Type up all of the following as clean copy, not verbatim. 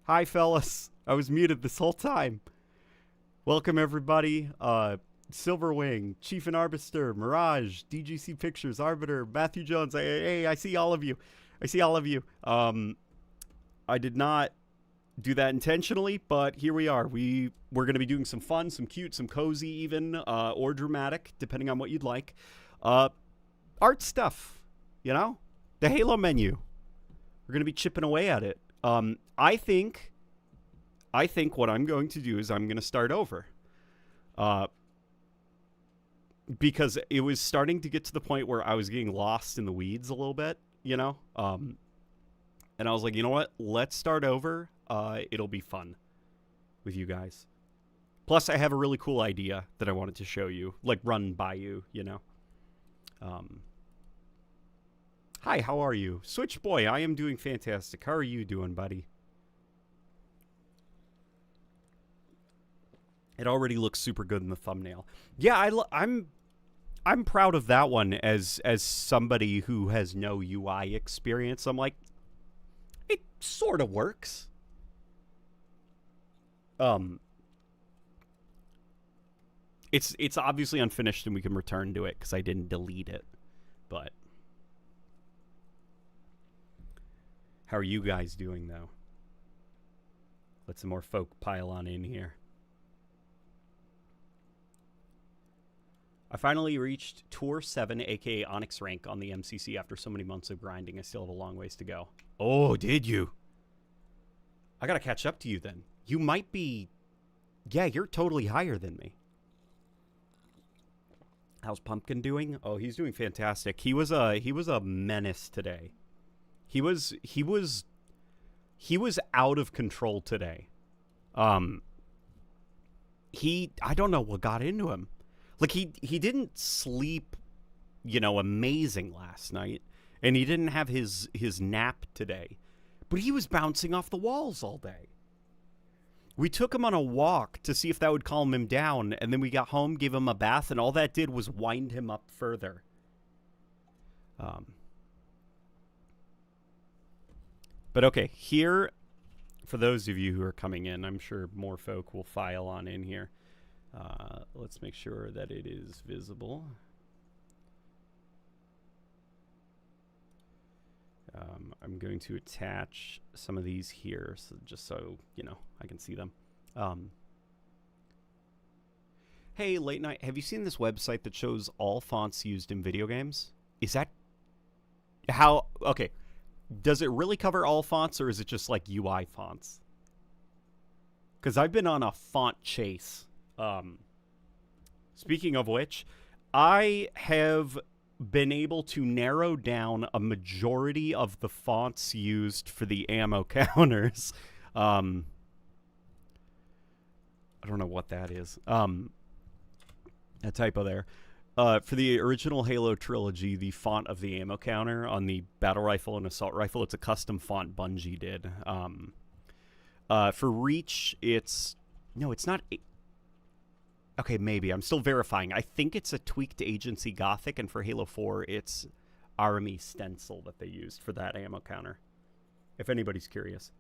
Hi, fellas. I was muted this whole time. Welcome, everybody. Silverwing, Chief and Arbiter, Mirage, DGC Pictures, Arbiter, Matthew Jones. Hey, I see all of you. I did not do that intentionally, but here we are. We're going to be doing some fun, some cute, some cozy even, or dramatic, depending on what you'd like. Art stuff, you know? The Halo menu. We're going to be chipping away at it. I think what I'm going to do is I'm going to start over. Because it was starting to get to the point where I was getting lost in the weeds a little bit, you know? And I was like, you know what? Let's start over. It'll be fun with you guys. Plus, I have a really cool idea that I wanted to show you, like run by you, you know? Hi, how are you? Switch Boy, I am doing fantastic. How are you doing, buddy? It already looks super good in the thumbnail. Yeah, I'm proud of that one as somebody who has no UI experience. I'm like, it sort of works. It's obviously unfinished and we can return to it because I didn't delete it. But how are you guys doing though? Let some more folk pile on in here. I finally reached Tour 7, aka Onyx rank on the MCC after so many months of grinding. I still have a long ways to go. Oh, did you? I gotta catch up to you then. You might be... Yeah, you're totally higher than me. How's Pumpkin doing? Oh, he's doing fantastic. He was a menace today. He was out of control today. I don't know what got into him. Like, he didn't sleep, you know, amazing last night, and he didn't have his nap today, but he was bouncing off the walls all day. We took him on a walk to see if that would calm him down, and then we got home, gave him a bath, and all that did was wind him up further. But okay, here, for those of you who are coming in, I'm sure more folk will file on in here. Let's make sure that it is visible. I'm going to attach some of these here, so just so, you know, I can see them. Hey, Late Night, have you seen this website that shows all fonts used in video games? Is that how... Okay, does it really cover all fonts, or is it just like UI fonts? Because I've been on a font chase. Speaking of which, I have been able to narrow down a majority of the fonts used for the ammo counters. I don't know what that is. A typo there. For the original Halo trilogy, the font of the ammo counter on the battle rifle and assault rifle, it's a custom font Bungie did. For Reach, it's... No, it's not... Okay, maybe. I'm still verifying. I think it's a tweaked Agency Gothic, and for Halo 4, it's Army Stencil that they used for that ammo counter. If anybody's curious.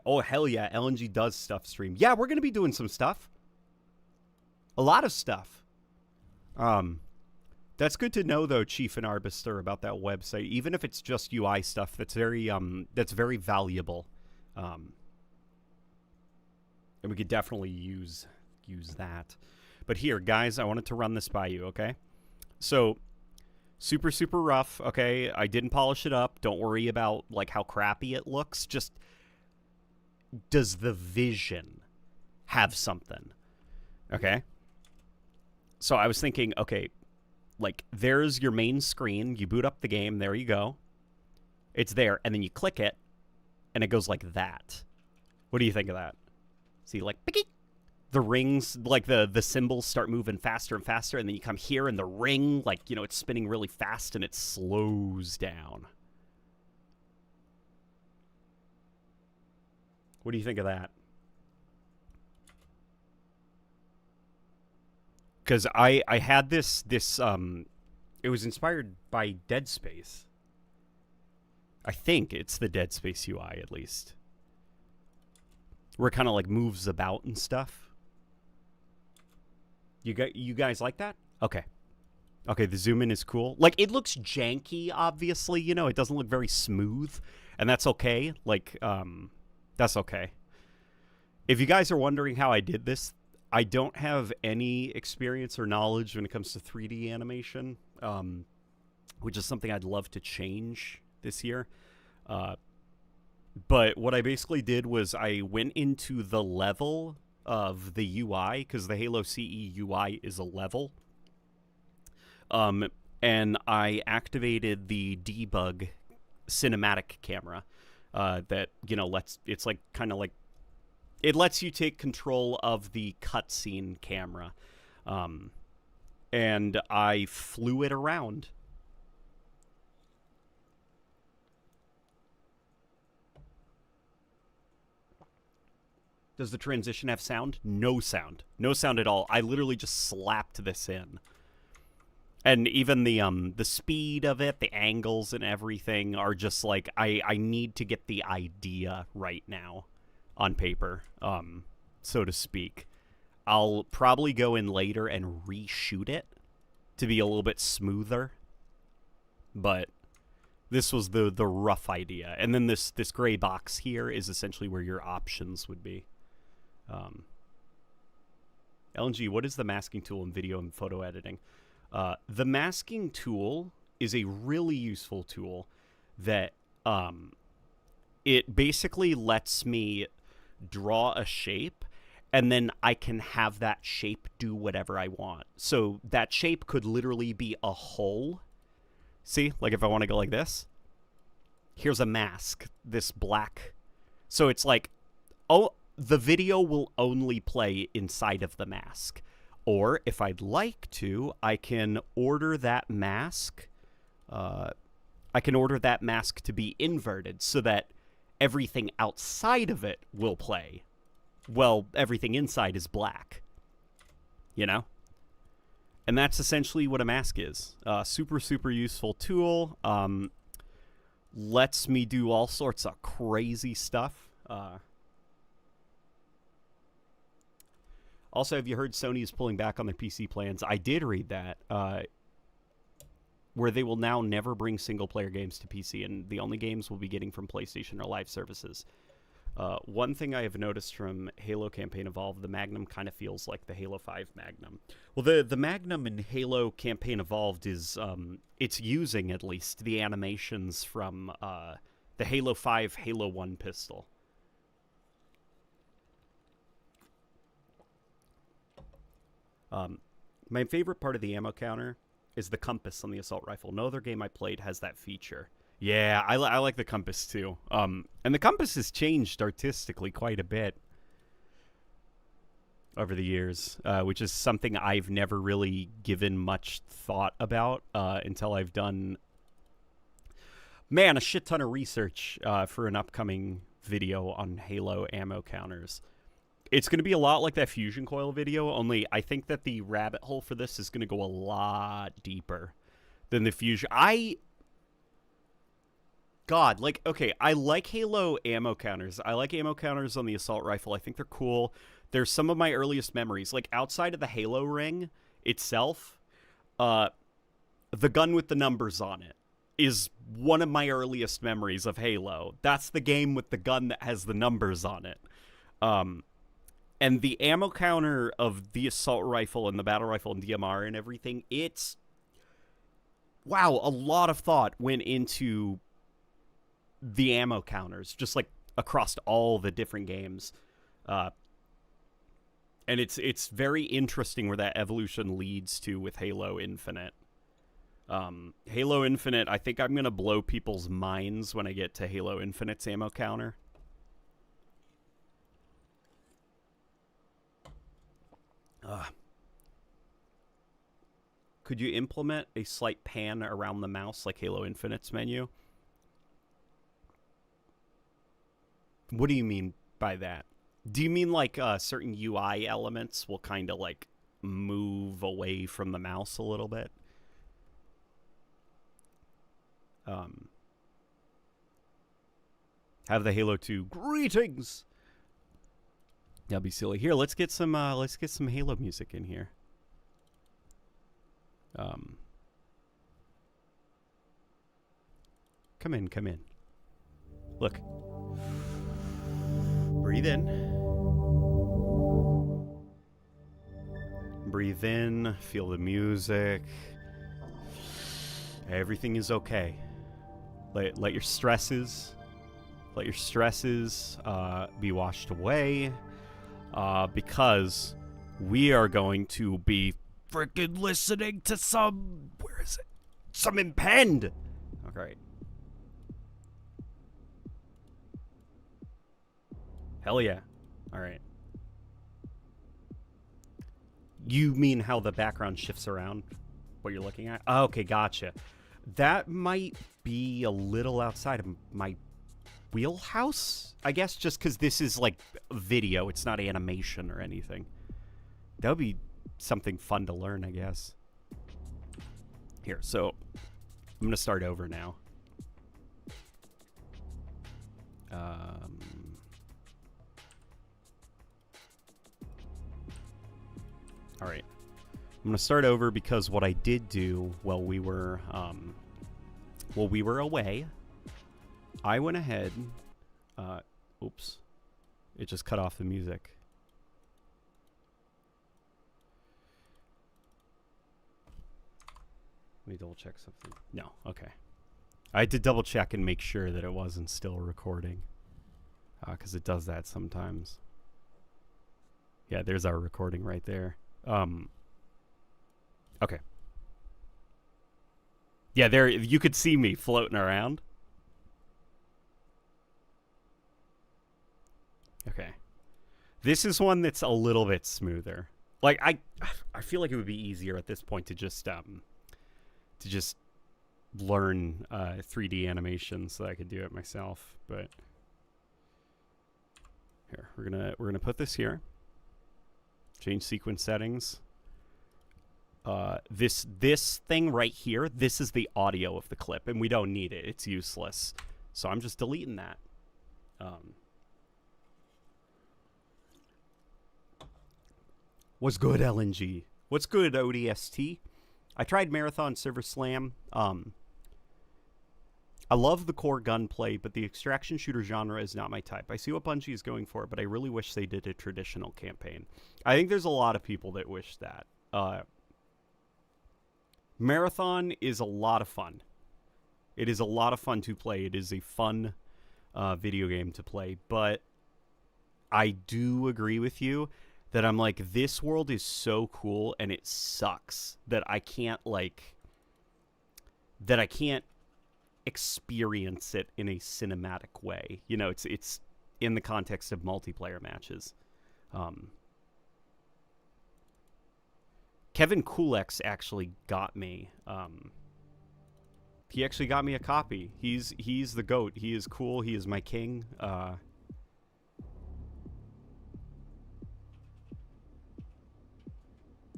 Oh, hell yeah. LNG does stuff stream. Yeah, we're going to be doing some stuff. A lot of stuff. That's good to know, though, Chief and Arbiter, about that website. Even if it's just UI stuff, that's very valuable. And we could definitely use that. But here, guys, I wanted to run this by you, okay? So, super, super rough, okay? I didn't polish it up. Don't worry about, like, how crappy it looks. Just, does the vision have something? Okay? So I was thinking, okay, like, there's your main screen. You boot up the game. There you go. It's there. And then you click it. And it goes like that. What do you think of that? See, like, picky. The rings, like, the symbols start moving faster and faster, and then you come here, and the ring, like, you know, it's spinning really fast, and it slows down. What do you think of that? Because I had this, it was inspired by Dead Space. I think it's the Dead Space UI, at least. Where it kind of like moves about and stuff. You guys like that? Okay. Okay, the zoom in is cool. Like, it looks janky, obviously, you know, it doesn't look very smooth, and that's okay. Like, that's okay. If you guys are wondering how I did this, I don't have any experience or knowledge when it comes to 3D animation, which is something I'd love to change this year. But what I basically did was I went into the level of the UI, because the Halo CE UI is a level. And I activated the debug cinematic camera that, you know, it's like kind of like, it lets you take control of the cutscene camera. And I flew it around. Does the transition have sound? No sound. No sound at all. I literally just slapped this in. And even the speed of it, the angles and everything are just like, I need to get the idea right now on paper, so to speak. I'll probably go in later and reshoot it to be a little bit smoother. But this was the rough idea. And then this gray box here is essentially where your options would be. LNG, what is the masking tool in video and photo editing? The masking tool is a really useful tool that it basically lets me draw a shape, and then I can have that shape do whatever I want. So that shape could literally be a hole. See, like if I want to go like this, here's a mask, this black. So it's like, oh, the video will only play inside of the mask. Or if I'd like to, I can order that mask. I can order that mask to be inverted so that everything outside of it will play. Well, everything inside is black. You know? And that's essentially what a mask is. Super, super useful tool. Lets me do all sorts of crazy stuff. Also, have you heard Sony is pulling back on their PC plans? I did read that, where they will now never bring single-player games to PC, and the only games we'll be getting from PlayStation are live services. One thing I have noticed from Halo Campaign Evolved, the Magnum kind of feels like the Halo 5 Magnum. Well, the Magnum in Halo Campaign Evolved is, it's using, at least, the animations from the Halo 5 Halo 1 pistol. My favorite part of the ammo counter is the compass on the assault rifle. No other game I played has that feature. Yeah, I like the compass too. And the compass has changed artistically quite a bit over the years, which is something I've never really given much thought about until I've done, man, a shit ton of research for an upcoming video on Halo ammo counters. It's going to be a lot like that Fusion Coil video, only I think that the rabbit hole for this is going to go a lot deeper than the Fusion. God, like, okay, I like Halo ammo counters. I like ammo counters on the assault rifle. I think they're cool. They're some of my earliest memories. Like, outside of the Halo ring itself, the gun with the numbers on it is one of my earliest memories of Halo. That's the game with the gun that has the numbers on it. And the ammo counter of the assault rifle and the battle rifle and DMR and everything, it's... Wow, a lot of thought went into the ammo counters, just like across all the different games. And it's very interesting where that evolution leads to with Halo Infinite. Halo Infinite, I think I'm going to blow people's minds when I get to Halo Infinite's ammo counter. Could you implement a slight pan around the mouse like Halo Infinite's menu? What do you mean by that? Do you mean like certain UI elements will kind of like move away from the mouse a little bit? Have the Halo 2 greetings. That'd be silly. Here, let's get some Halo music in here. Come in. Look. Breathe in. Breathe in, feel the music. Everything is okay. Let your stresses be washed away, because we are going to be freaking listening to some, where is it? Some Impend. Okay. Hell yeah. All right. You mean how the background shifts around? What you're looking at? Oh, okay, gotcha. That might be a little outside of my wheelhouse, I guess, just because this is like video. It's not animation or anything. That would be something fun to learn, I guess. Here, so I'm going to start over now. All right. I'm going to start over because what I did do while we were away, I went ahead. Oops. It just cut off the music. Let me double check something. No, okay. I had to double check and make sure that it wasn't still recording, because it does that sometimes. Yeah, there's our recording right there. Okay. Yeah, there you could see me floating around. Okay. This is one that's a little bit smoother. Like I feel like it would be easier at this point to just learn 3D animation so that I could do it myself, but here, we're going to put this here. Change sequence settings. This thing right here, this is the audio of the clip, and we don't need it. It's useless. So I'm just deleting that. What's good, LNG? What's good, ODST? I tried Marathon Server Slam. I love the core gunplay, but the extraction shooter genre is not my type. I see what Bungie is going for, but I really wish they did a traditional campaign. I think there's a lot of people that wish that. Marathon is a lot of fun. It is a lot of fun to play. It is a fun video game to play, but I do agree with you that I'm like, this world is so cool, and it sucks that I can't experience it in a cinematic way. You know, it's in the context of multiplayer matches. Kevin Kulex actually got me. He actually got me a copy. He's the GOAT. He is cool. He is my king.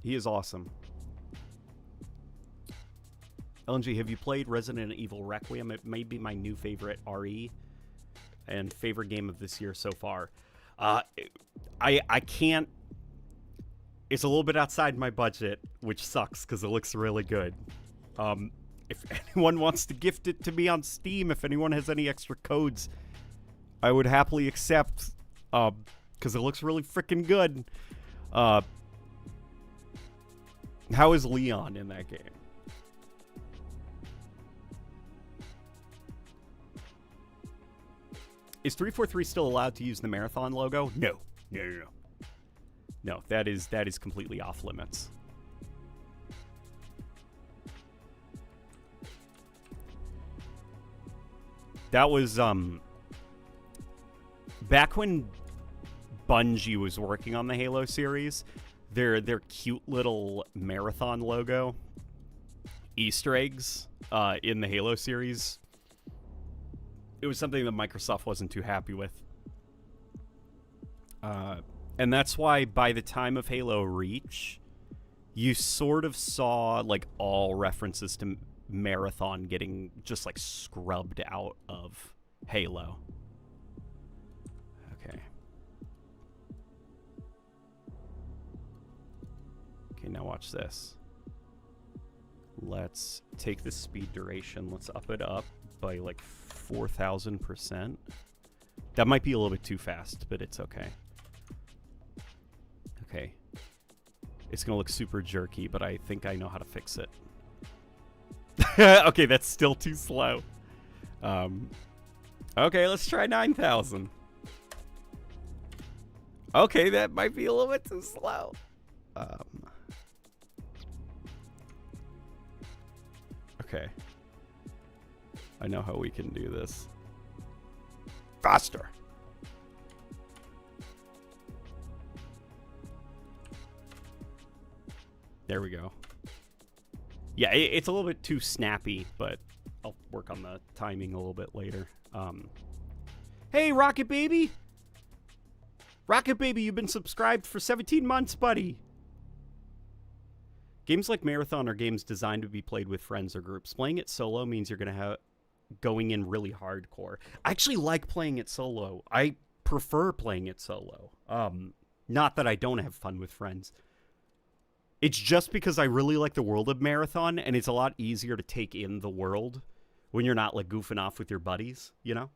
He is awesome. LNG, have you played Resident Evil Requiem? It may be my new favorite RE and favorite game of this year so far. I can't. It's a little bit outside my budget, which sucks because it looks really good. If anyone wants to gift it to me on Steam, if anyone has any extra codes, I would happily accept, because it looks really freaking good. How is Leon in that game? Is 343 still allowed to use the Marathon logo? No. No, that is completely off limits. That was back when Bungie was working on the Halo series. Their cute little Marathon logo Easter eggs in the Halo series, it was something that Microsoft wasn't too happy with. And that's why by the time of Halo Reach, you sort of saw like all references to Marathon getting just like scrubbed out of Halo. watch this. Let's take the speed duration. Let's up it up by like 4,000%. That might be a little bit too fast, but it's okay. Okay. It's going to look super jerky, but I think I know how to fix it. Okay, that's still too slow. Okay, let's try 9,000. Okay, that might be a little bit too slow. Okay. I know how we can do this. Faster. There we go. Yeah, it's a little bit too snappy, but I'll work on the timing a little bit later. Hey, Rocket Baby! Rocket Baby, you've been subscribed for 17 months, buddy! Games like Marathon are games designed to be played with friends or groups. Playing it solo means you're going to have going in really hardcore. I actually like playing it solo. I prefer playing it solo. Not that I don't have fun with friends. It's just because I really like the world of Marathon, and it's a lot easier to take in the world when you're not like goofing off with your buddies, you know?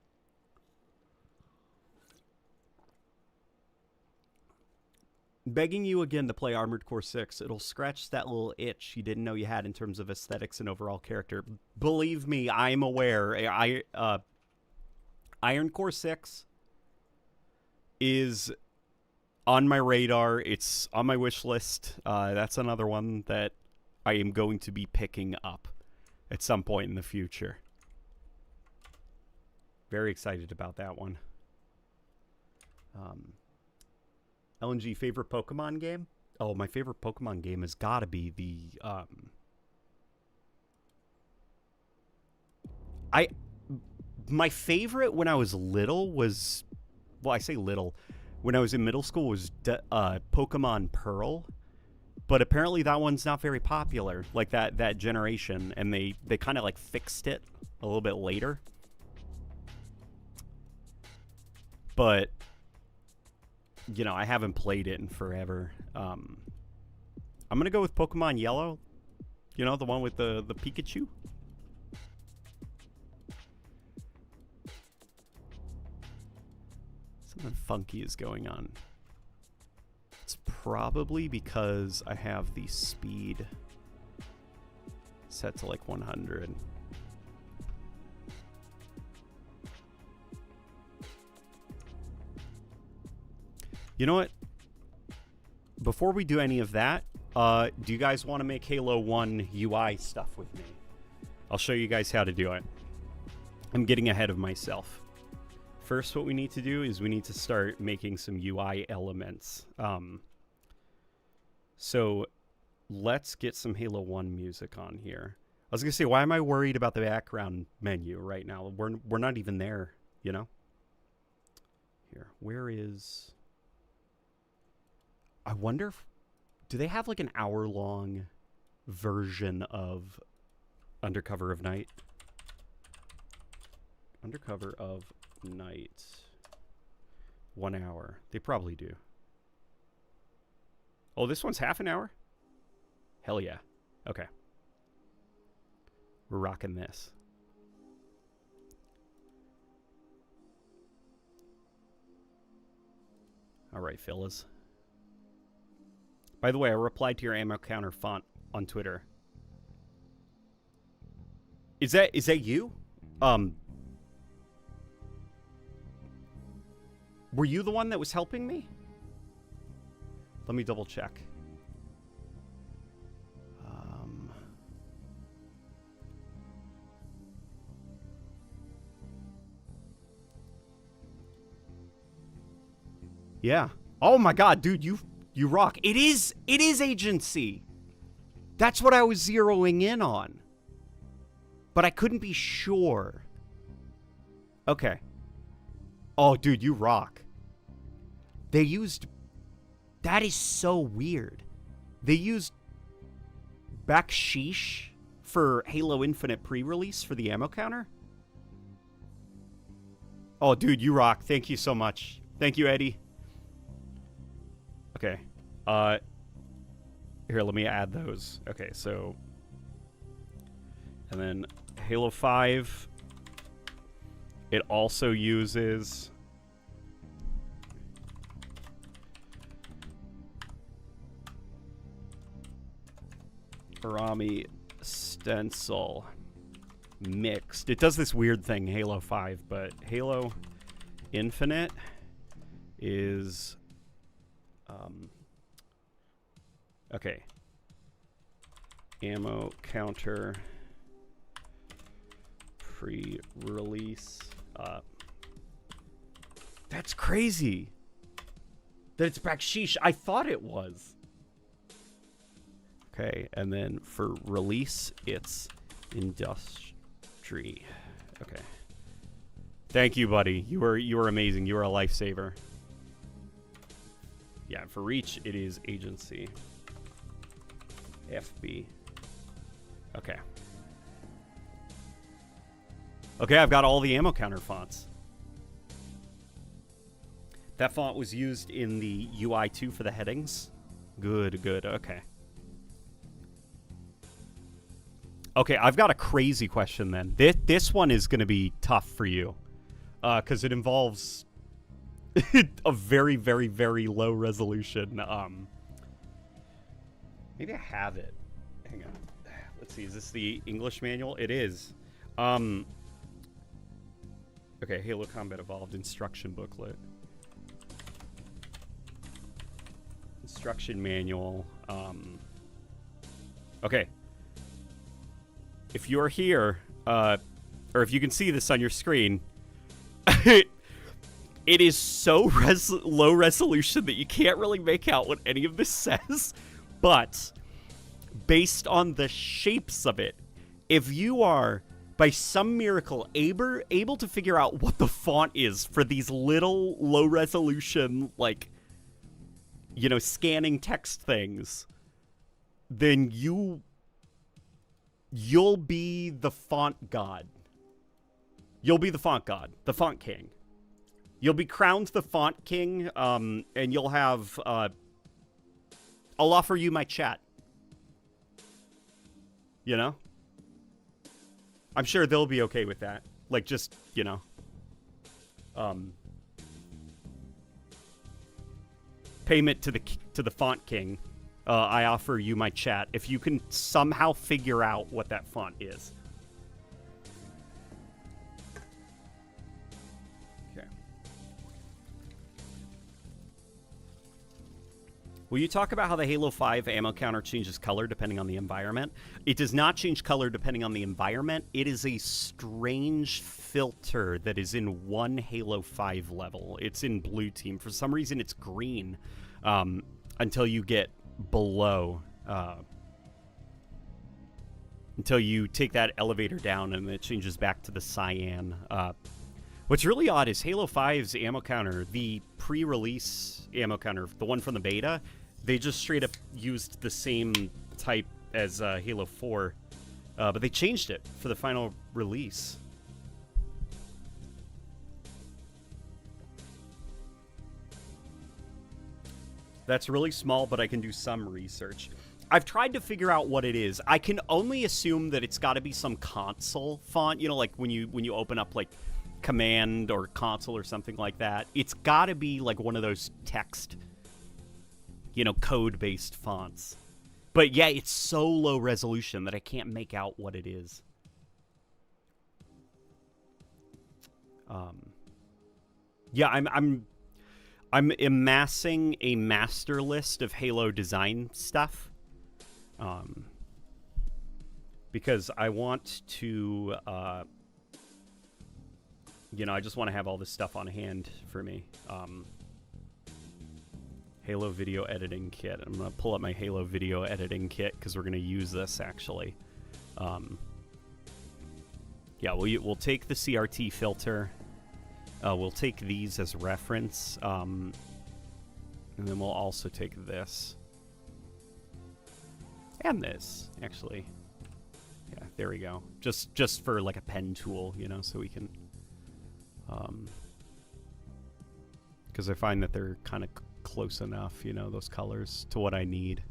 Begging you again to play Armored Core 6. It'll scratch that little itch you didn't know you had in terms of aesthetics and overall character. Believe me, I'm aware. Iron Core 6 is on my radar. It's on my wish list. That's another one that I am going to be picking up at some point in the future. Very excited about that one. LNG, favorite Pokemon game? Oh, my favorite Pokemon game has got to be the... My favorite when I was little was... Well, I say little. When I was in middle school was Pokemon Pearl. But apparently that one's not very popular. Like that generation. And they kind of like fixed it a little bit later. But... You know, I haven't played it in forever. I'm going to go with Pokemon Yellow. You know, the one with the Pikachu. Something funky is going on. It's probably because I have the speed set to like 100. You know what? Before we do any of that, do you guys want to make Halo 1 UI stuff with me? I'll show you guys how to do it. I'm getting ahead of myself. First, what we need to do is we need to start making some UI elements. So let's get some Halo 1 music on here. I was going to say, why am I worried about the background menu right now? We're not even there, you know? Here, where is... I wonder if... Do they have like an hour-long version of Undercover of Night? Undercover of Night. 1 hour. They probably do. Oh, this one's half an hour? Hell yeah. Okay. We're rocking this. All right, fellas. By the way, I replied to your ammo counter font on Twitter. Is that you? Were you the one that was helping me? Let me double check. Yeah. Oh my god, dude, you rock. It is agency. That's what I was zeroing in on. But I couldn't be sure. Okay. Oh, dude, you rock. They used... That is so weird. They used Baksheesh for Halo Infinite pre-release for the ammo counter? Oh, dude, you rock. Thank you so much. Thank you, Eddie. Okay. Here, let me add those. Okay, so... And then Halo 5, it also uses... Arami stencil mixed. It does this weird thing, Halo 5, but Halo Infinite is... okay. Ammo counter pre-release. That's crazy. That it's backsheesh. I thought it was. Okay, and then for release, it's industry. Okay. Thank you, buddy. You are amazing. You are a lifesaver. Yeah, for reach, it is agency. FB. Okay. Okay, I've got all the ammo counter fonts. That font was used in the UI too for the headings. Good, good. Okay. Okay, I've got a crazy question then. This one is going to be tough for you. Because it involves a very, very, very low resolution. Maybe I have it. Hang on. Let's see. Is this the English manual? It is. Okay, Halo Combat Evolved instruction booklet. Instruction manual. Okay. If you're here, or if you can see this on your screen, it is so low resolution that you can't really make out what any of this says. But based on the shapes of it, if you are, by some miracle, able to figure out what the font is for these little low resolution, like, you know, scanning text things, then you'll be the font god. You'll be the font god, the font king. You'll be crowned the font king, and you'll have, I'll offer you my chat. You know? I'm sure they'll be okay with that. Like, just, you know. Payment to the font king. I offer you my chat if you can somehow figure out what that font is. Okay. Will you talk about how the Halo 5 ammo counter changes color depending on the environment? It does not change color depending on the environment. It is a strange filter that is in one Halo 5 level. It's in blue team. For some reason, it's green until you get below, until you take that elevator down and it changes back to the cyan. What's really odd is Halo 5's ammo counter, the pre-release ammo counter, the one from the beta, they just straight up used the same type as Halo 4, but they changed it for the final release. That's really small, but I can do some research. I've tried to figure out what it is. I can only assume that it's got to be some console font, you know, like when you open up like command or console or something like that. It's got to be like one of those text, you know, code-based fonts. But yeah, it's so low resolution that I can't make out what it is. Yeah, I'm amassing a master list of Halo design stuff, because I want to, you know, I just want to have all this stuff on hand for me. Halo video editing kit. I'm going to pull up my Halo video editing kit because we're going to use this, actually. Yeah, we'll take the CRT filter. We'll take these as reference, and then we'll also take this. And this, actually. Yeah, there we go. Just for, like, a pen tool, you know, so we can... because I find that they're kind of close enough, you know, those colors, to what I need.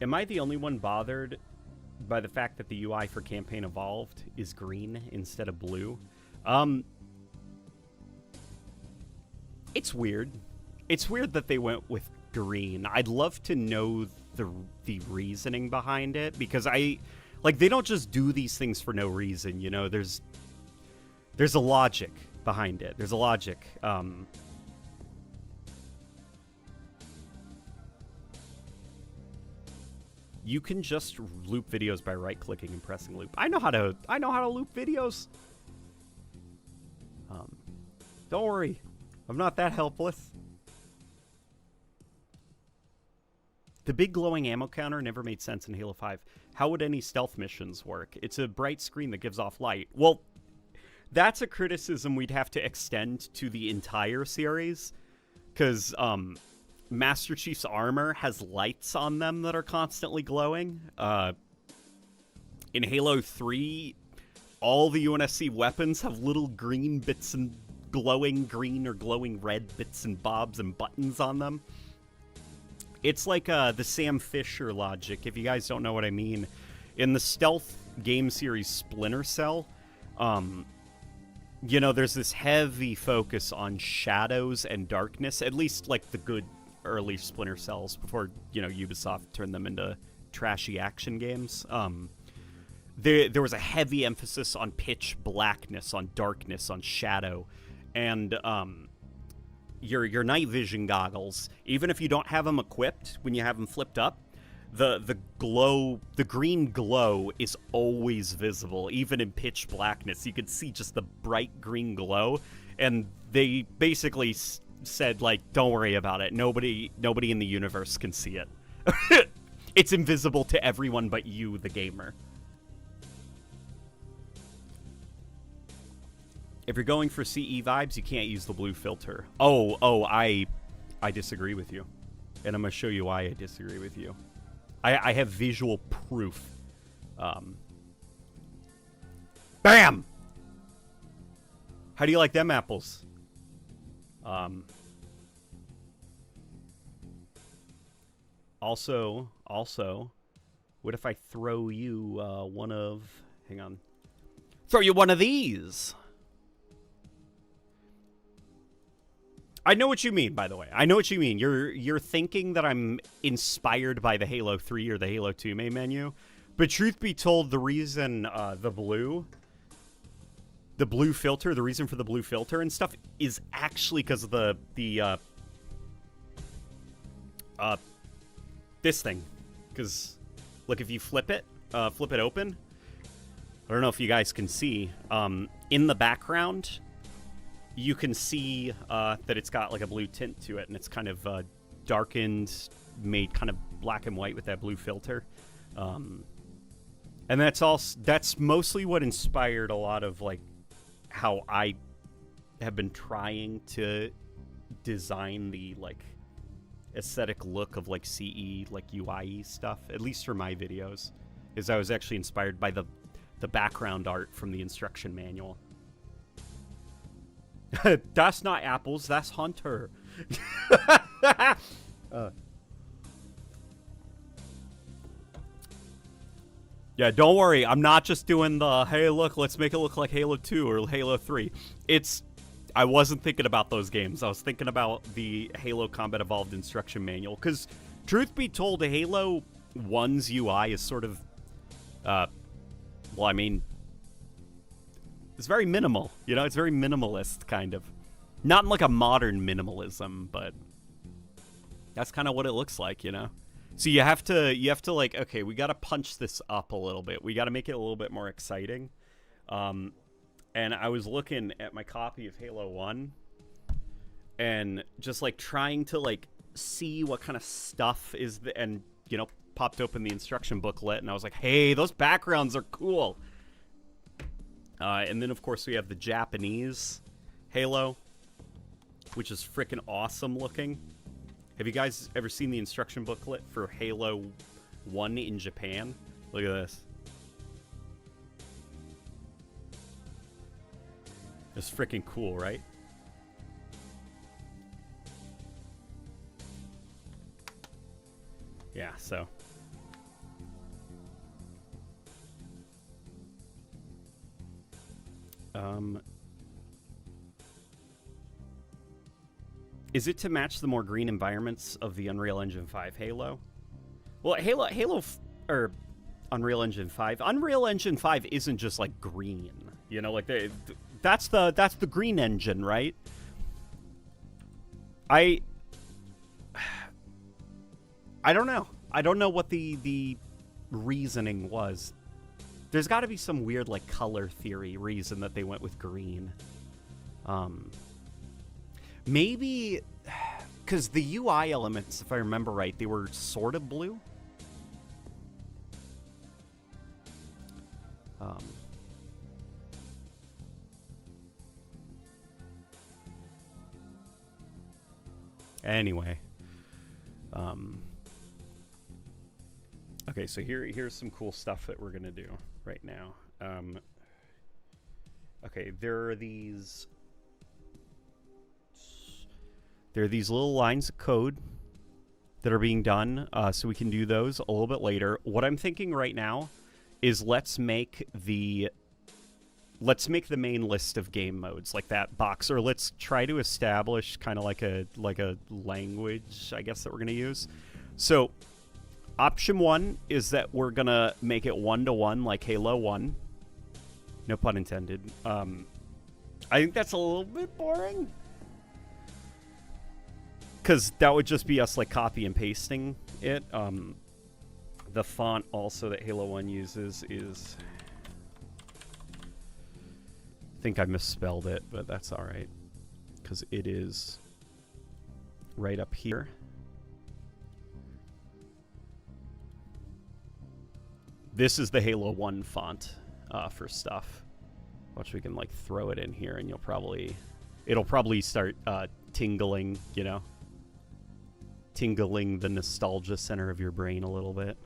Am I the only one bothered by the fact that the UI for Campaign Evolved is green instead of blue? It's weird. It's weird that they went with green. I'd love to know the reasoning behind it, because they don't just do these things for no reason, you know. There's a logic behind it. There's a logic. You can just loop videos by right-clicking and pressing loop. I know how to loop videos. Don't worry, I'm not that helpless. The big glowing ammo counter never made sense in Halo 5. How would any stealth missions work? It's a bright screen that gives off light. Well, that's a criticism we'd have to extend to the entire series, because Master Chief's armor has lights on them that are constantly glowing. In Halo 3, all the UNSC weapons have little green bits and glowing green or glowing red bits and bobs and buttons on them. It's like the Sam Fisher logic, if you guys don't know what I mean. In the stealth game series Splinter Cell, you know, there's this heavy focus on shadows and darkness, at least like the good early Splinter Cells before, you know, Ubisoft turned them into trashy action games. There was a heavy emphasis on pitch blackness, on darkness, on shadow, and your night vision goggles, even if you don't have them equipped, when you have them flipped up, the green glow is always visible, even in pitch blackness. You could see just the bright green glow, and they basically said, like, don't worry about it. Nobody in the universe can see it. It's invisible to everyone but you, the gamer. If you're going for CE vibes, you can't use the blue filter. I disagree with you. And I'm going to show you why I disagree with you. I have visual proof. Bam! How do you like them apples? Also, what if I throw you one of... Hang on. Throw you one of these! I know what you mean, by the way. I know what you mean. You're thinking that I'm inspired by the Halo 3 or the Halo 2 main menu. But truth be told, the reason the blue filter, the reason for the blue filter and stuff is actually because of this thing. Because, look, if you flip it open, I don't know if you guys can see, in the background, you can see that it's got like a blue tint to it, and it's kind of darkened, made kind of black and white with that blue filter. And that's mostly what inspired a lot of like how I have been trying to design the like aesthetic look of like CE, like UI stuff, at least for my videos, is I was actually inspired by the background art from the instruction manual. That's not apples, that's Hunter. Yeah, don't worry. I'm not just doing the, hey, look, let's make it look like Halo 2 or Halo 3. I wasn't thinking about those games. I was thinking about the Halo Combat Evolved instruction manual. Because, truth be told, Halo 1's UI is sort of, well, I mean, it's very minimal. You know, it's very minimalist, kind of. Not in like a modern minimalism, but that's kind of what it looks like, you know? So you have to like, okay, we got to punch this up a little bit. We got to make it a little bit more exciting. And I was looking at my copy of Halo 1 and just like trying to like see what kind of stuff is and, you know, popped open the instruction booklet and I was like, hey, those backgrounds are cool. And then, of course, we have the Japanese Halo, which is freaking awesome looking. Have you guys ever seen the instruction booklet for Halo 1 in Japan? Look at this. It's freaking cool, right? Yeah, so Is it to match the more green environments of the Unreal Engine 5 Halo? Well, or Unreal Engine 5. Unreal Engine 5 isn't just like green, you know, like that's the green engine, right? I don't know. I don't know what the reasoning was. There's got to be some weird like color theory reason that they went with green. Maybe because the UI elements, if I remember right, they were sort of blue. Anyway. Okay, so here's some cool stuff that we're going to do right now. Okay, there are these little lines of code that are being done, so we can do those a little bit later. What I'm thinking right now is let's make the main list of game modes, like that box, or let's try to establish kind of like a language, I guess, that we're going to use. So option 1 is that we're going to make it 1-to-1 like Halo 1. No pun intended. I think that's a little bit boring, because that would just be us like copy and pasting it. The font also that Halo 1 uses is... I think I misspelled it, but that's all right, because it is right up here. This is the Halo 1 font for stuff. Watch, we can like throw it in here, and it'll probably start tingling, you know, tingling the nostalgia center of your brain a little bit.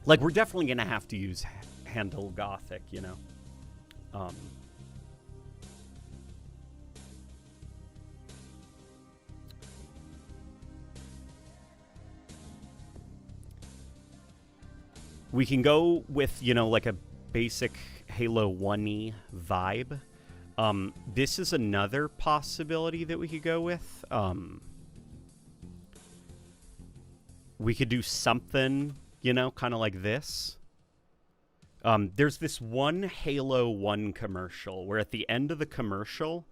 Like, we're definitely gonna have to use handle Gothic, you know. We can go with, you know, like a basic Halo 1-y vibe. This is another possibility that we could go with. We could do something, you know, kind of like this. There's this one Halo 1 commercial where at the end of the commercial,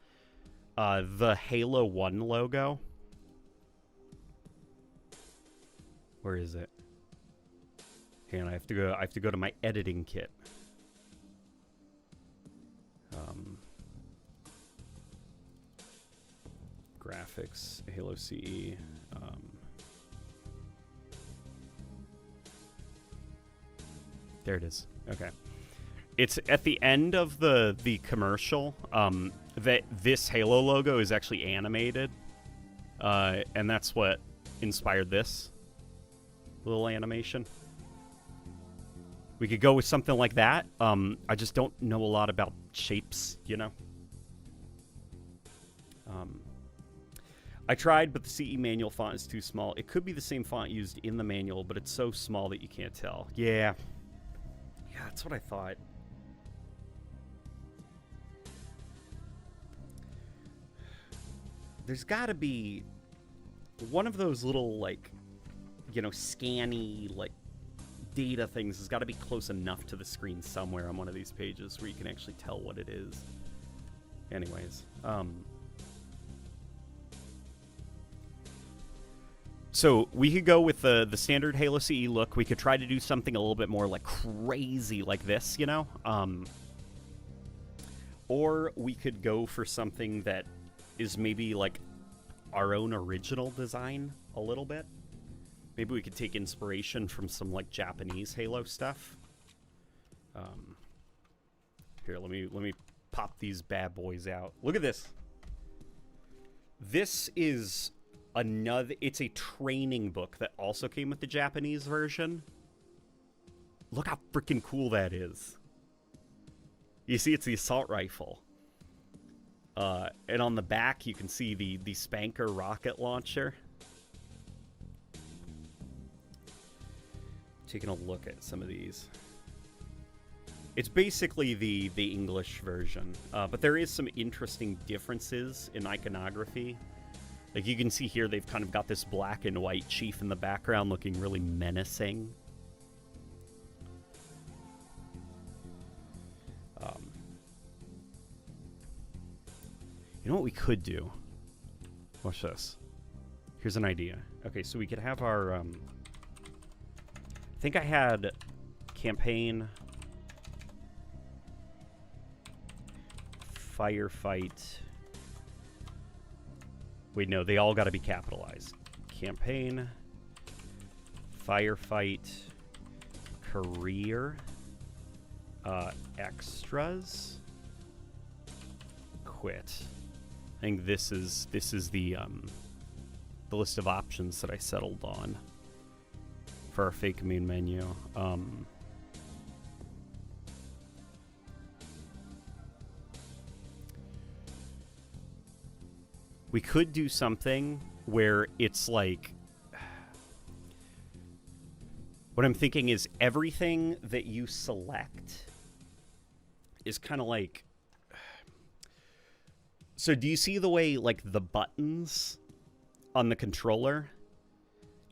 the Halo 1 logo. Where is it? And I have to go to my editing kit. Graphics, Halo CE. There it is. Okay. It's at the end of the commercial that this Halo logo is actually animated. And that's what inspired this little animation. We could go with something like that. I just don't know a lot about shapes, you know? I tried, but the CE manual font is too small. It could be the same font used in the manual, but it's so small that you can't tell. Yeah. Yeah, that's what I thought. There's got to be one of those little, like, you know, scanny, like, data things has got to be close enough to the screen somewhere on one of these pages where you can actually tell what it is. Anyways, so we could go with the standard Halo CE look. We could try to do something a little bit more like crazy like this, you know? Or we could go for something that is maybe like our own original design a little bit. Maybe we could take inspiration from some like Japanese Halo stuff. Here, let me pop these bad boys out. Look at this. This is it's a training book that also came with the Japanese version. Look how freaking cool that is. You see, it's the assault rifle. And on the back, you can see the Spanker rocket launcher. Taking a look at some of these. It's basically the English version, but there is some interesting differences in iconography. Like you can see here, they've kind of got this black and white chief in the background looking really menacing. You know what we could do? Watch this. Here's an idea. Okay, so we could have our... I think I had campaign, firefight. Wait, no, they all got to be capitalized. Campaign, firefight, career, extras, quit. I think this is the list of options that I settled on for our fake main menu. We could do something where it's like... What I'm thinking is everything that you select is kind of like... So do you see the way, like, the buttons on the controller?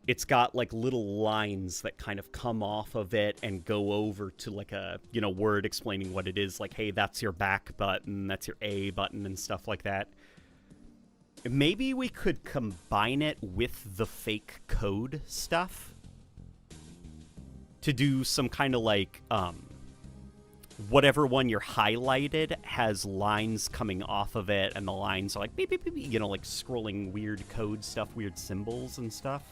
It's got, like, little lines that kind of come off of it and go over to, like, a, you know, word explaining what it is. Like, hey, that's your back button, that's your A button and stuff like that. Maybe we could combine it with the fake code stuff to do some kind of, like, whatever one you're highlighted has lines coming off of it, and the lines are like beep, beep, beep, you know, like scrolling weird code stuff, weird symbols and stuff.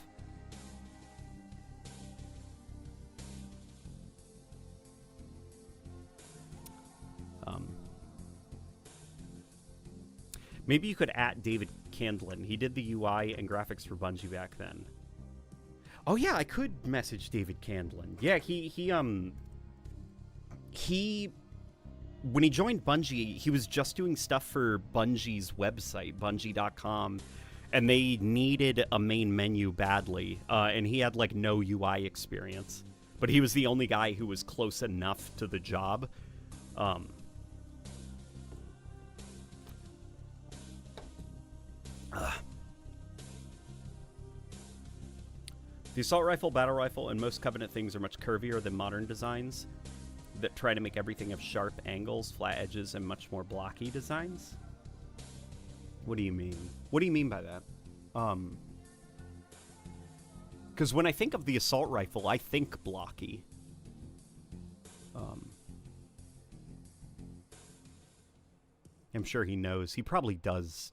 Maybe you could at David Candlin. He did the UI and graphics for Bungie back then. Oh yeah, I could message David Candlin. Yeah, he when he joined Bungie, he was just doing stuff for Bungie's website, bungie.com, and they needed a main menu badly, and he had, like, no UI experience. But he was the only guy who was close enough to the job. The assault rifle, battle rifle, and most Covenant things are much curvier than modern designs that try to make everything have sharp angles, flat edges, and much more blocky designs. What do you mean? What do you mean by that? Because when I think of the assault rifle, I think blocky. I'm sure he knows. He probably does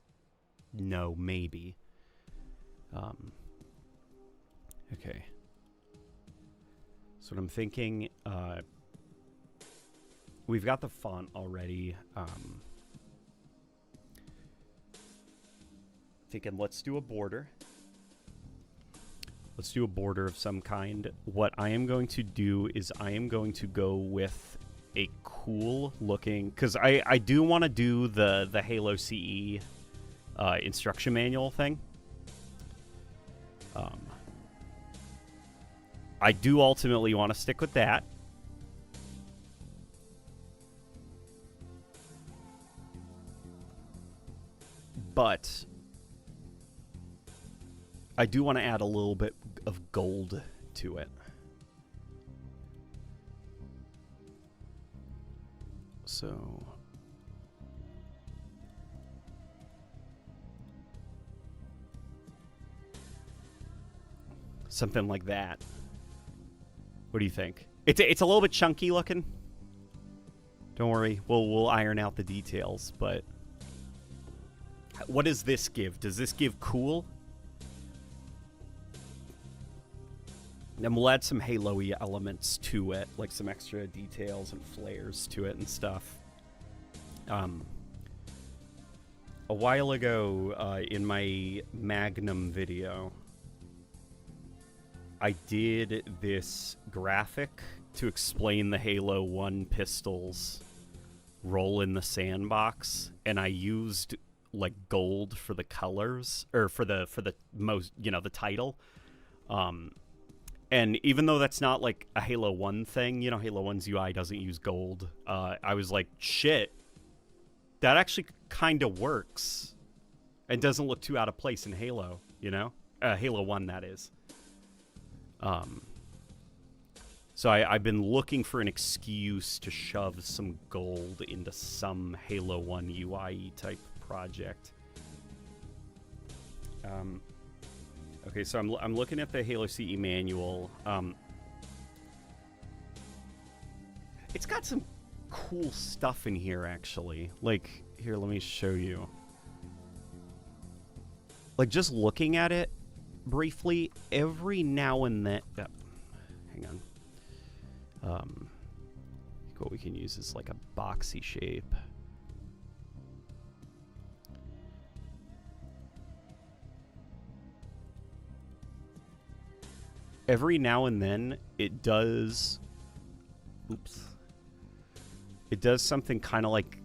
know, maybe. Okay. So what I'm thinking, we've got the font already. Thinking let's do a border. Let's do a border of some kind. What I am going to do is I am going to go with a cool looking, because I do want to do the Halo CE instruction manual thing. I do ultimately want to stick with that. But I do want to add a little bit of gold to it. So something like that. What do you think? It's a little bit chunky looking. Don't worry, we'll iron out the details, but what does this give? Does this give cool? And we'll add some Halo-y elements to it, like some extra details and flares to it and stuff. A while ago, in my Magnum video, I did this graphic to explain the Halo 1 pistols roll in the sandbox, and I used like gold for the colors, or for the most, you know, the title. And even though that's not like a Halo 1 thing, you know, Halo 1's UI doesn't use gold, I was like, shit, that actually kind of works. It doesn't look too out of place in Halo, you know? Halo 1, that is. So I've been looking for an excuse to shove some gold into some Halo 1 UI type project. Okay, so I'm looking at the Halo CE manual. It's got some cool stuff in here, actually. Like, here, let me show you. Like, just looking at it briefly, every now and then... hang on. What we can use is like a boxy shape. Every now and then, it does... Oops. It does something kind of like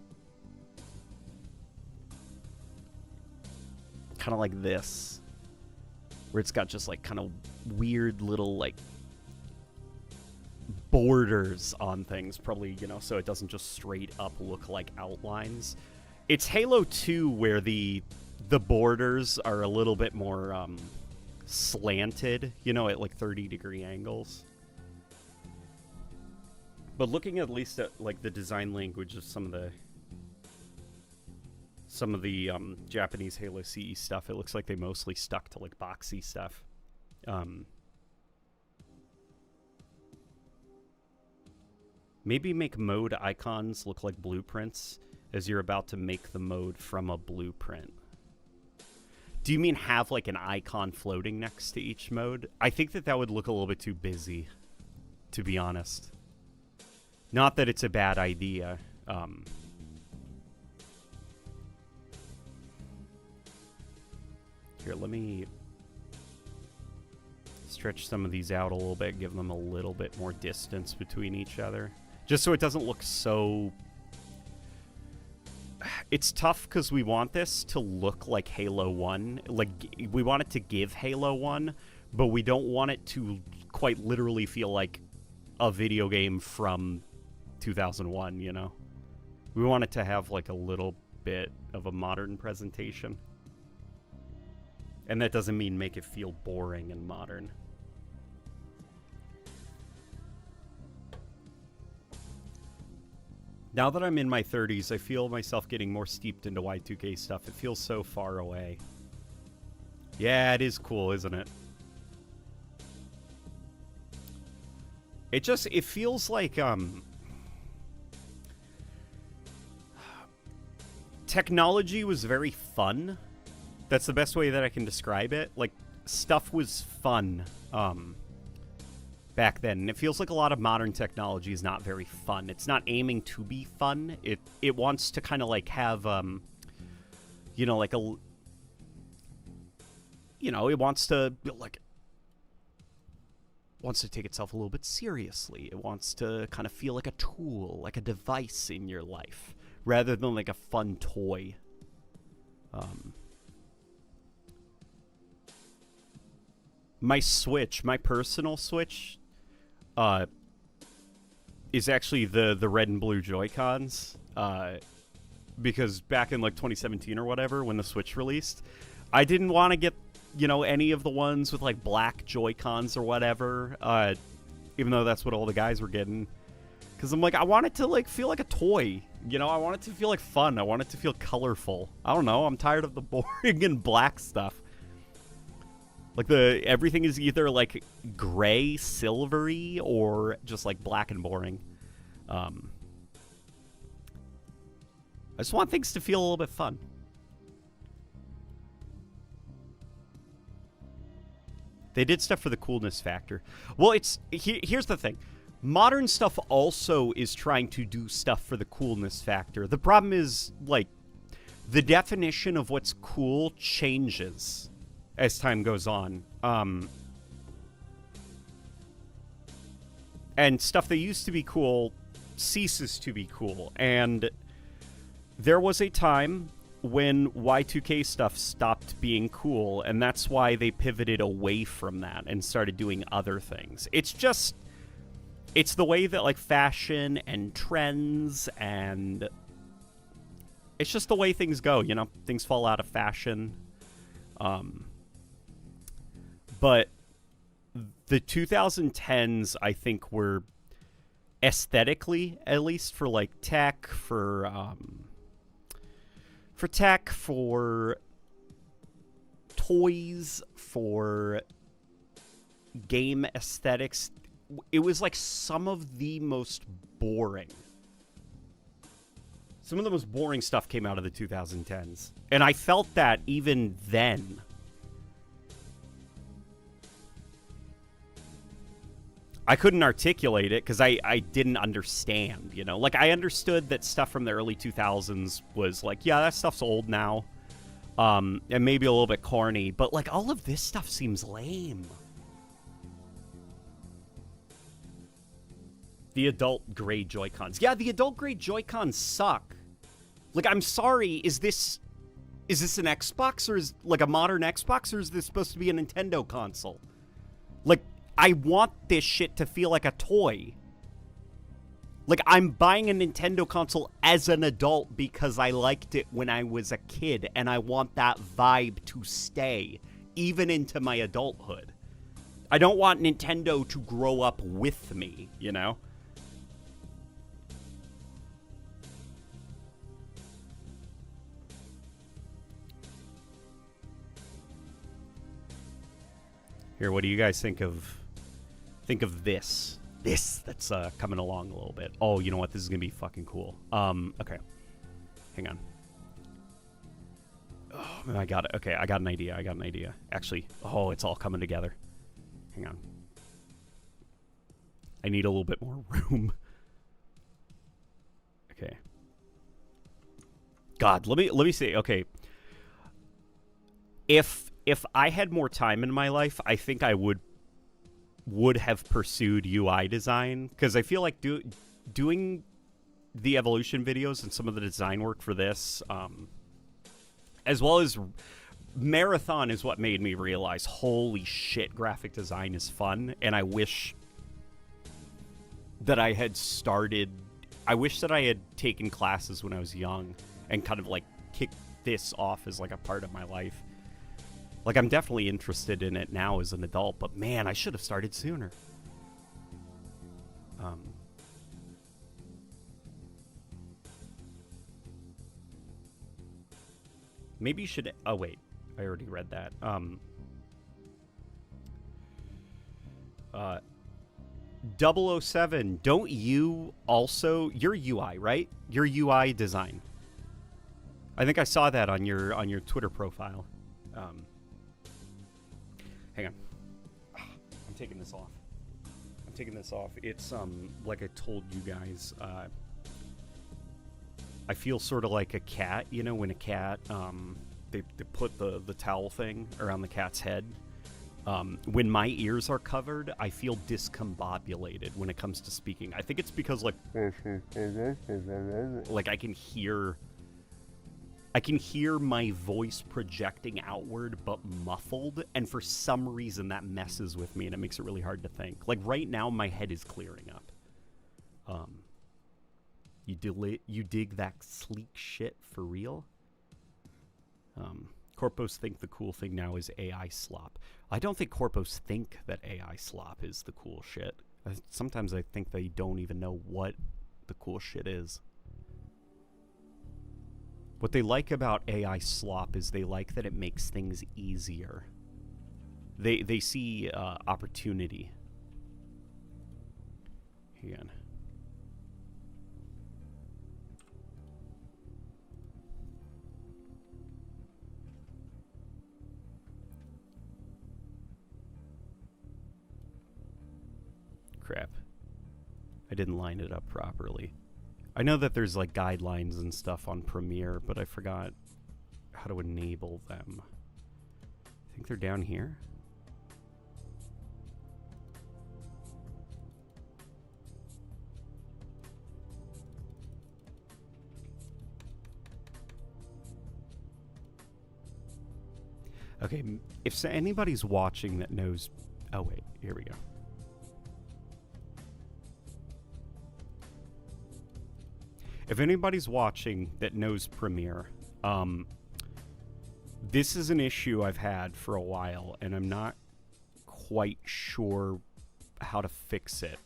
this. Where it's got just like kind of weird little like borders on things. Probably, you know, so it doesn't just straight up look like outlines. It's Halo 2 where the borders are a little bit more... slanted, you know, at like 30-degree angles. But looking at least at like the design language of some of the Japanese Halo CE stuff, it looks like they mostly stuck to like boxy stuff. Maybe make mode icons look like blueprints as you're about to make the mode from a blueprint. Do you mean have, like, an icon floating next to each mode? I think that would look a little bit too busy, to be honest. Not that it's a bad idea. Here, let me stretch some of these out a little bit, give them a little bit more distance between each other. Just so it doesn't look so... It's tough because we want this to look like Halo 1. Like, we want it to give Halo 1, but we don't want it to quite literally feel like a video game from 2001, you know? We want it to have, like, a little bit of a modern presentation. And that doesn't mean make it feel boring and modern. Now that I'm in my 30s, I feel myself getting more steeped into Y2K stuff. It feels so far away. Yeah, it is cool, isn't it? It feels like, technology was very fun. That's the best way that I can describe it. Like, stuff was fun, back then. And it feels like a lot of modern technology is not very fun. It's not aiming to be fun. It wants to kind of like have, you know, like a... You know, it wants to, like... wants to take itself a little bit seriously. It wants to kind of feel like a tool, like a device in your life, rather than like a fun toy. My Switch, my personal Switch, is actually the red and blue Joy-Cons, because back in like 2017 or whatever, when the Switch released, I didn't want to get, you know, any of the ones with like black Joy-Cons or whatever, even though that's what all the guys were getting, because I'm like, I want it to like feel like a toy, you know, I want it to feel like fun, I want it to feel colorful. I don't know, I'm tired of the boring and black stuff. Like, everything is either, like, gray, silvery, or just, like, black and boring. I just want things to feel a little bit fun. They did stuff for the coolness factor. Well, here's the thing. Modern stuff also is trying to do stuff for the coolness factor. The problem is, like, the definition of what's cool changes as time goes on. And stuff that used to be cool ceases to be cool. And there was a time when Y2K stuff stopped being cool, and that's why they pivoted away from that and started doing other things. It's the way that, like, fashion and trends, and it's just the way things go, you know? Things fall out of fashion. But the 2010s, I think, were aesthetically, at least for, like, tech, for tech, for toys, for game aesthetics, it was like some of the most boring stuff came out of the 2010s. And I felt that even then. I couldn't articulate it because I didn't understand, you know? Like, I understood that stuff from the early 2000s was like, yeah, that stuff's old now. And maybe a little bit corny. But, like, all of this stuff seems lame. The adult gray Joy-Cons. Yeah, the adult gray Joy-Cons suck. Like, I'm sorry, is this an Xbox, or is, like, a modern Xbox, or is this supposed to be a Nintendo console? Like, I want this shit to feel like a toy. Like, I'm buying a Nintendo console as an adult because I liked it when I was a kid, and I want that vibe to stay, even into my adulthood. I don't want Nintendo to grow up with me, you know? Here, what do you guys think of this? This that's coming along a little bit. Oh, you know what? This is gonna be fucking cool. Okay. Hang on. Oh, I got it. Okay, I got an idea. Actually, oh, it's all coming together. Hang on. I need a little bit more room. Okay. God, let me say, okay. If I had more time in my life, I think I would have pursued UI design, because I feel like doing the evolution videos and some of the design work for this, as well as Marathon, is what made me realize, holy shit, graphic design is fun. And I wish that I had taken classes when I was young and kind of like kicked this off as like a part of my life. Like, I'm definitely interested in it now as an adult, but man, I should have started sooner. Maybe you should... Oh, wait. I already read that. 007, don't you also... You're UI, right? You're UI design. I think I saw that on your Twitter profile. Hang on. I'm taking this off. It's, like I told you guys, I feel sort of like a cat, you know, when a cat, they put the towel thing around the cat's head. When my ears are covered, I feel discombobulated when it comes to speaking. I think it's because, like I can hear my voice projecting outward but muffled, and for some reason that messes with me and it makes it really hard to think. Like, right now my head is clearing up. You dig that sleek shit for real? Corpos think the cool thing now is AI slop. I don't think corpos think that AI slop is the cool shit. Sometimes I think they don't even know what the cool shit is. What they like about AI slop is they like that it makes things easier. They see opportunity. Again. Crap. I didn't line it up properly. I know that there's like guidelines and stuff on Premiere, but I forgot how to enable them. I think they're down here. Okay, if anybody's watching that knows... Oh, wait, here we go. If anybody's watching that knows Premiere, this is an issue I've had for a while, and I'm not quite sure how to fix it.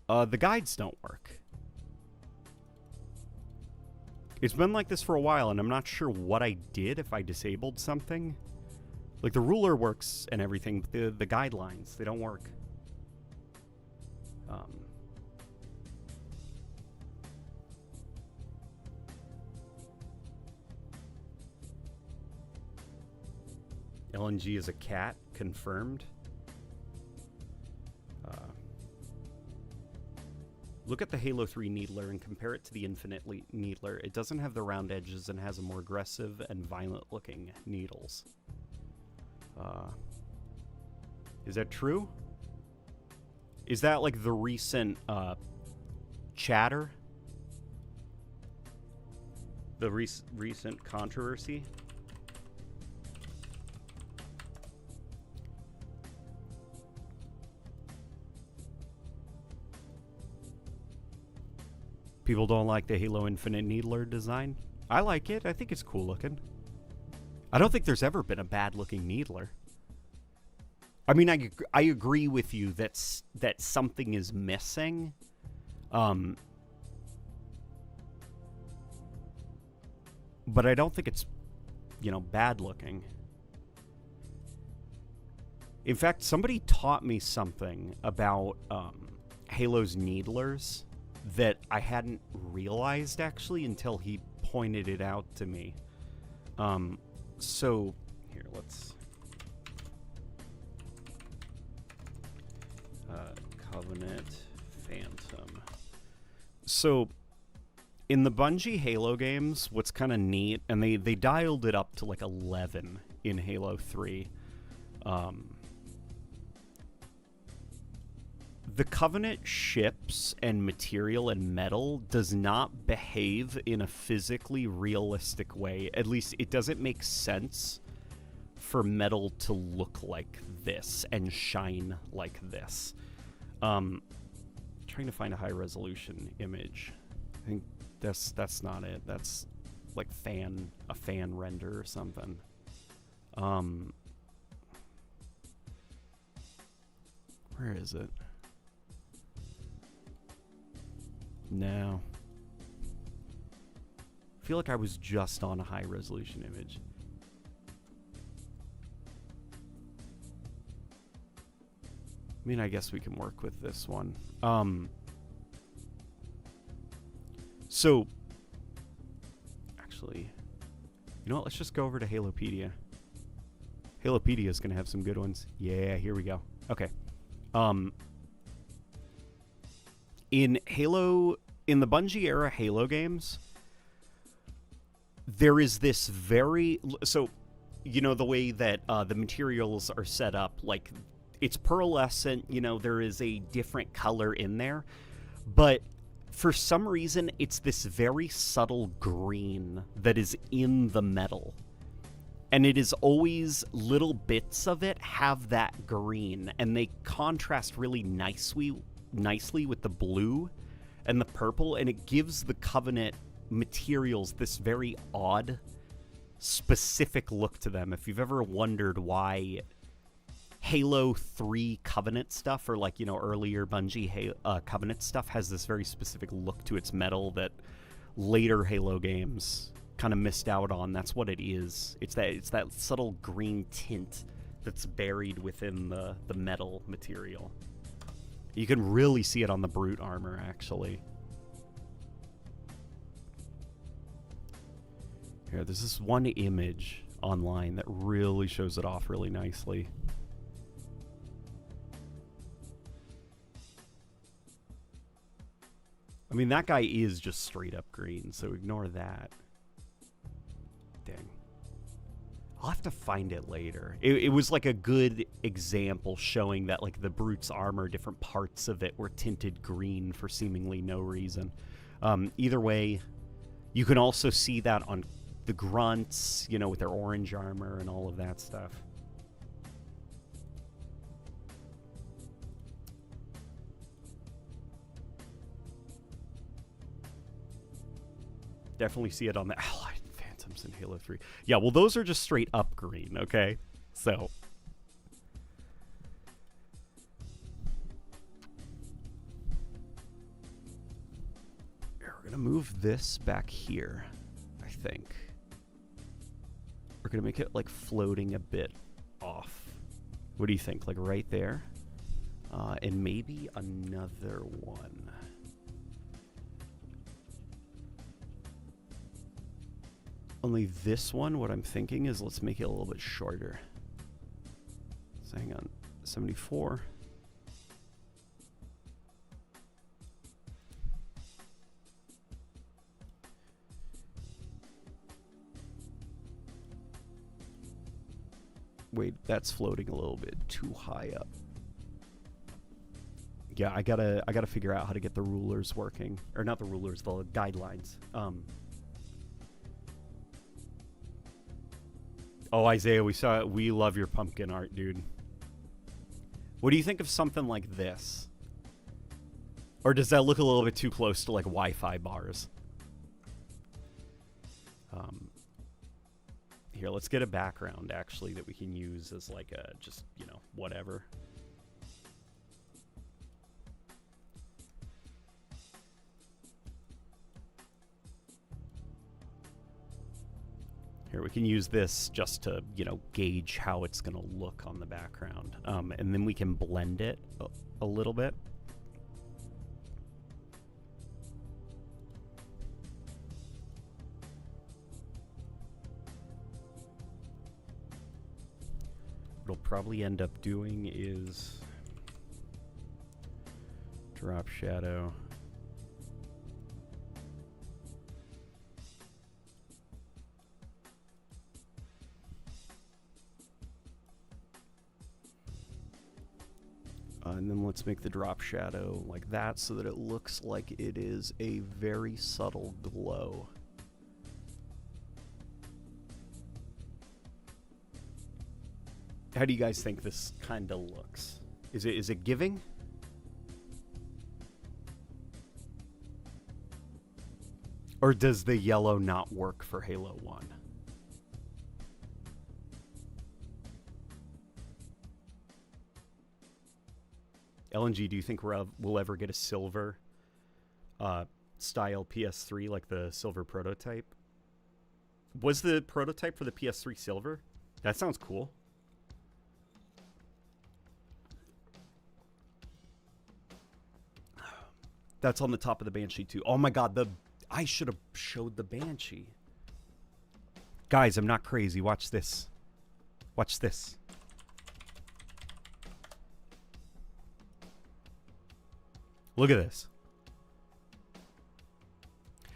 The guides don't work. It's been like this for a while, and I'm not sure what I did if I disabled something. Like, the ruler works and everything, but the guidelines, they don't work. LNG is a cat, confirmed. Look at the Halo 3 Needler and compare it to the Infinite Needler. It doesn't have the round edges and has a more aggressive and violent-looking needles. Is that true? Is that like the recent chatter? The recent controversy? People don't like the Halo Infinite Needler design. I like it. I think it's cool looking. I don't think there's ever been a bad looking Needler. I mean, I agree with you that something is missing. But I don't think it's, bad looking. In fact, somebody taught me something about Halo's Needlers that I hadn't realized actually until he pointed it out to me. So here, let's Covenant Phantom. So in the Bungie Halo games, what's kind of neat, and they dialed it up to like 11 in Halo 3. The Covenant ships and material and metal does not behave in a physically realistic way. At least it doesn't make sense for metal to look like this and shine like this. Trying to find a high resolution image. I think that's not it. That's like a fan render or something. Where is it? No. I feel like I was just on a high resolution image. I mean, I guess we can work with this one. So, actually, you know what? Let's just go over to Halopedia. Halopedia is going to have some good ones. Yeah, here we go. Okay. In the Bungie era Halo games, there is this very... So, the way that the materials are set up, like, it's pearlescent, there is a different color in there. But for some reason, it's this very subtle green that is in the metal. And it is always little bits of it have that green, and they contrast really nicely with the blue and the purple, and it gives the Covenant materials this very odd, specific look to them. If you've ever wondered why Halo 3 Covenant stuff, or like, earlier Bungie Covenant stuff has this very specific look to its metal that later Halo games kind of missed out on, that's what it is. It's that subtle green tint that's buried within the metal material. You can really see it on the Brute armor, actually. Here, there's this one image online that really shows it off really nicely. I mean, that guy is just straight up green, so ignore that. Dang. I'll have to find it later. It was like a good example showing that like the Brute's armor, different parts of it were tinted green for seemingly no reason. Either way, you can also see that on the grunts, you know, with their orange armor and all of that stuff. Definitely see it on the Allied Phantoms in Halo 3. Yeah, well, those are just straight up green, okay? So... we're going to move this back here, I think. We're going to make it, like, floating a bit off. What do you think? Like, right there? And maybe another one. Only this one, what I'm thinking is let's make it a little bit shorter. So hang on, 74. Wait, that's floating a little bit too high up. Yeah, I gotta figure out how to get the rulers working, or not the rulers, the guidelines. Oh, Isaiah, we love your pumpkin art, dude. What do you think of something like this? Or does that look a little bit too close to like Wi-Fi bars? Here, let's get a background actually that we can use as like a just, you know, whatever. Here, we can use this just to, you know, gauge how it's going to look on the background. And then we can blend it a little bit. What I'll probably end up doing is drop shadow. And then let's make the drop shadow like that so that it looks like it is a very subtle glow. How do you guys think this kind of looks? Is it giving? Or does the yellow not work for Halo 1? LNG, do you think we'll ever get a silver style PS3 like the silver prototype? Was the prototype for the PS3 silver? That sounds cool. That's on the top of the Banshee too. Oh my god, I should have showed the Banshee. Guys, I'm not crazy. Watch this. Watch this. Look at this.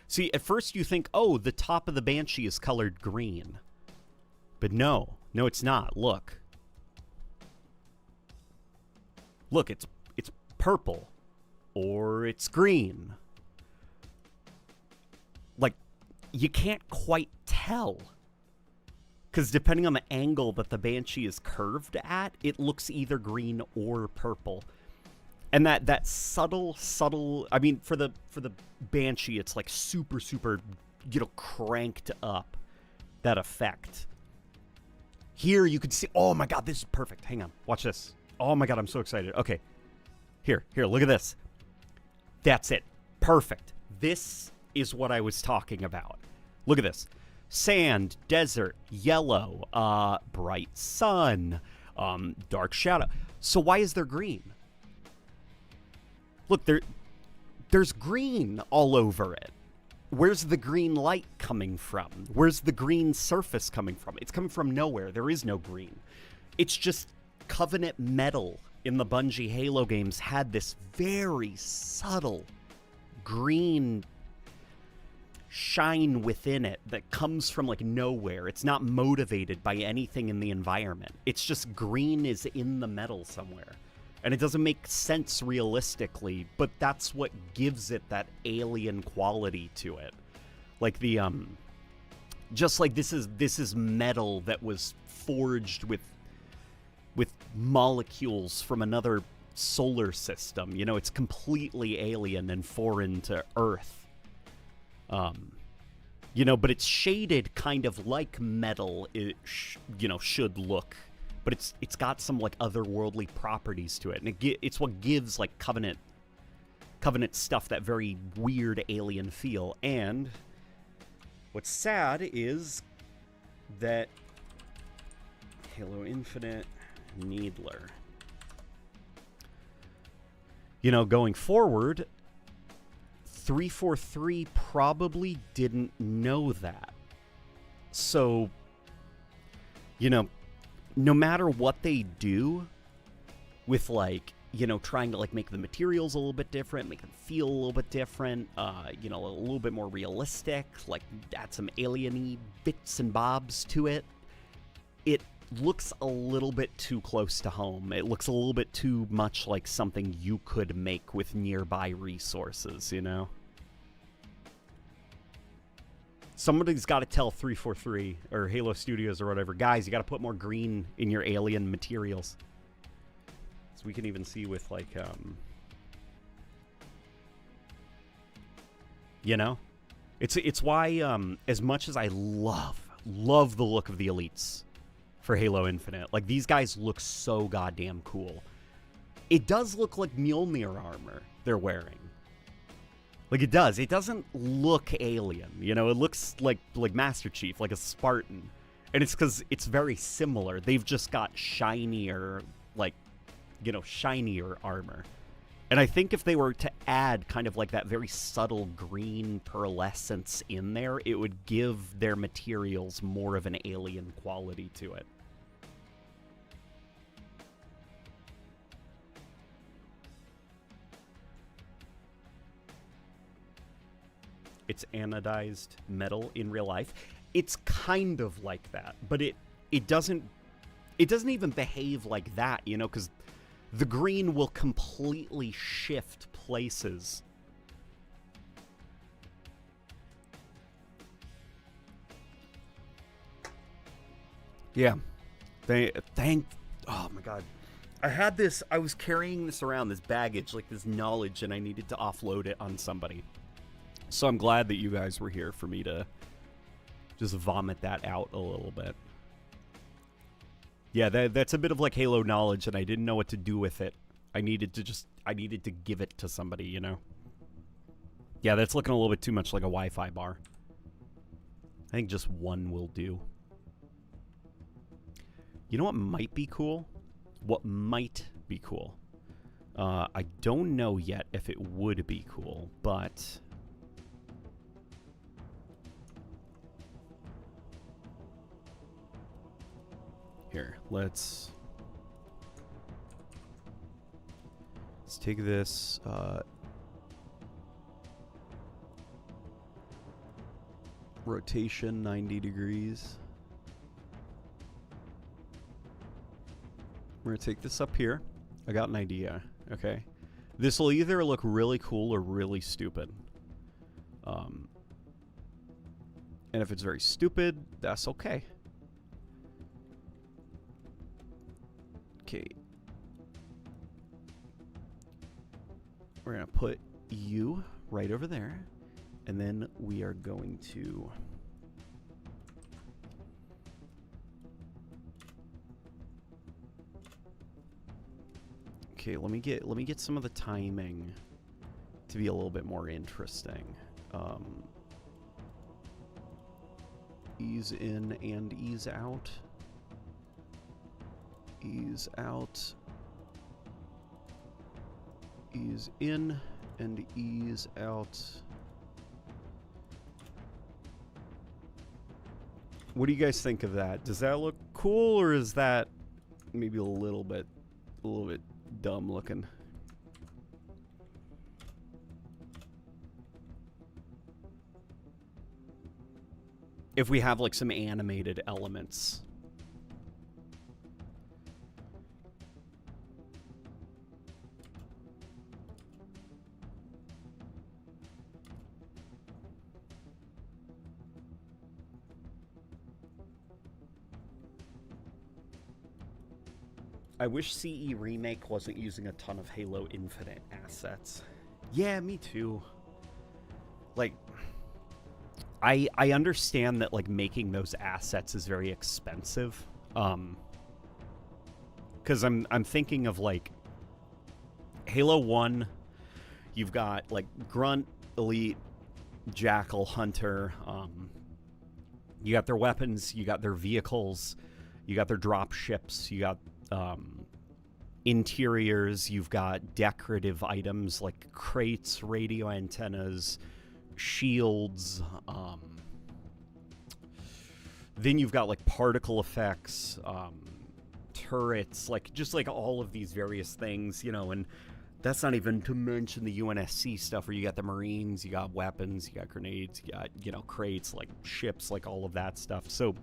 See, at first you think, oh, the top of the Banshee is colored green. But no. No, it's not. Look. Look, it's purple. Or it's green. Like, you can't quite tell. Because depending on the angle that the Banshee is curved at, it looks either green or purple. And that subtle, I mean, for the Banshee, it's like super, you know, cranked up, that effect. Here you can see, oh my god, this is perfect. Hang on, watch this. Oh my god, I'm so excited. Okay, here, look at this. That's it. Perfect. This is what I was talking about. Look at this. Sand, desert, yellow, bright sun, dark shadow. So why is there green? Look, there's green all over it. Where's the green light coming from? Where's the green surface coming from? It's coming from nowhere. There is no green. It's just Covenant metal in the Bungie Halo games had this very subtle green shine within it that comes from like nowhere. It's not motivated by anything in the environment. It's just green is in the metal somewhere. And it doesn't make sense realistically, but that's what gives it that alien quality to it. Like the Just like this is metal that was forged with molecules from another solar system. You know, it's completely alien and foreign to Earth. You know, but it's shaded kind of like metal, you know, should look. But it's got some, like, otherworldly properties to it. And it's what gives, like, Covenant stuff that very weird alien feel. And what's sad is that Halo Infinite, Needler. You know, going forward, 343 probably didn't know that. So, you know, no matter what they do with, like, you know, trying to, like, make the materials a little bit different, make them feel a little bit different, you know, a little bit more realistic, like, add some alien-y bits and bobs to it, it looks a little bit too close to home. It looks a little bit too much like something you could make with nearby resources, you know? Somebody's got to tell 343 or Halo Studios or whatever, guys, you got to put more green in your alien materials. So we can even see with, like, you know? It's why, as much as I love the look of the elites for Halo Infinite. Like, these guys look so goddamn cool. It does look like Mjolnir armor they're wearing. Like, it does. It doesn't look alien, you know? It looks like Master Chief, like a Spartan. And it's because it's very similar. They've just got shinier, like, you know, shinier armor. And I think if they were to add kind of like that very subtle green pearlescence in there, it would give their materials more of an alien quality to it. It's anodized metal in real life. It's kind of like that, but it doesn't even behave like that, you know, because the green will completely shift places. Yeah. Oh my god. I was carrying this around, this baggage, like this knowledge, and I needed to offload it on somebody. So I'm glad that you guys were here for me to just vomit that out a little bit. Yeah, that's a bit of like Halo knowledge, and I didn't know what to do with it. I needed to give it to somebody, you know? Yeah, that's looking a little bit too much like a Wi-Fi bar. I think just one will do. You know what might be cool? What might be cool? I don't know yet if it would be cool, but... Here, let's take this, rotation 90 degrees. We're gonna take this up here. I got an idea, okay? This will either look really cool or really stupid. And if it's very stupid, that's okay. Okay. We're going to put you right over there. And then we are going to... Okay, let me get some of the timing to be a little bit more interesting. Ease in and ease out. Ease out, ease in, and ease out. What do you guys think of that? Does that look cool, or is that maybe a little bit dumb looking? If we have like some animated elements. I wish CE Remake wasn't using a ton of Halo Infinite assets. Yeah, me too. Like, I understand that, like, making those assets is very expensive. Because I'm thinking of, like, Halo 1, you've got, like, Grunt, Elite, Jackal, Hunter. You got their weapons, you got their vehicles, you got their drop ships, you got interiors, you've got decorative items like crates, radio antennas, shields. Then you've got like particle effects, turrets, like just like all of these various things, you know, and that's not even to mention the UNSC stuff where you got the Marines, you got weapons, you got grenades, you got, you know, crates, like ships, like all of that stuff. So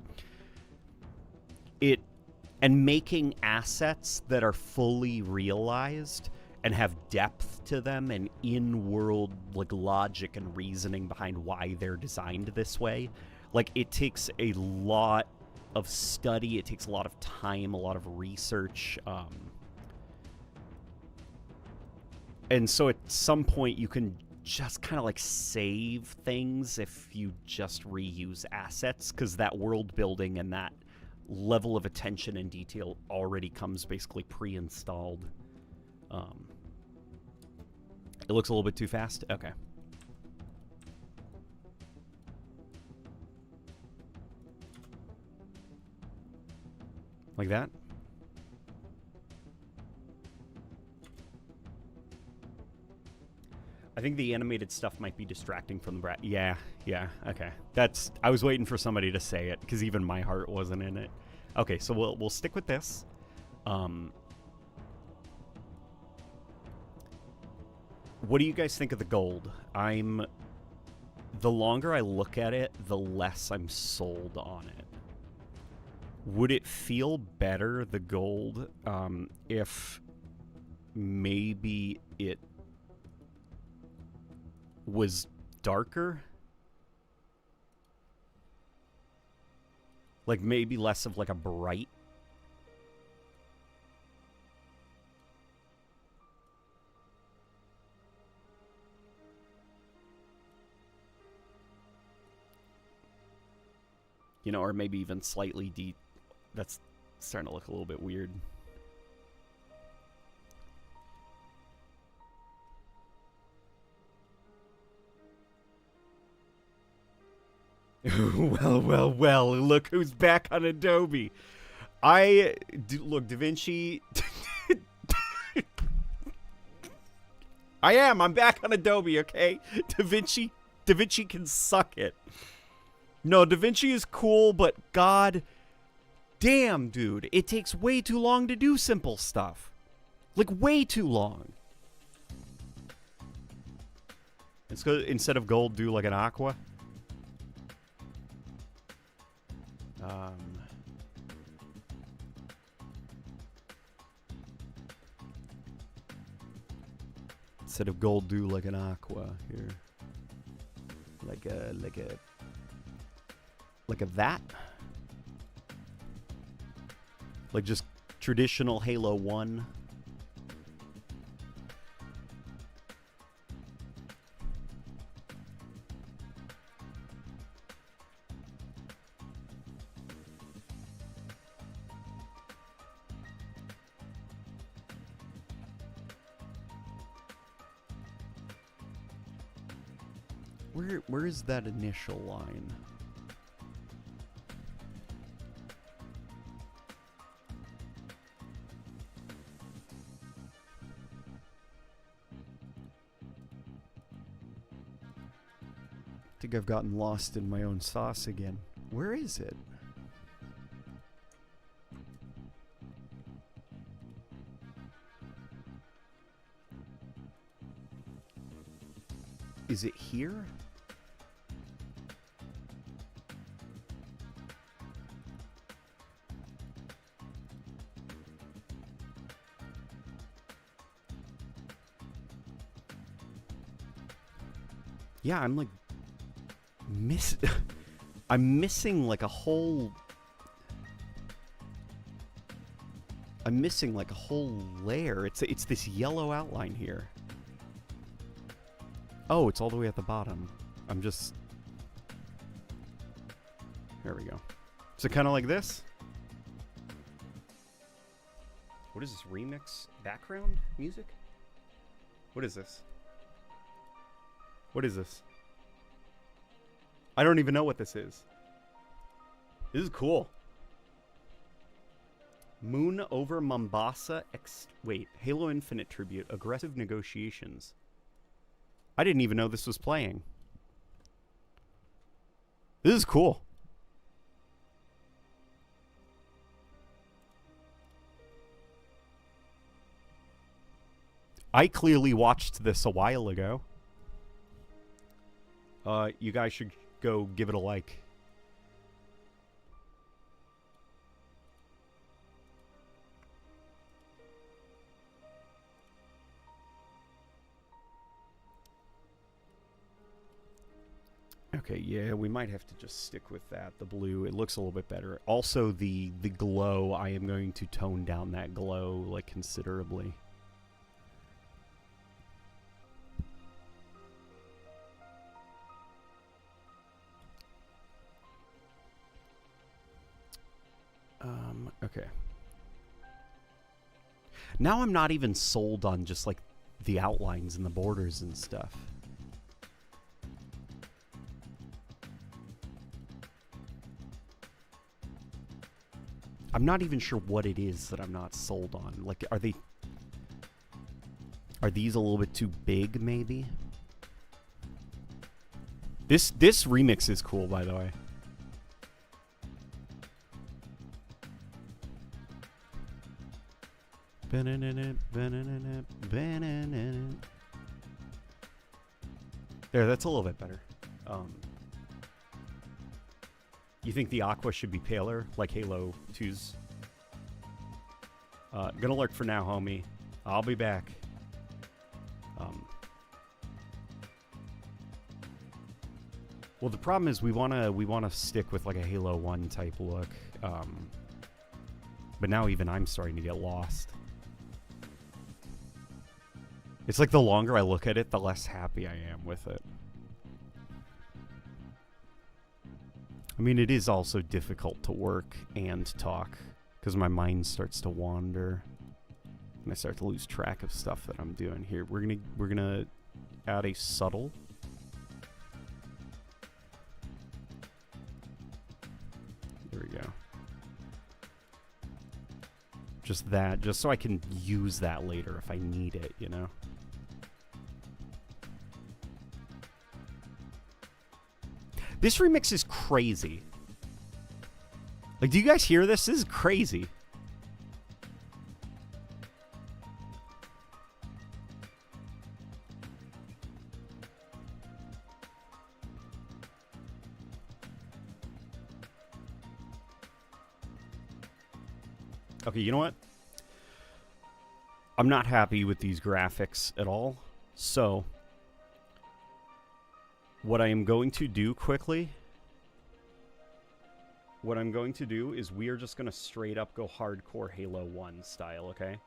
and making assets that are fully realized and have depth to them and in-world like logic and reasoning behind why they're designed this way, like it takes a lot of study, it takes a lot of time, a lot of research, and so at some point you can just kind of like save things if you just reuse assets, because that world building and that level of attention and detail already comes basically pre-installed. It looks a little bit too fast. Okay. Like that? I think the animated stuff might be distracting from the yeah, okay. I was waiting for somebody to say it, because even my heart wasn't in it. Okay, so we'll stick with this. What do you guys think of the gold? The longer I look at it, the less I'm sold on it. Would it feel better, the gold, if maybe it was darker? Like maybe less of like a bright. You know, or maybe even slightly deep. That's starting to look a little bit weird. Well, look who's back on Adobe. Look, DaVinci. I'm back on Adobe, okay? DaVinci can suck it. No, DaVinci is cool, but god damn, dude, it takes way too long to do simple stuff. Like, way too long. Let's go, instead of gold, do like an aqua. Instead of gold, do like an aqua here. Like a that. Like just traditional Halo 1. Where is that initial line? I think I've gotten lost in my own sauce again. Where is it? Is it here? Yeah, I'm like I'm missing like a whole I'm missing like a whole layer. It's this yellow outline here. Oh, it's all the way at the bottom. I'm just... There we go. So kind of like this. What is this? Remix background music? What is this? What is this? I don't even know what this is. This is cool. Moon over Mombasa. Wait, Halo Infinite tribute. Aggressive negotiations. I didn't even know this was playing. This is cool. I clearly watched this a while ago. You guys should go give it a like. Okay, yeah, we might have to just stick with that. The blue, it looks a little bit better. Also, the glow, I am going to tone down that glow, like, considerably. Okay. Now I'm not even sold on just, like, the outlines and the borders and stuff. I'm not even sure what it is that I'm not sold on. Like, are these a little bit too big, maybe? This remix is cool, by the way. There, that's a little bit better. You think the aqua should be paler, like Halo 2's? Gonna lurk for now, homie. I'll be back. Well, the problem is we wanna stick with like a Halo 1 type look. But now even I'm starting to get lost. It's like the longer I look at it, the less happy I am with it. I mean, it is also difficult to work and talk because my mind starts to wander and I start to lose track of stuff that I'm doing here. We're gonna add a subtle. There we go. Just that, just so I can use that later if I need it, you know? This remix is crazy. Like, do you guys hear this? This is crazy. Okay, you know what? I'm not happy with these graphics at all. So, what I am going to do quickly, what I'm going to do is we are just going to straight up go hardcore Halo 1 style, okay?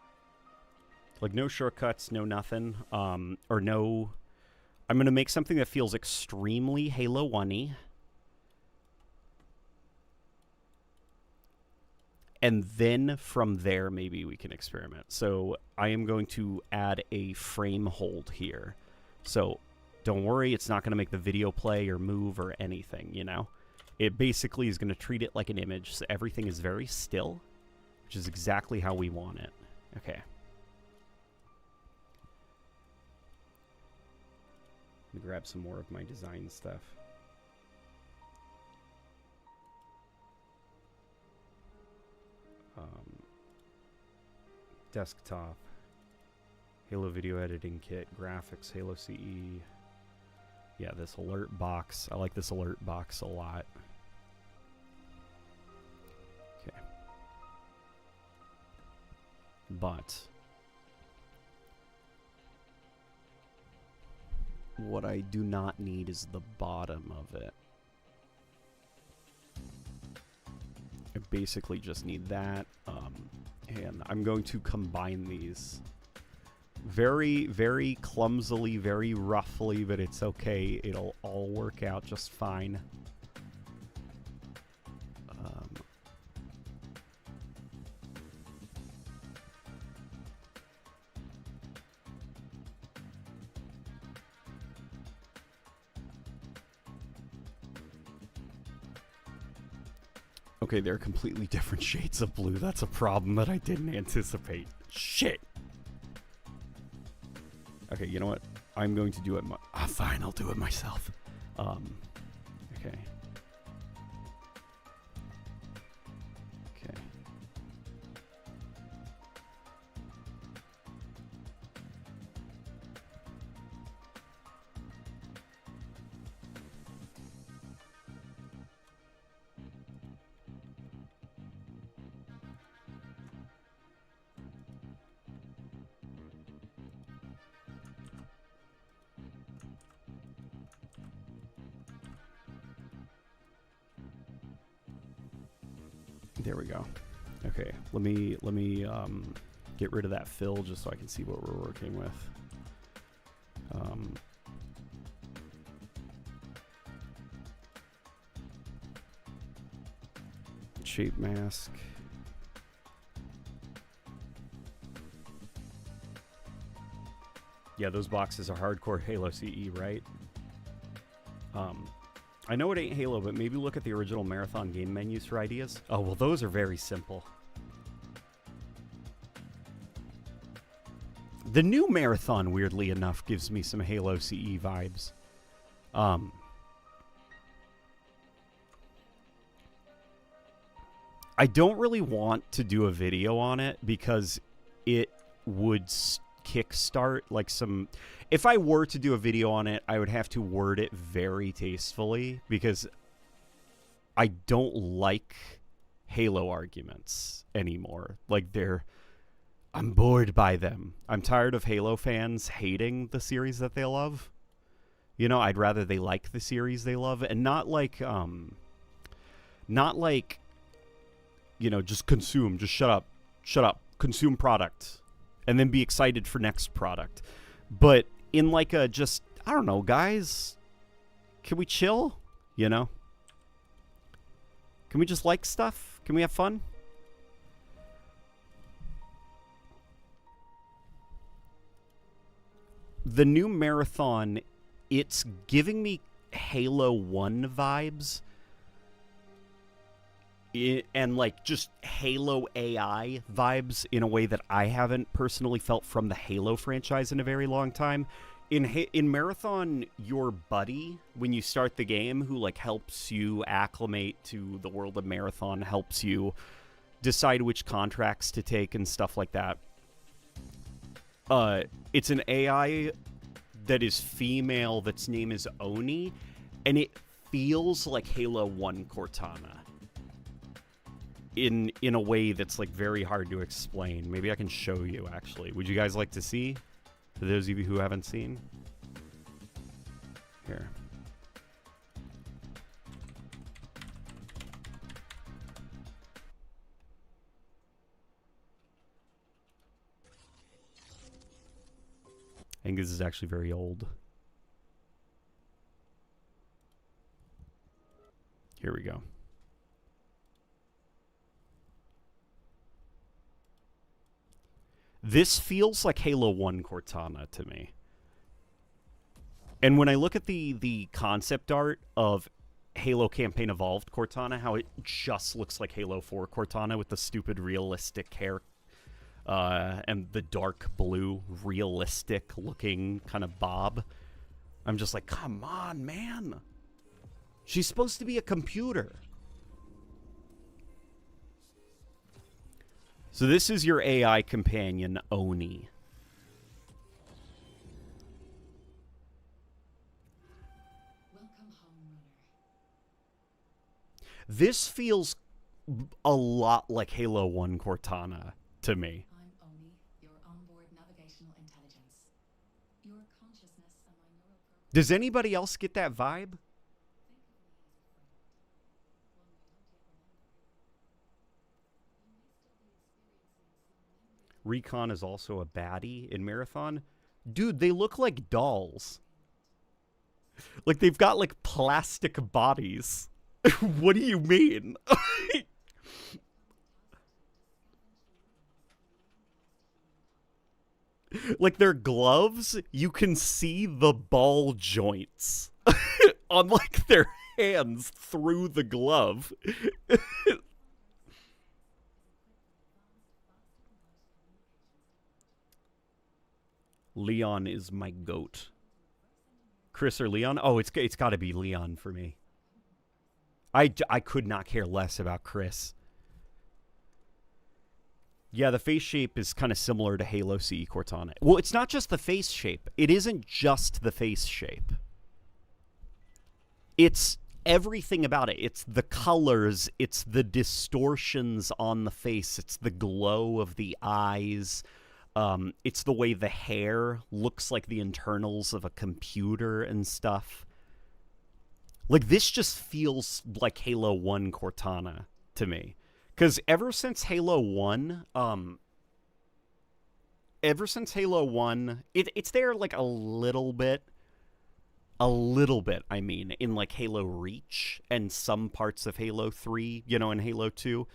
Like, no shortcuts, no nothing, or no... I'm going to make something that feels extremely Halo 1-y. And then from there, maybe we can experiment. So I am going to add a frame hold here. So don't worry, it's not going to make the video play or move or anything, you know? It basically is going to treat it like an image, so everything is very still, which is exactly how we want it. Okay. Let me grab some more of my design stuff. Desktop, Halo Video Editing Kit, Graphics, Halo CE. Yeah, this alert box. I like this alert box a lot. Okay. But what I do not need is the bottom of it. I basically just need that. And I'm going to combine these. Very, very clumsily, very roughly, but it's okay. It'll all work out just fine. Okay, they're completely different shades of blue. That's a problem that I didn't anticipate. Shit! Okay, you know what? I'm going to do it fine, I'll do it myself. Okay. Okay. There we go. Okay, let me get rid of that fill just so I can see what we're working with. Shape mask. Yeah, those boxes are hardcore Halo CE, right? I know it ain't Halo, but maybe look at the original Marathon game menus for ideas. Oh, well, those are very simple. The new Marathon, weirdly enough, gives me some Halo CE vibes. I don't really want to do a video on it because it would kickstart like some... If I were to do a video on it, I would have to word it very tastefully because I don't like Halo arguments anymore. Like I'm bored by them. I'm tired of Halo fans hating the series that they love. You know, I'd rather they like the series they love and not like, you know, just consume, just shut up, consume product, and then be excited for next product. But in like a just, I don't know, guys, can we chill? You know? Can we just like stuff? Can we have fun? The new Marathon, it's giving me Halo 1 vibes. And like just Halo AI vibes in a way that I haven't personally felt from the Halo franchise in a very long time. In Marathon, your buddy, when you start the game, who like helps you acclimate to the world of Marathon, helps you decide which contracts to take and stuff like that. It's an AI that is female, that's name is Oni, and it feels like Halo 1 Cortana. In a way that's like very hard to explain. Maybe I can show you actually. Would you guys like to see? For those of you who haven't seen. Here. I think this is actually very old. Here we go. This feels like Halo 1 Cortana to me. And when I look at the concept art of Halo Campaign Evolved Cortana, how it just looks like Halo 4 Cortana with the stupid realistic hair and the dark blue realistic looking kind of bob, I'm just like, come on, man. She's supposed to be a computer. So this is your AI companion, Oni. Welcome home, runner. This feels a lot like Halo 1 Cortana to me. I'm Oni, your onboard navigational intelligence. Your consciousness and my neural program. Does anybody else get that vibe? Think of me as a friend, one we don't yet remember. You may still be experiencing Recon is also a baddie in Marathon. Dude, they look like dolls. Like, they've got, like, plastic bodies. What do you mean? Like, their gloves, you can see the ball joints on, like, their hands through the glove. Leon is my goat. Chris or Leon? Oh, it's got to be Leon for me. I could not care less about Chris. Yeah, the face shape is kind of similar to Halo CE Cortana. Well, it's not just the face shape. It isn't just the face shape. It's everything about it. It's the colors. It's the distortions on the face. It's the glow of the eyes. It's the way the hair looks like the internals of a computer and stuff. Like, this just feels like Halo 1 Cortana to me. Because ever since Halo 1, it's there, like, a little bit, I mean, in, like, Halo Reach and some parts of Halo 3, you know, and Halo 2.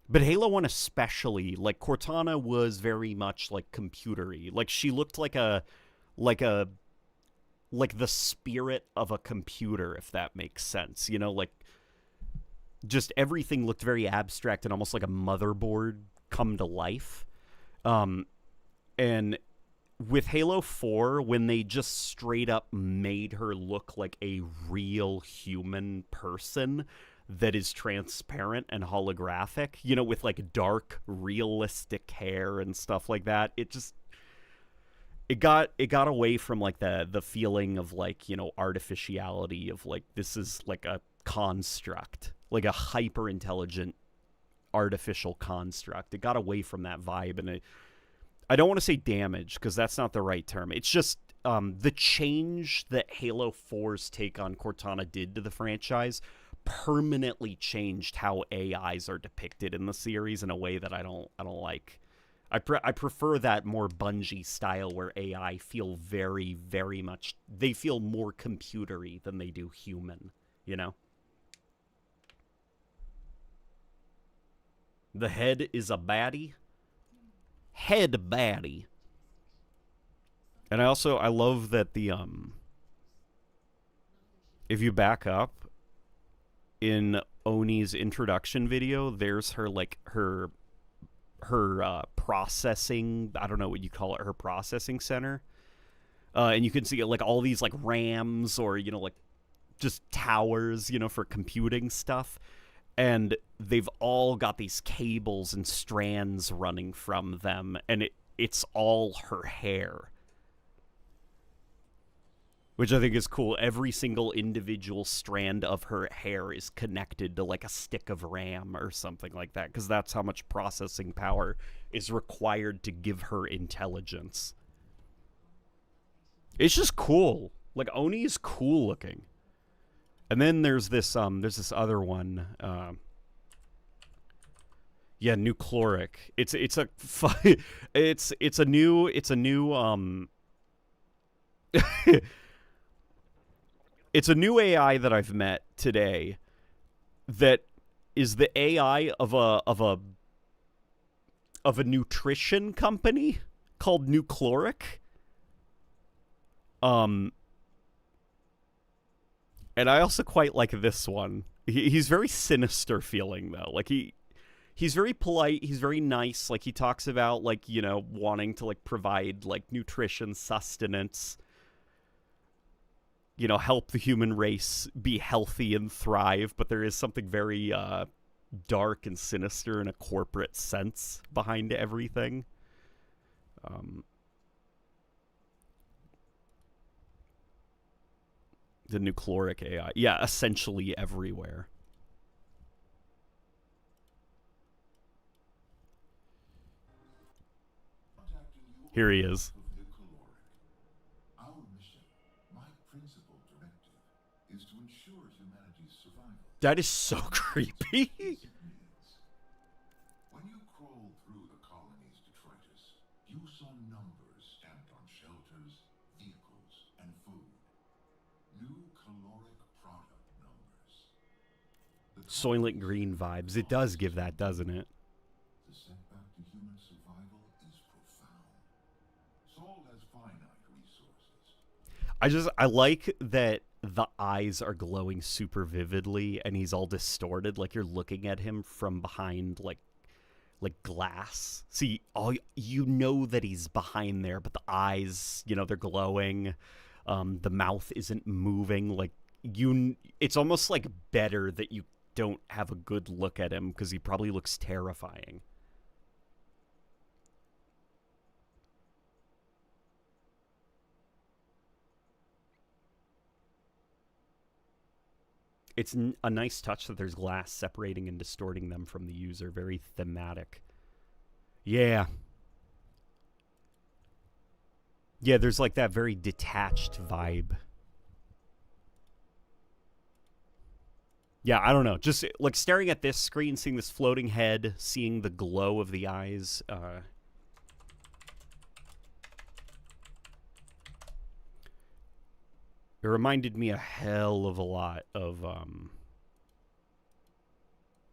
But Halo 1 especially, like, Cortana was very much, like, computery. Like, she looked like the spirit of a computer, if that makes sense. You know, like, just everything looked very abstract and almost like a motherboard come to life. And with Halo 4, when they just straight up made her look like a real human person that is transparent and holographic, you know, with, like, dark, realistic hair and stuff like that, it got away from, like, the feeling of, like, you know, artificiality of, like, this is like a construct, like a hyper intelligent artificial construct. It got away from that vibe, and I don't want to say damage, because that's not the right term. It's just the change that Halo 4's take on Cortana did to the franchise permanently changed how AIs are depicted in the series in a way that I don't like. I prefer that more Bungie style where AI feel very, very much, they feel more computery than they do human, you know? The head is a baddie. Head baddie. And I love that the, if you back up, in Oni's introduction video, there's her, like, her processing, I don't know what you call it, her processing center. And you can see, like, all these, like, RAMs or, you know, like, just towers, you know, for computing stuff. And they've all got these cables and strands running from them, and it's all her hair. Which I think is cool. Every single individual strand of her hair is connected to, like, a stick of RAM or something like that, because that's how much processing power is required to give her intelligence. It's just cool. Like, Oni is cool looking. And then there's this other one. Yeah, Nucloric. It's a new it's a new AI that I've met today that is the AI of a nutrition company called Nucloric. And I also quite like this one. He's very sinister feeling, though. Like, he's very polite. He's very nice. Like, he talks about, like, you know, wanting to, like, provide, like, nutrition, sustenance, you know, help the human race be healthy and thrive. But there is something very dark and sinister in a corporate sense behind everything. The Nucloric AI. Yeah, essentially everywhere. Here he is. Our mission, my principal directive, is to ensure humanity's survival. That is so creepy. When you crawl through the colony's detritus, Soylent Green vibes. It does give that, doesn't it? The setback to human survival is profound. Sol has finite resources. I like that the eyes are glowing super vividly and he's all distorted, like you're looking at him from behind like glass. See, all you know that he's behind there, but the eyes, you know, they're glowing. The mouth isn't moving. Like it's almost like better that you don't have a good look at him because he probably looks terrifying. It's a nice touch that there's glass separating and distorting them from the user. Very thematic. Yeah. Yeah, there's like that very detached vibe. Yeah, I don't know. Just like staring at this screen, seeing this floating head, seeing the glow of the eyes. It reminded me a hell of a lot of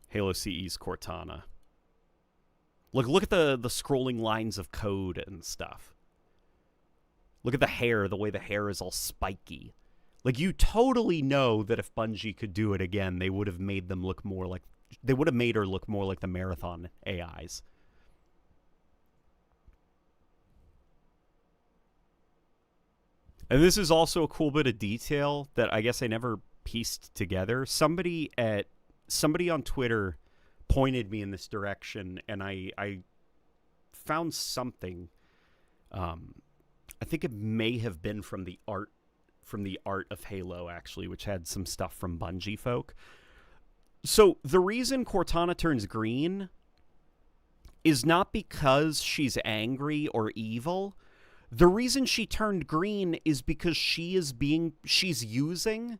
Halo CE's Cortana. Look at the scrolling lines of code and stuff. Look at the hair, the way the hair is all spiky. Like, you totally know that if Bungie could do it again, they would have made them look more like... They would have made her look more like the Marathon AIs. And this is also a cool bit of detail that I guess I never pieced together. Somebody on Twitter pointed me in this direction, and I found something. I think it may have been from the art of Halo, actually, which had some stuff from Bungie folk. So the reason Cortana turns green is not because she's angry or evil. The reason she turned green is because she's using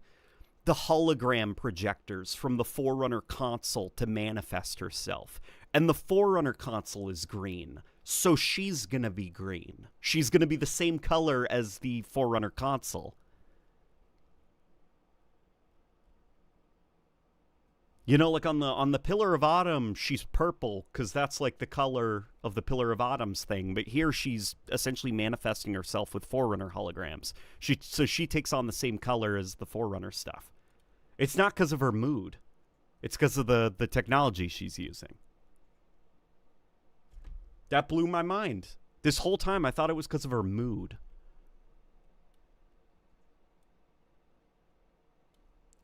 the hologram projectors from the Forerunner console to manifest herself. And the Forerunner console is green. So she's going to be green. She's going to be the same color as the Forerunner console. You know, like on the Pillar of Autumn, she's purple because that's like the color of the Pillar of Autumn's thing. But here she's essentially manifesting herself with Forerunner holograms. So she takes on the same color as the Forerunner stuff. It's not because of her mood. It's because of the technology she's using. That blew my mind. This whole time I thought it was because of her mood.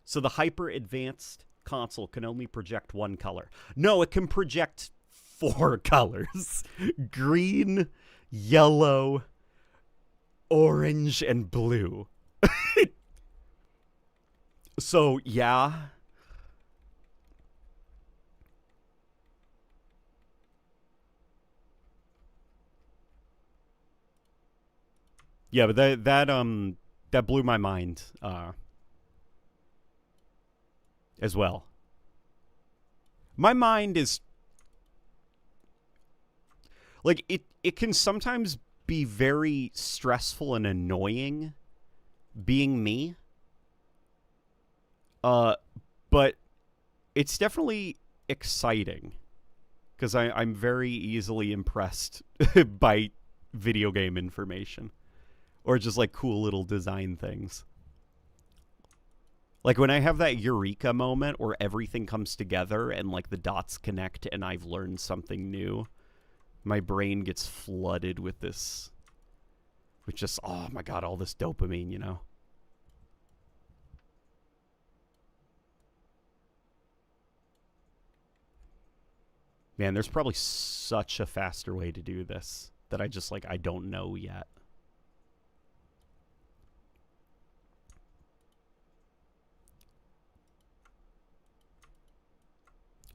So the hyper advanced console can only project one color. No, it can project 4 colors. Green, yellow, orange, and blue. So, yeah. Yeah, but that blew my mind as well. My mind is like it can sometimes be very stressful and annoying being me. But it's definitely exciting because I'm very easily impressed by video game information or just like cool little design things. Like when I have that eureka moment where everything comes together and like the dots connect and I've learned something new, my brain gets flooded with this, with just, oh my God, all this dopamine, you know? Man, there's probably such a faster way to do this that I just, like, I don't know yet.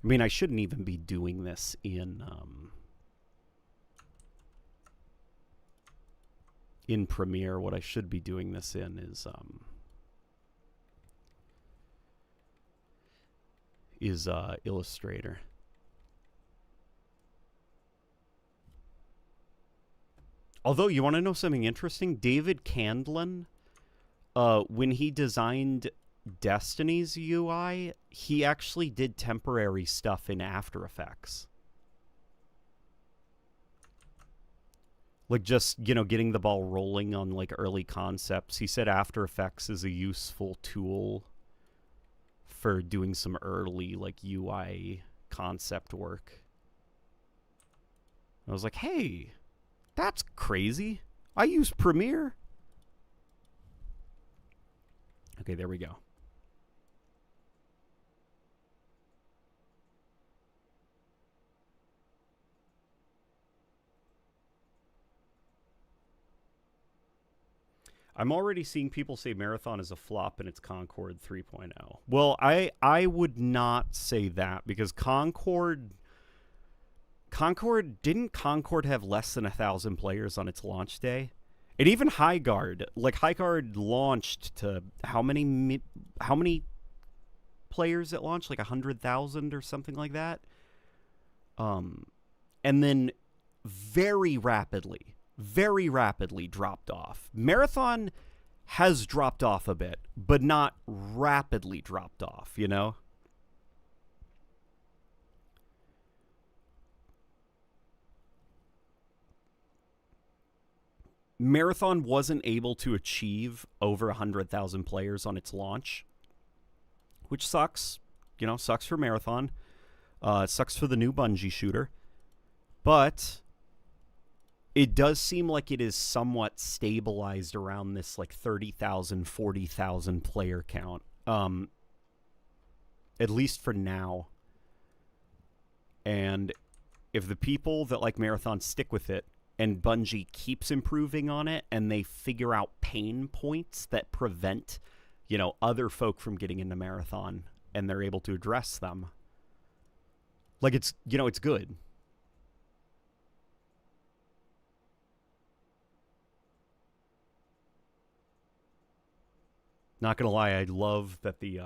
I mean, I shouldn't even be doing this in Premiere. What I should be doing this in is Illustrator. Although, you want to know something interesting? David Candlin, when he designed Destiny's UI, he actually did temporary stuff in After Effects. Like, just, you know, getting the ball rolling on, like, early concepts. He said After Effects is a useful tool for doing some early, like, UI concept work. I was like, hey, that's crazy. I use Premiere. Okay, there we go. I'm already seeing people say Marathon is a flop and it's Concord 3.0. Well, I would not say that, because Concord didn't Concord have less than 1,000 players on its launch day? And even Highguard, like Highguard launched to how many players at launch? Like 100,000 or something like that. And then very rapidly dropped off. Marathon has dropped off a bit, but not rapidly dropped off, you know? Marathon wasn't able to achieve over 100,000 players on its launch, which sucks. You know, sucks for Marathon. It sucks for the new Bungie shooter. But it does seem like it is somewhat stabilized around this like 30,000, 40,000 player count. At least for now. And if the people that like Marathon stick with it, and Bungie keeps improving on it, and they figure out pain points that prevent, you know, other folk from getting into Marathon, and they're able to address them, like, it's, you know, it's good. Not gonna lie, I love that the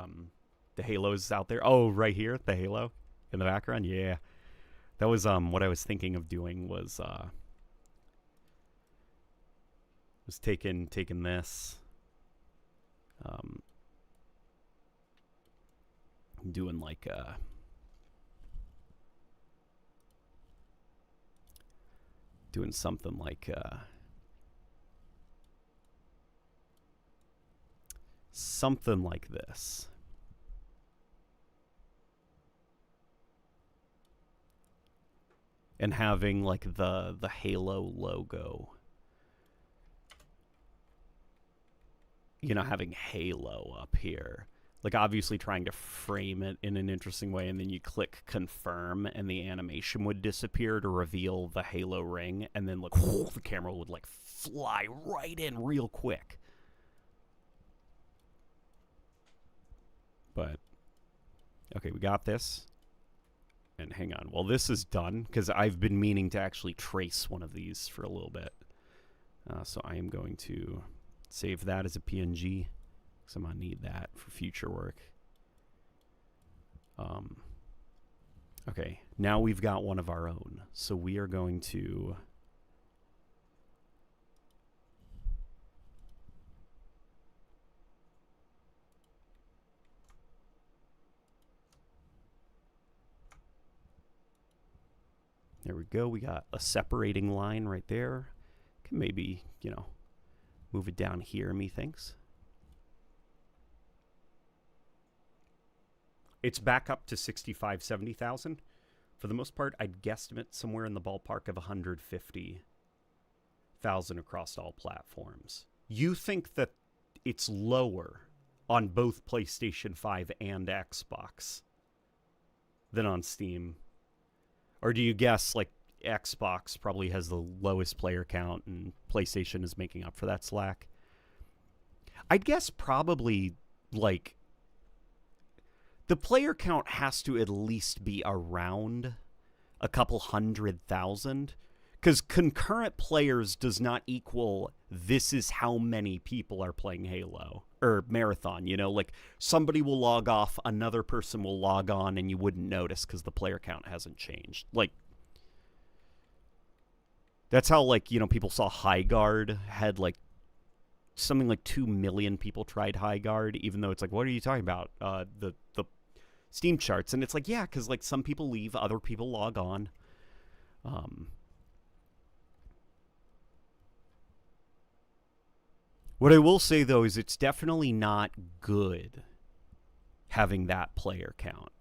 Halo's out there. Oh, right here, the Halo in the background. Yeah, that was what I was thinking of doing was taking this, doing like doing something like something like this. And having like the Halo logo, you know, having Halo up here, like obviously trying to frame it in an interesting way, and then you click confirm and the animation would disappear to reveal the Halo ring, and then like whoosh, the camera would like fly right in real quick. But okay, we got this. And hang on, well, this is done, because I've been meaning to actually trace one of these for a little bit. So I am going to save that as a PNG, because I'm going to need that for future work. Okay, now we've got one of our own. So we are going to... There we go. We got a separating line right there. Can maybe, you know, move it down here, methinks. It's back up to 65, 70,000. For the most part, I'd guesstimate somewhere in the ballpark of 150,000 across all platforms. You think that it's lower on both PlayStation 5 and Xbox than on Steam? Or do you guess, like, Xbox probably has the lowest player count and PlayStation is making up for that slack? I'd guess probably, like, the player count has to at least be around a couple 100,000. Because concurrent players does not equal this is how many people are playing Halo or Marathon, you know? Like, somebody will log off, another person will log on, and you wouldn't notice because the player count hasn't changed. Like, that's how, like, you know, people saw Highguard had, like, something like 2 million people tried High Guard, even though it's like, what are you talking about? The Steam charts. And it's like, yeah, because like some people leave, other people log on. What I will say, though, is it's definitely not good having that player count.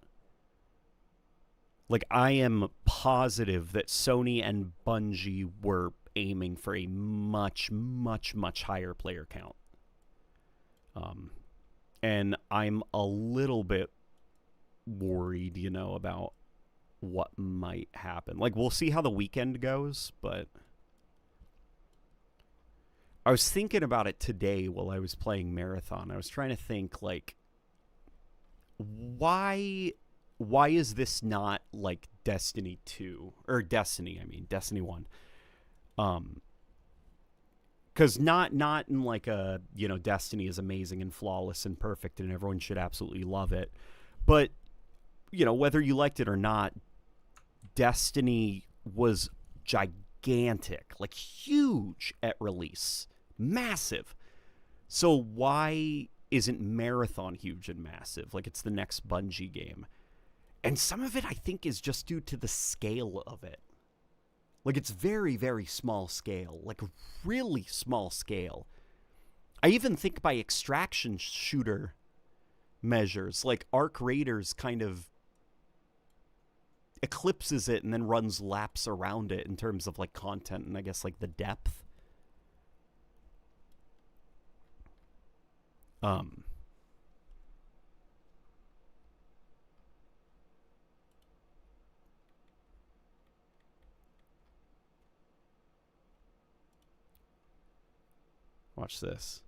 Like, I am positive that Sony and Bungie were aiming for a much, much, much higher player count. And I'm a little bit worried, you know, about what might happen. Like, we'll see how the weekend goes, but I was thinking about it today while I was playing Marathon. I was trying to think, like, why is this not like Destiny 2 or Destiny 1? Because not in like a, you know, Destiny is amazing and flawless and perfect and everyone should absolutely love it, but you know, whether you liked it or not, Destiny was gigantic, like huge at release, massive. So why isn't Marathon huge and massive? Like, it's the next Bungie game. And some of it, I think, is just due to the scale of it. Like, it's very, very small scale. Like, really small scale. I even think by extraction shooter measures, like, Arc Raiders kind of eclipses it and then runs laps around it in terms of, like, content and, I guess, like, the depth. Watch this.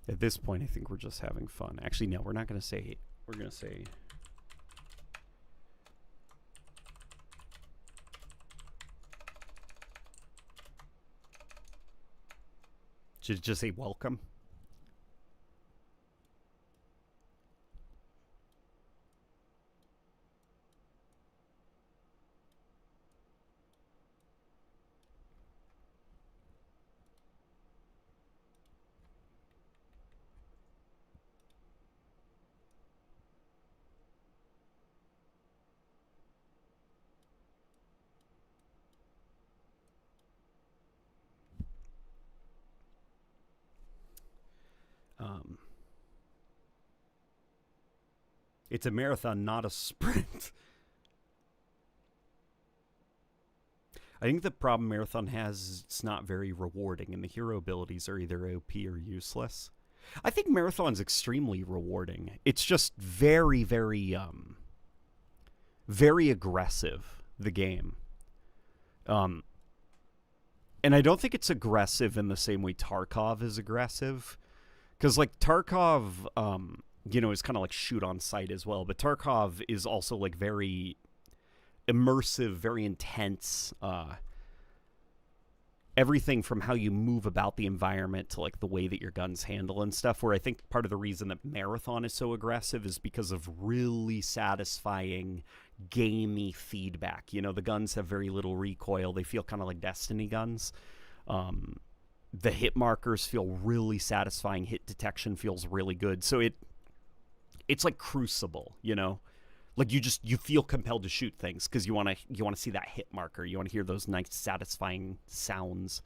At this point, I think we're just having fun. Actually, no, we're not going to say... We're going to say... Just say welcome. It's a marathon, not a sprint. I think the problem Marathon has is it's not very rewarding, and the hero abilities are either OP or useless. I think Marathon's extremely rewarding. It's just very, very, very aggressive, the game. And I don't think it's aggressive in the same way Tarkov is aggressive. Because, like, Tarkov, you know, is kind of like shoot on sight as well. But Tarkov is also, like, very immersive, very intense. Everything from how you move about the environment to, like, the way that your guns handle and stuff. Where I think part of the reason that Marathon is so aggressive is because of really satisfying, gamey feedback. You know, the guns have very little recoil. They feel kind of like Destiny guns. The hit markers feel really satisfying. Hit detection feels really good. So it's like Crucible, you know? Like, you feel compelled to shoot things because you want to see that hit marker. You want to hear those nice satisfying sounds.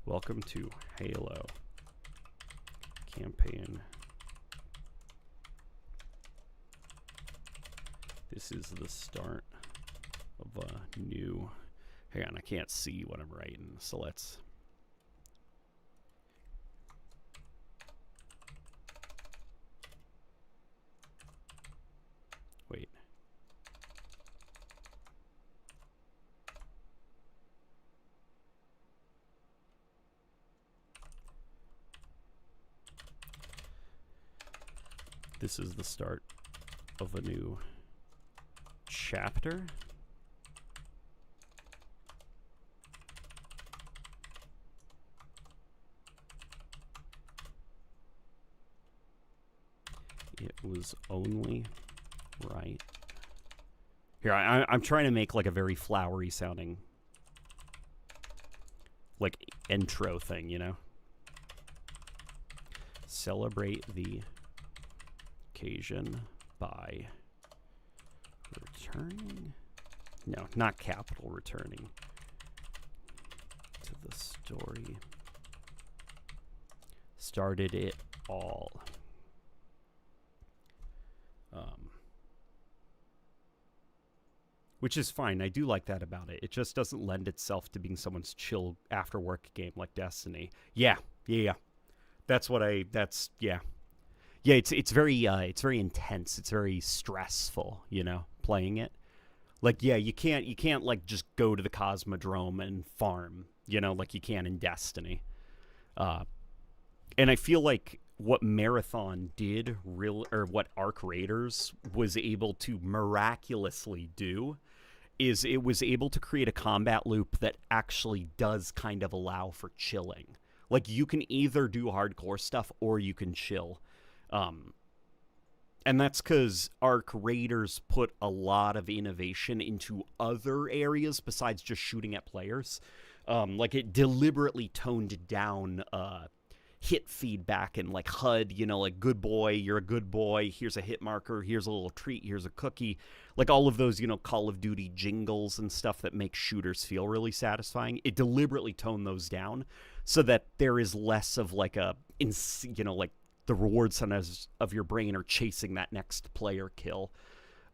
Welcome to Halo campaign. This is the start of a new... Hang on, I can't see what I'm writing, so let's... Wait. This is the start of a new chapter. It was only right. Here, I'm trying to make like a very flowery sounding like intro thing, you know? Celebrate the occasion by returning. No, not capital returning to the story. Started it all. Which is fine. I do like that about it. It just doesn't lend itself to being someone's chill after work game like Destiny. Yeah. That's what I. That's yeah. Yeah. It's very intense. It's very stressful. You know, playing it. Like yeah, you can't like just go to the Cosmodrome and farm. You know, like you can in Destiny. And I feel like what Marathon did, or what Arc Raiders was able to miraculously do, is it was able to create a combat loop that actually does kind of allow for chilling. Like you can either do hardcore stuff or you can chill. And that's because Arc Raiders put a lot of innovation into other areas besides just shooting at players. Like it deliberately toned down hit feedback and like HUD, you know, like good boy, you're a good boy, here's a hit marker, here's a little treat, here's a cookie, like all of those, you know, Call of Duty jingles and stuff that make shooters feel really satisfying. It deliberately toned those down so that there is less of like a, you know, like the reward centers of your brain are chasing that next player kill.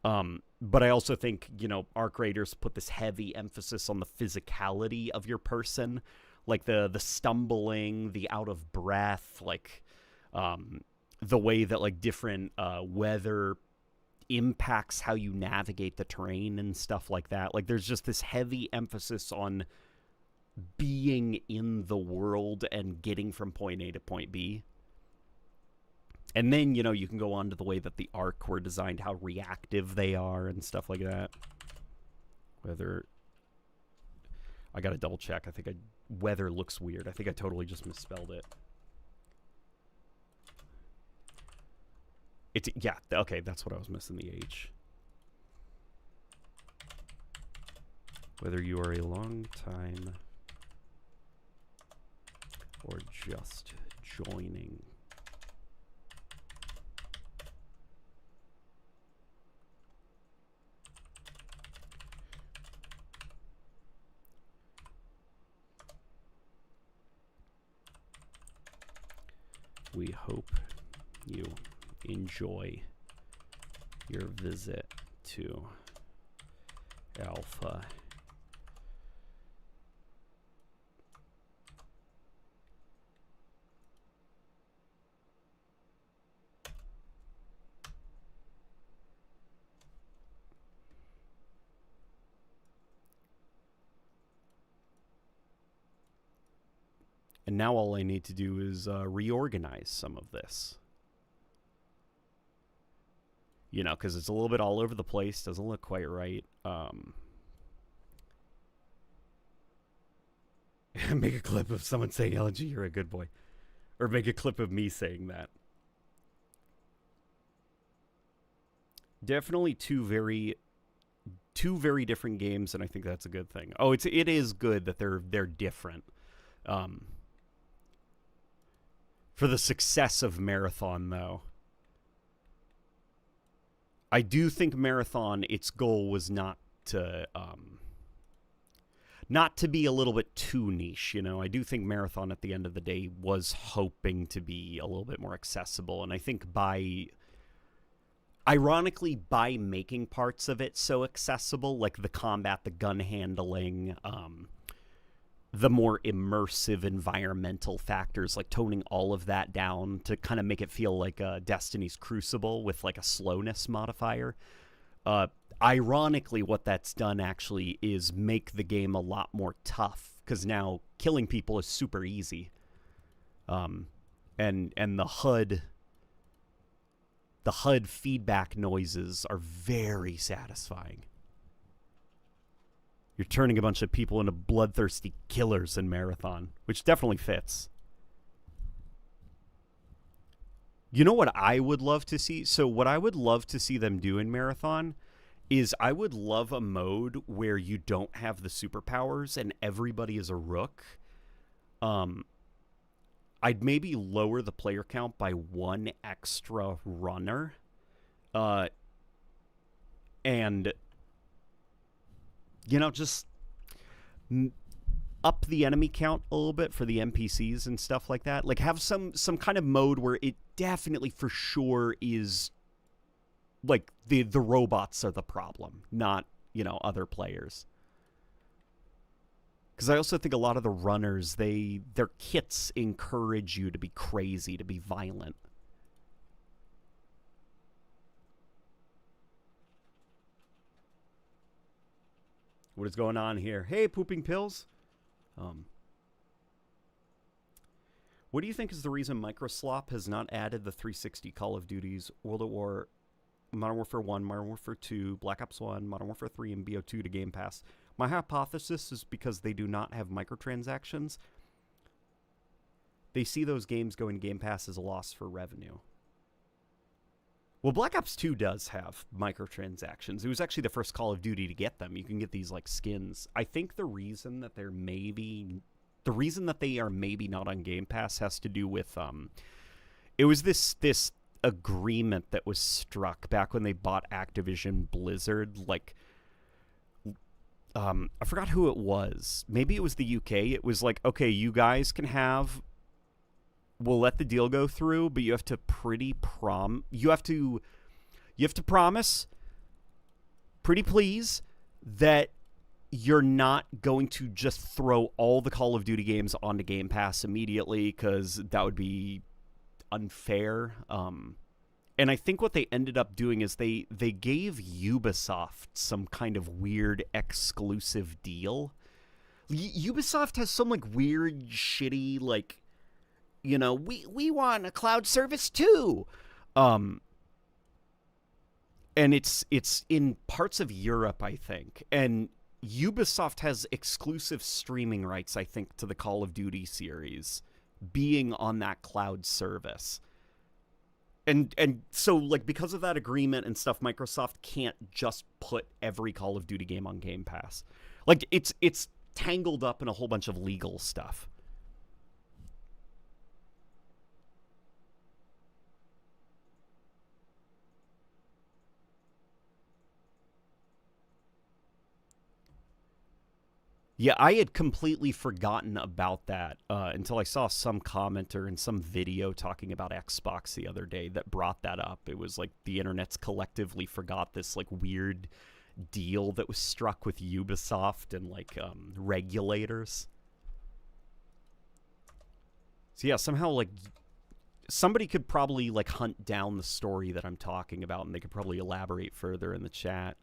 But I also think, you know, Arc Raiders put this heavy emphasis on the physicality of your person, like the stumbling, the out of breath, like the way that like different weather impacts how you navigate the terrain and stuff like that. Like there's just this heavy emphasis on being in the world and getting from point A to point B. And then, you know, you can go on to the way that the Arc were designed, how reactive they are and stuff like that. Whether... I gotta double check. I think weather looks weird. I think I totally just misspelled it. It's, yeah, okay, that's what I was missing, the H. Whether you are a long time or just joining. We hope you enjoy your visit to Alpha. And now all I need to do is reorganize some of this. You know, because it's a little bit all over the place. Doesn't look quite right. Make a clip of someone saying, LG, you're a good boy. Or make a clip of me saying that. Definitely two very different games, and I think that's a good thing. Oh, it is good that they're different. For the success of Marathon, though, I do think Marathon, its goal was not to be a little bit too niche, you know. I do think Marathon, at the end of the day, was hoping to be a little bit more accessible, and I think ironically, by making parts of it so accessible, like the combat, the gun handling, the more immersive environmental factors, like toning all of that down to kind of make it feel like Destiny's Crucible with like a slowness modifier. Ironically, what that's done actually is make the game a lot more tough, because now killing people is super easy. And the the HUD feedback noises are very satisfying. You're turning a bunch of people into bloodthirsty killers in Marathon, which definitely fits. You know what I would love to see? So what I would love to see them do in Marathon is I would love a mode where you don't have the superpowers and everybody is a rook. I'd maybe lower the player count by 1 extra runner. And, you know, just up the enemy count a little bit for the NPCs and stuff like that. Like, have some kind of mode where it definitely for sure is, like, the robots are the problem, not, you know, other players. Because I also think a lot of the runners, their kits encourage you to be crazy, to be violent. What is going on here? Hey, Pooping Pills. What do you think is the reason Microslop has not added the 360 Call of Duties, World at War, Modern Warfare 1, Modern Warfare 2, Black Ops 1, Modern Warfare 3, and BO2 to Game Pass? My hypothesis is because they do not have microtransactions. They see those games going Game Pass as a loss for revenue. Well, Black Ops 2 does have microtransactions. It was actually the first Call of Duty to get them. You can get these like skins. I think the reason that they are maybe not on Game Pass has to do with it was this agreement that was struck back when they bought Activision Blizzard, like I forgot who it was. Maybe it was the UK. It was like, okay, you guys can have, we'll let the deal go through, but you have to you have to promise, pretty please, that you're not going to just throw all the Call of Duty games onto Game Pass immediately, because that would be unfair. And I think what they ended up doing is they gave Ubisoft some kind of weird exclusive deal. Ubisoft has some like weird, shitty, like, you know, we want a cloud service too. And it's in parts of Europe, I think. And Ubisoft has exclusive streaming rights, I think, to the Call of Duty series being on that cloud service. And so, like, because of that agreement and stuff, Microsoft can't just put every Call of Duty game on Game Pass. Like, it's tangled up in a whole bunch of legal stuff. Yeah, I had completely forgotten about that until I saw some commenter in some video talking about Xbox the other day that brought that up. It was like the internet's collectively forgot this like weird deal that was struck with Ubisoft and like regulators. So yeah, somehow like somebody could probably like hunt down the story that I'm talking about, and they could probably elaborate further in the chat.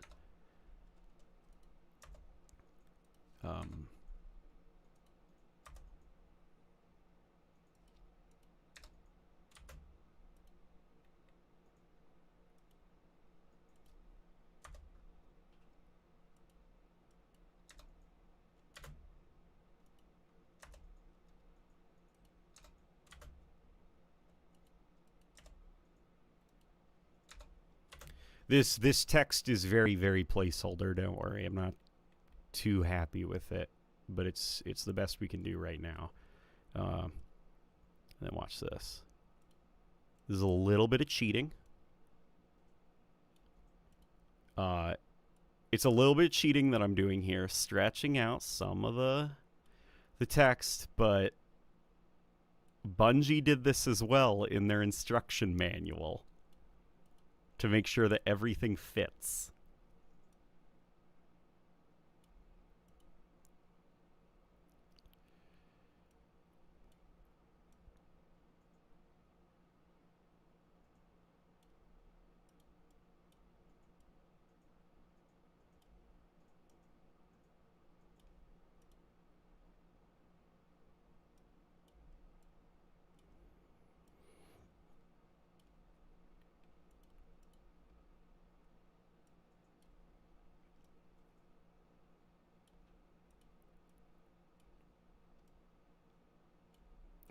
This text is very, very placeholder. Don't worry, I'm not too happy with it, but it's the best we can do right now. And then watch this. This is a little bit of cheating. It's a little bit of cheating that I'm doing here, stretching out some of the text, but Bungie did this as well in their instruction manual to make sure that everything fits.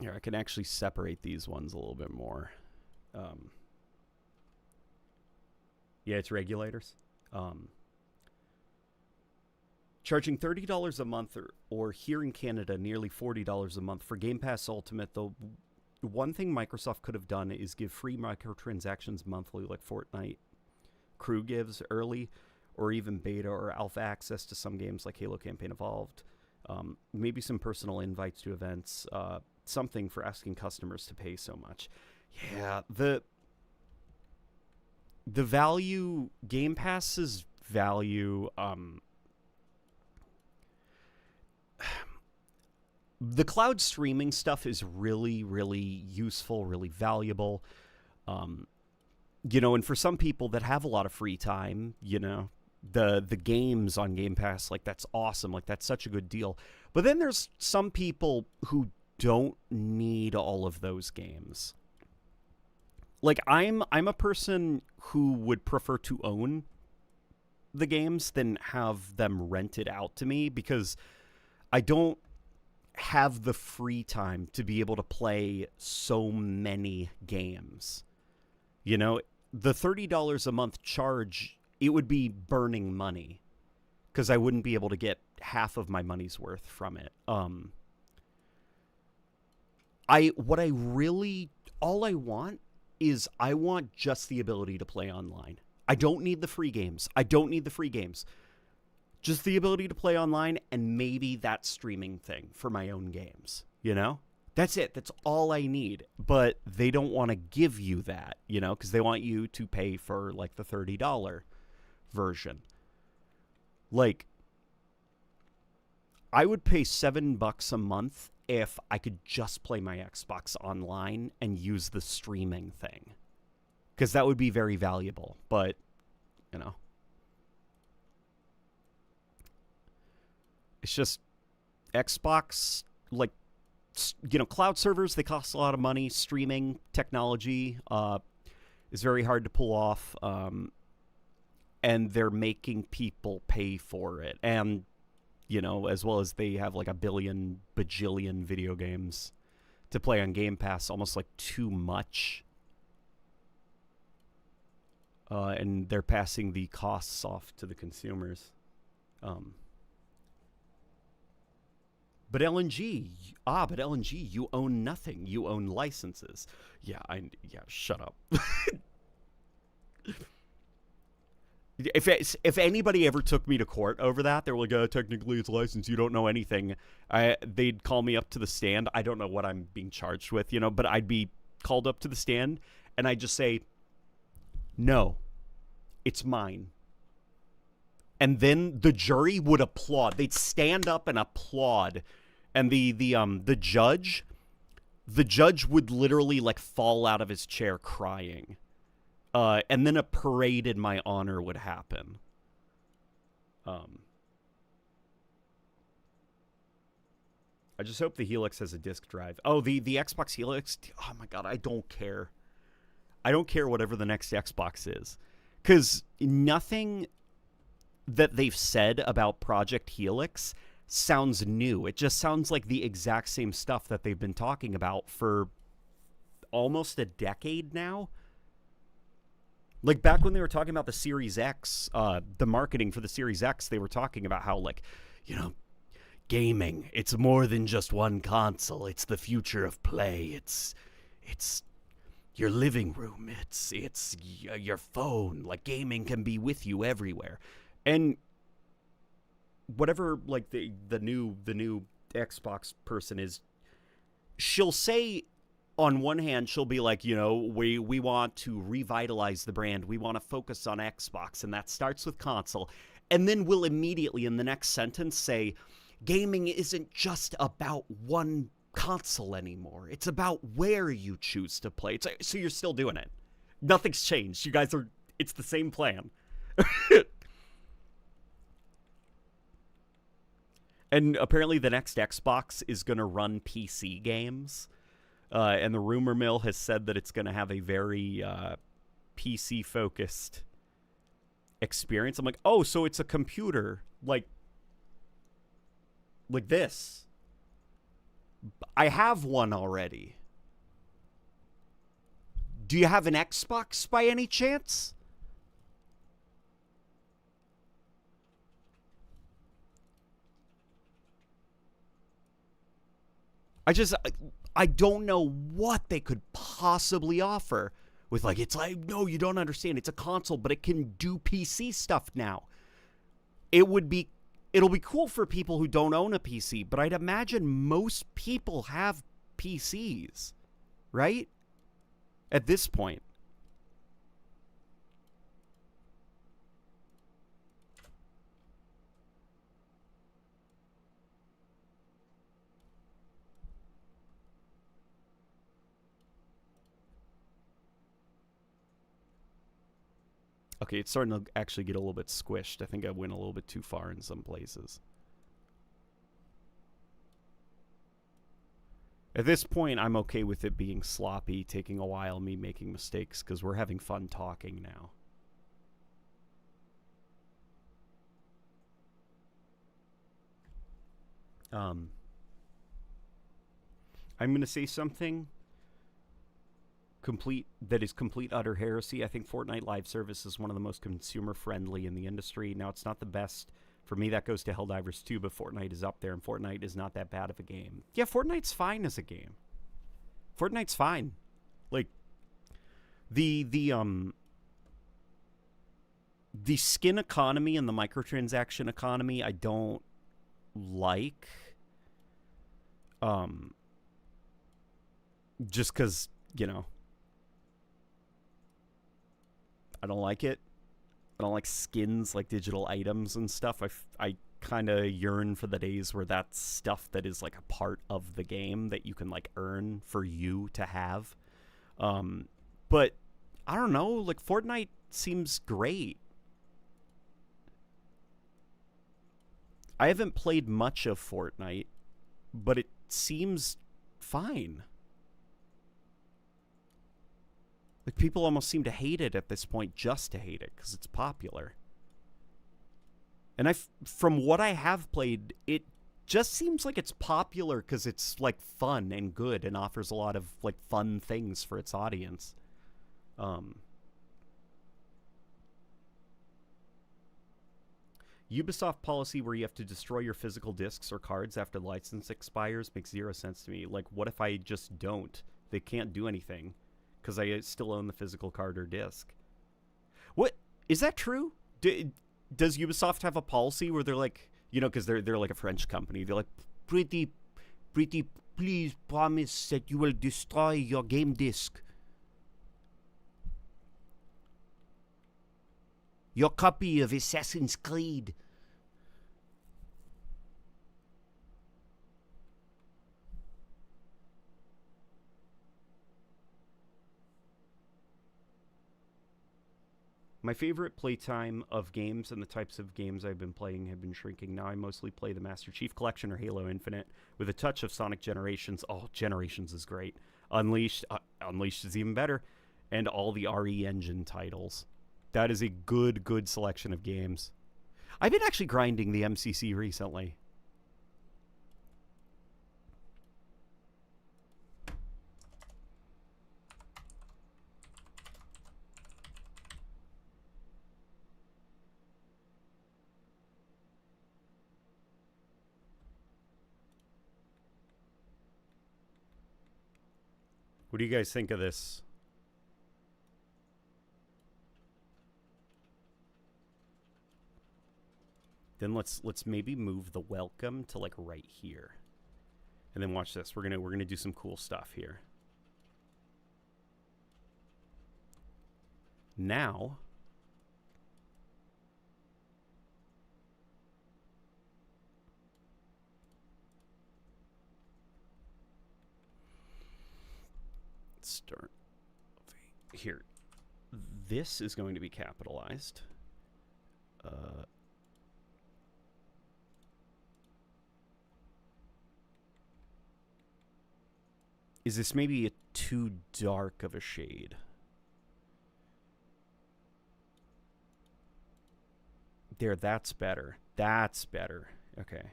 Here, I can actually separate these ones a little bit more. Yeah, it's regulators. Charging $30 a month or here in Canada, nearly $40 a month for Game Pass Ultimate. The one thing Microsoft could have done is give free microtransactions monthly like Fortnite Crew gives early, or even beta or alpha access to some games like Halo Campaign Evolved. Maybe some personal invites to events. Something for asking customers to pay so much. Yeah, the value, Game Pass's value, the cloud streaming stuff is really, really useful, really valuable. You know, and for some people that have a lot of free time, you know, the games on Game Pass, like, that's awesome. Like, that's such a good deal. But then there's some people who don't need all of those games. Like, I'm a person who would prefer to own the games than have them rented out to me, because I don't have the free time to be able to play so many games. You know, the $30 a month charge, it would be burning money because I wouldn't be able to get half of my money's worth from it. All I want is I want just the ability to play online. I don't need the free games. Just the ability to play online and maybe that streaming thing for my own games, you know? That's it. That's all I need. But they don't want to give you that, you know, because they want you to pay for, like, the $30 version. Like, I would pay $7 a month if I could just play my Xbox online and use the streaming thing, because that would be very valuable. But, you know, it's just Xbox, like, you know, cloud servers, they cost a lot of money. Streaming technology is very hard to pull off, and they're making people pay for it. And, you know, as well as they have like a bajillion video games to play on Game Pass, almost like too much. And they're passing the costs off to the consumers. But LNG, you own nothing. You own licenses. Yeah, shut up. If anybody ever took me to court over that, they were like, technically it's licensed, you don't know anything. They'd call me up to the stand. I don't know what I'm being charged with, you know, but I'd be called up to the stand, and I'd just say, no, it's mine. And then the jury would applaud. They'd stand up and applaud. And the judge would literally, like, fall out of his chair crying. And then a parade in my honor would happen. I just hope the Helix has a disk drive. Oh, the Xbox Helix. Oh my God, I don't care. I don't care whatever the next Xbox is, because nothing that they've said about Project Helix sounds new. It just sounds like the exact same stuff that they've been talking about for almost a decade now. Like, back when they were talking about the Series X, the marketing for the Series X, they were talking about how, like, you know, gaming, it's more than just one console. It's the future of play. It's your living room. It's your phone. Like, gaming can be with you everywhere. And whatever, like, the new Xbox person is, she'll say, on one hand, she'll be like, you know, we want to revitalize the brand. We want to focus on Xbox, and that starts with console. And then we'll immediately, in the next sentence, say, gaming isn't just about one console anymore. It's about where you choose to play. So you're still doing it. Nothing's changed. You guys are, it's the same plan. And apparently the next Xbox is going to run PC games. And the rumor mill has said that it's going to have a very PC-focused experience. I'm like, oh, so it's a computer like this. I have one already. Do you have an Xbox by any chance? I don't know what they could possibly offer with, like, it's like, no, you don't understand. It's a console, but it can do PC stuff now. It'll be cool for people who don't own a PC, but I'd imagine most people have PCs, right? At this point. Okay, it's starting to actually get a little bit squished. I think I went a little bit too far in some places. At this point, I'm okay with it being sloppy, taking a while, me making mistakes, because we're having fun talking now. I'm going to say something that is complete utter heresy. I think Fortnite live service is one of the most consumer friendly in the industry. Now, it's not the best. For me, that goes to Helldivers 2, but Fortnite is up there, and Fortnite is not that bad of a game. Yeah, Fortnite's fine as a game. Fortnite's fine. Like, the skin economy and the microtransaction economy I don't like. Just because, you know, I don't like it. I don't like skins, like digital items and stuff. I kind of yearn for the days where that's stuff that is like a part of the game that you can like earn for you to have. But I don't know, like Fortnite seems great. I haven't played much of Fortnite, but it seems fine. Like, people almost seem to hate it at this point just to hate it because it's popular. And from what I have played, it just seems like it's popular because it's, like, fun and good and offers a lot of, like, fun things for its audience. Ubisoft policy where you have to destroy your physical discs or cards after the license expires makes zero sense to me. Like, what if I just don't? They can't do anything because I still own the physical card or disc. What? Is that true? Does Ubisoft have a policy where they're like, you know, because they're like a French company. They're like, pretty, please promise that you will destroy your game disc. Your copy of Assassin's Creed. My favorite playtime of games and the types of games I've been playing have been shrinking. Now I mostly play the Master Chief Collection or Halo Infinite with a touch of Sonic Generations. Oh, Generations is great. Unleashed is even better. And all the RE Engine titles. That is a good selection of games. I've been actually grinding the MCC recently. What do you guys think of this? Then let's maybe move the welcome to like right here. And then watch this. We're gonna do some cool stuff here. Now start here. This is going to be capitalized. Is this maybe too dark of a shade? There, that's better. That's better. Okay.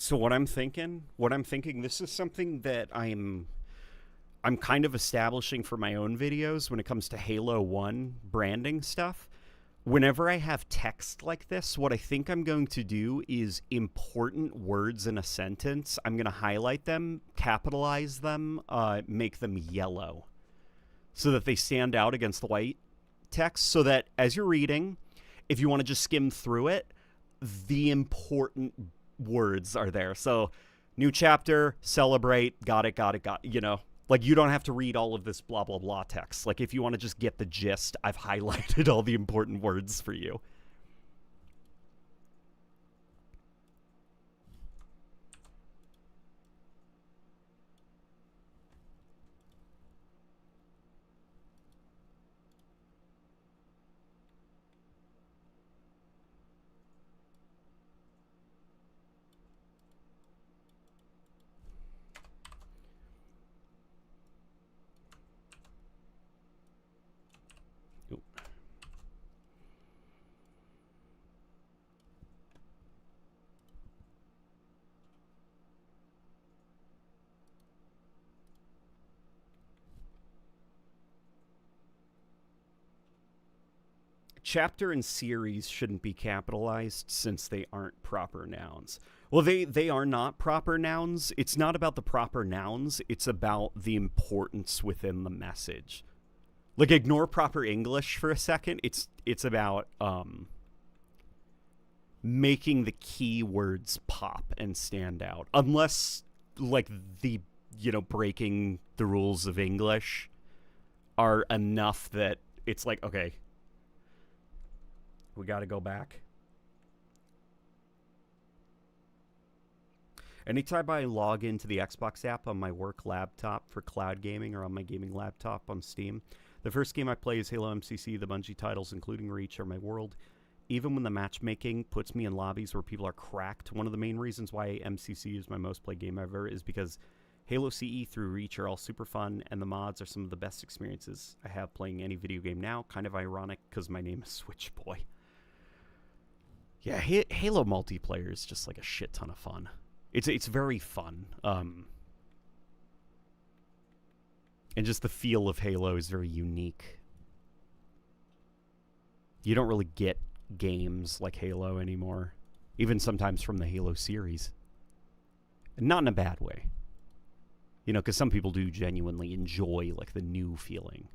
So what I'm thinking, this is something that I'm kind of establishing for my own videos when it comes to Halo 1 branding stuff. Whenever I have text like this, what I think I'm going to do is important words in a sentence. I'm going to highlight them, capitalize them, make them yellow so that they stand out against the white text, so that as you're reading, if you want to just skim through it, the important words are there. So, new chapter, celebrate, got it, you know. Like, you don't have to read all of this blah, blah, blah text. Like, if you want to just get the gist, I've highlighted all the important words for you. Chapter and series shouldn't be capitalized since they aren't proper nouns. Well, they are not proper nouns. It's not about the proper nouns. It's about the importance within the message. Like, ignore proper English for a second. It's about making the key words pop and stand out. Unless, like, the, you know, breaking the rules of English are enough that it's like, okay, we got to go back. Anytime I log into the Xbox app on my work laptop for cloud gaming or on my gaming laptop on Steam, the first game I play is Halo MCC. The Bungie titles, including Reach, are my world. Even when the matchmaking puts me in lobbies where people are cracked, one of the main reasons why MCC is my most played game ever is because Halo CE through Reach are all super fun, and the mods are some of the best experiences I have playing any video game now. Kind of ironic because my name is Switchboy. Yeah, Halo multiplayer is just like a shit ton of fun. It's very fun. And just the feel of Halo is very unique. You don't really get games like Halo anymore, even sometimes from the Halo series. And not in a bad way. You know, because some people do genuinely enjoy like the new feeling.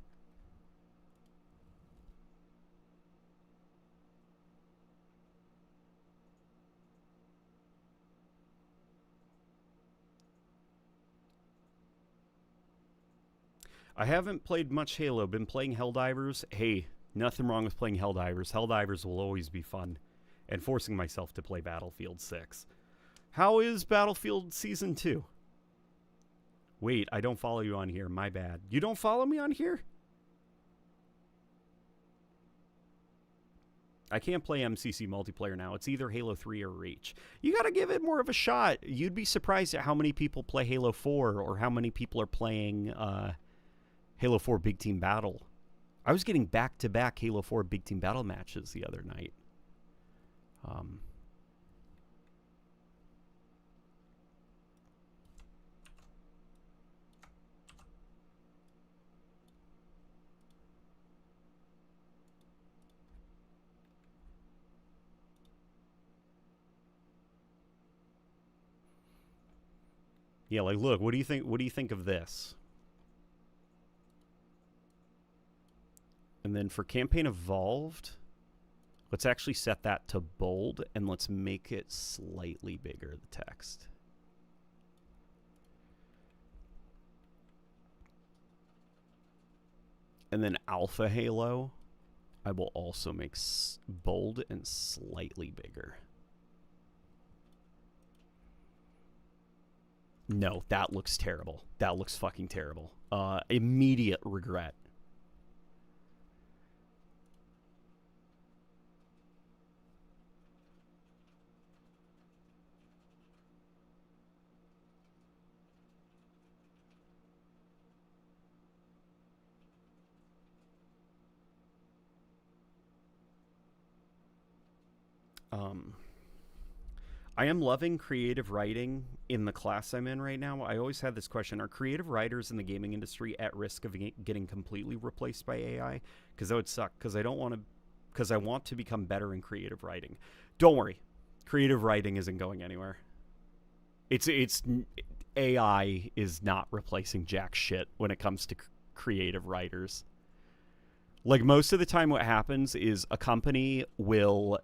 I haven't played much Halo. Been playing Helldivers. Hey, nothing wrong with playing Helldivers. Helldivers will always be fun. And forcing myself to play Battlefield 6. How is Battlefield Season 2? Wait, I don't follow you on here. My bad. You don't follow me on here? I can't play MCC multiplayer now. It's either Halo 3 or Reach. You gotta give it more of a shot. You'd be surprised at how many people play Halo 4 or how many people are playing Halo 4 Big Team Battle. I was getting back-to-back Halo 4 Big Team Battle matches the other night. Yeah, like, look, what do you think? What do you think of this? And then for Campaign Evolved, let's actually set that to bold, and let's make it slightly bigger, the text. And then Alpha Halo, I will also make bold and slightly bigger. No, that looks terrible. That looks fucking terrible. Immediate regret. I am loving creative writing in the class I'm in right now. I always had this question: are creative writers in the gaming industry at risk of getting completely replaced by AI? Because that would suck. Because I don't want to. Because I want to become better in creative writing. Don't worry, creative writing isn't going anywhere. It's AI is not replacing jack shit when it comes to creative writers. Like, most of the time what happens is a company will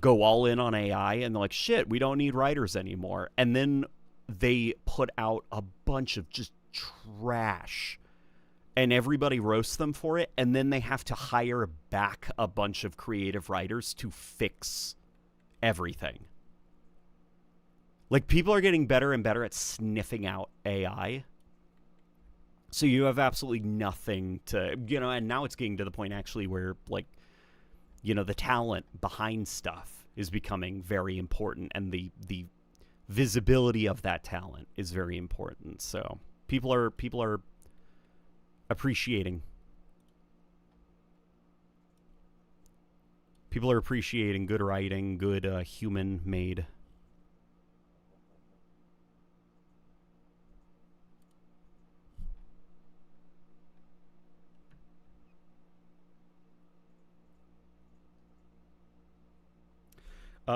go all in on AI and they're like, shit, we don't need writers anymore. And then they put out a bunch of just trash and everybody roasts them for it. And then they have to hire back a bunch of creative writers to fix everything. Like, people are getting better and better at sniffing out AI. So you have absolutely nothing to, and now it's getting to the point actually where, like, the talent behind stuff is becoming very important, and the visibility of that talent is very important. So people are appreciating. People are appreciating good writing, good human-made.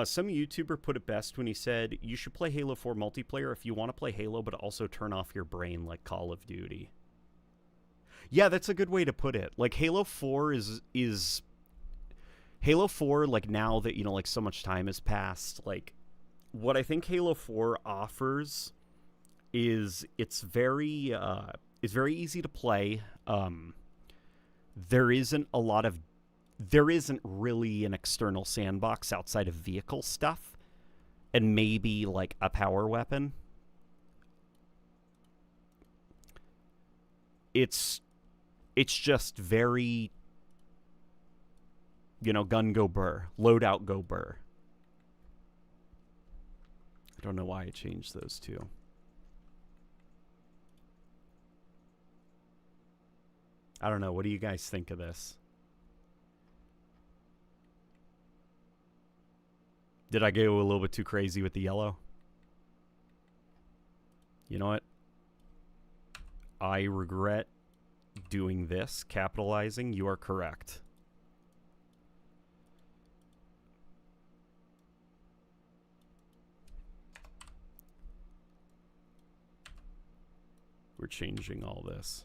Some YouTuber put it best when he said, you should play Halo 4 multiplayer if you want to play Halo, but also turn off your brain like Call of Duty. Yeah, that's a good way to put it. Like, Halo 4 is Halo 4, like, now that, like, so much time has passed, like, what I think Halo 4 offers is it's very easy to play. There isn't really an external sandbox outside of vehicle stuff and maybe like a power weapon. It's just very, gun go burr, loadout go burr. I don't know why I changed those two. I don't know. What do you guys think of this? Did I go a little bit too crazy with the yellow? You know what? I regret doing this, capitalizing. You are correct. We're changing all this.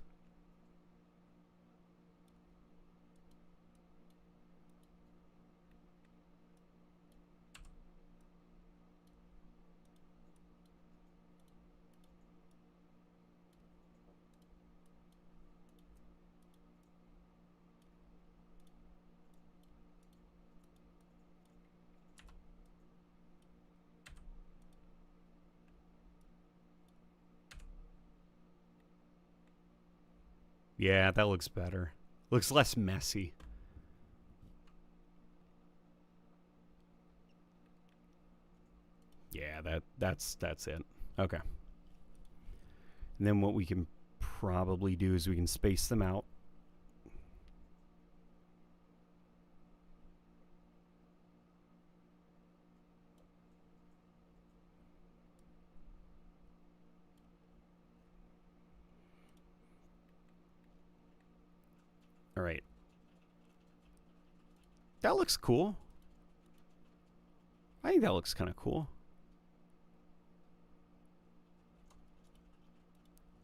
Yeah, that looks better. Looks less messy. Yeah, that's it. Okay. And then what we can probably do is we can space them out. All right. That looks cool. I think that looks kind of cool.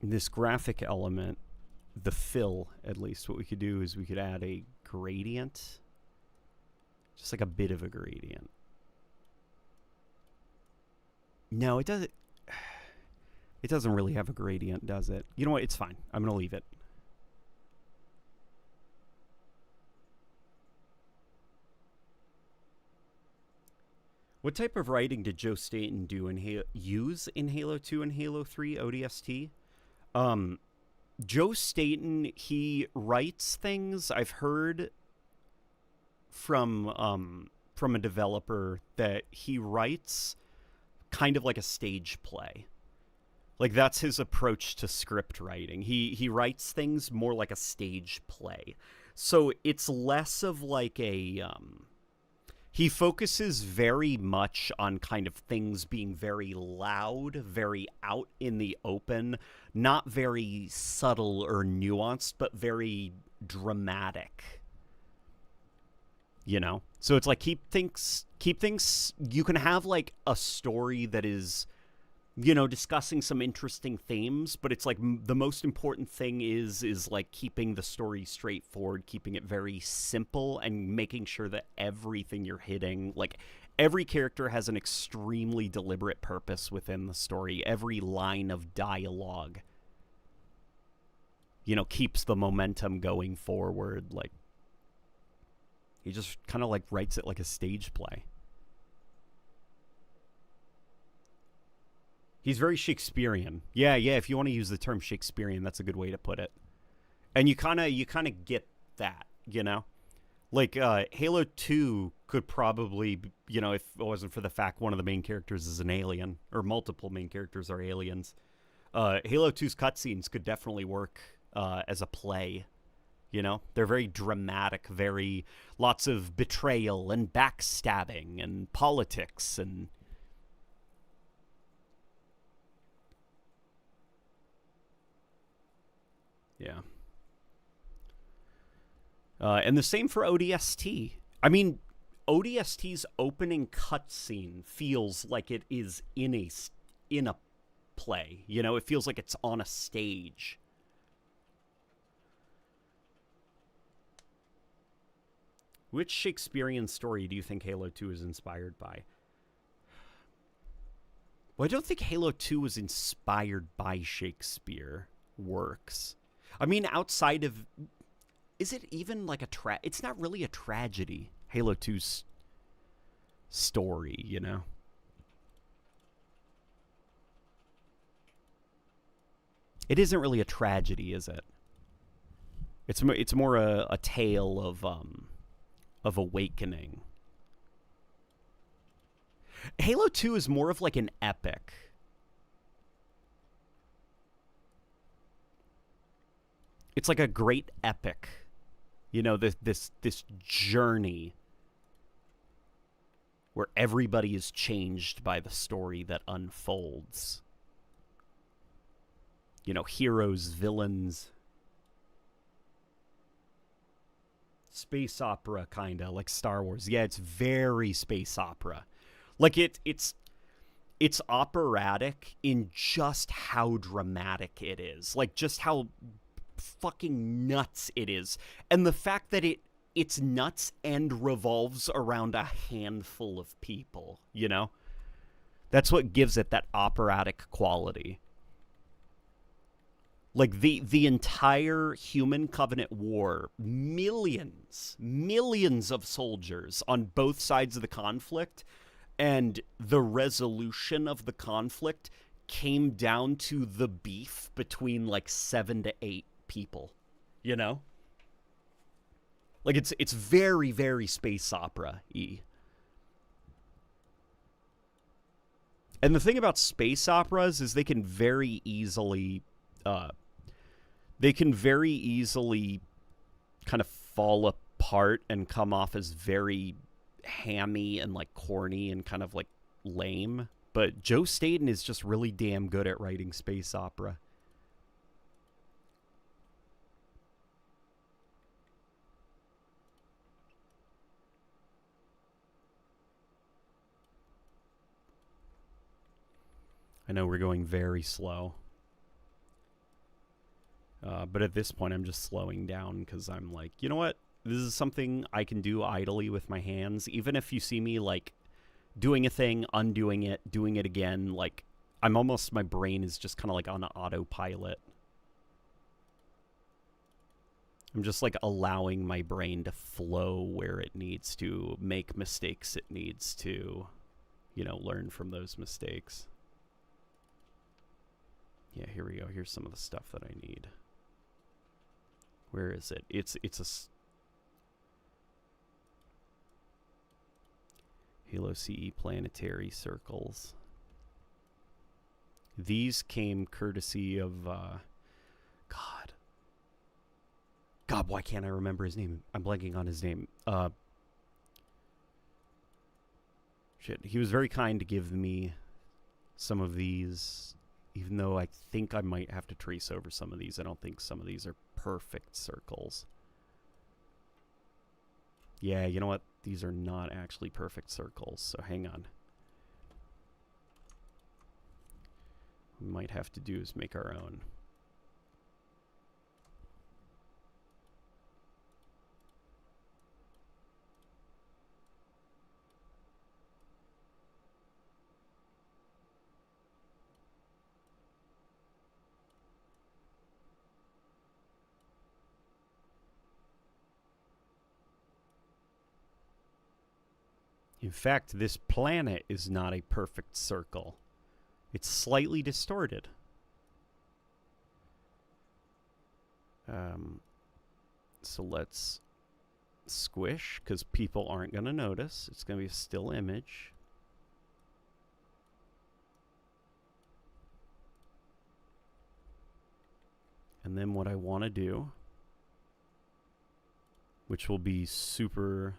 This graphic element, the fill, at least, what we could do is we could add a gradient. Just like a bit of a gradient. No, it doesn't. It doesn't really have a gradient, does it? You know what? It's fine. I'm going to leave it. What type of writing did Joe Staten use in Halo 2 and Halo 3 ODST? Joe Staten, he writes things. I've heard from a developer that he writes kind of like a stage play. Like, that's his approach to script writing. He writes things more like a stage play. So it's less of like a He focuses very much on kind of things being very loud, very out in the open, not very subtle or nuanced, but very dramatic. You know? So it's like keep things you can have like a story that is, you know, discussing some interesting themes, but it's like the most important thing is like keeping the story straightforward, keeping it very simple, and making sure that everything you're hitting, like every character has an extremely deliberate purpose within the story. Every line of dialogue, you know, keeps the momentum going forward. Like he just kind of like writes it like a stage play. He's very Shakespearean. Yeah, if you want to use the term Shakespearean, that's a good way to put it. And you kind of get that, you know? Like Halo 2 could probably, you know, if it wasn't for the fact one of the main characters is an alien, or multiple main characters are aliens, Halo 2's cutscenes could definitely work as a play. You know, they're very dramatic, very lots of betrayal and backstabbing and politics and yeah. And the same for ODST. I mean, ODST's opening cutscene feels like it is in a play. You know, it feels like it's on a stage. Which Shakespearean story do you think Halo 2 is inspired by? Well, I don't think Halo 2 was inspired by Shakespeare works. I mean, outside of... Is it even like a it's not really a tragedy, Halo 2's story, you know? It isn't really a tragedy, is it? It's more a tale of awakening. Halo 2 is more of like an epic. It's like a great epic. You know, this journey where everybody is changed by the story that unfolds. You know, heroes, villains, space opera kinda, like Star Wars. Yeah, it's very space opera. Like it's operatic in just how dramatic it is. Like just how fucking nuts it is. And the fact that it's nuts and revolves around a handful of people, you know? That's what gives it that operatic quality. Like the entire Human Covenant War, millions of soldiers on both sides of the conflict, and the resolution of the conflict came down to the beef between like 7 to 8 people, you know? Like it's very, very space opera-y. And the thing about space operas is they can very easily kind of fall apart and come off as very hammy and like corny and kind of like lame. But Joe Staten is just really damn good at writing space opera. I know we're going very slow. But at this point, I'm just slowing down because I'm like, you know what? This is something I can do idly with my hands. Even if you see me, like, doing a thing, undoing it, doing it again, like, my brain is just kind of like on autopilot. I'm just, like, allowing my brain to flow where it needs to, make mistakes it needs to, you know, learn from those mistakes. Yeah, here we go. Here's some of the stuff that I need. Where is it? It's a Halo CE planetary circles. These came courtesy of God, why can't I remember his name? I'm blanking on his name. Shit, he was very kind to give me some of these, even though I think I might have to trace over some of these. I don't think some of these are perfect circles. Yeah, you know what? These are not actually perfect circles, so hang on. What we might have to do is make our own. In fact, this planet is not a perfect circle. It's slightly distorted. So let's squish, because people aren't going to notice. It's going to be a still image. And then what I want to do, which will be super...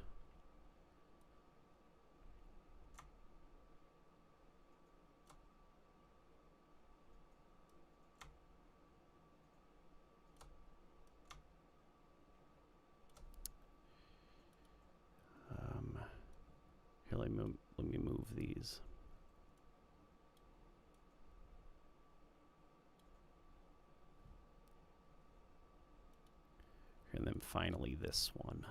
Here, let me move these. And then finally this one.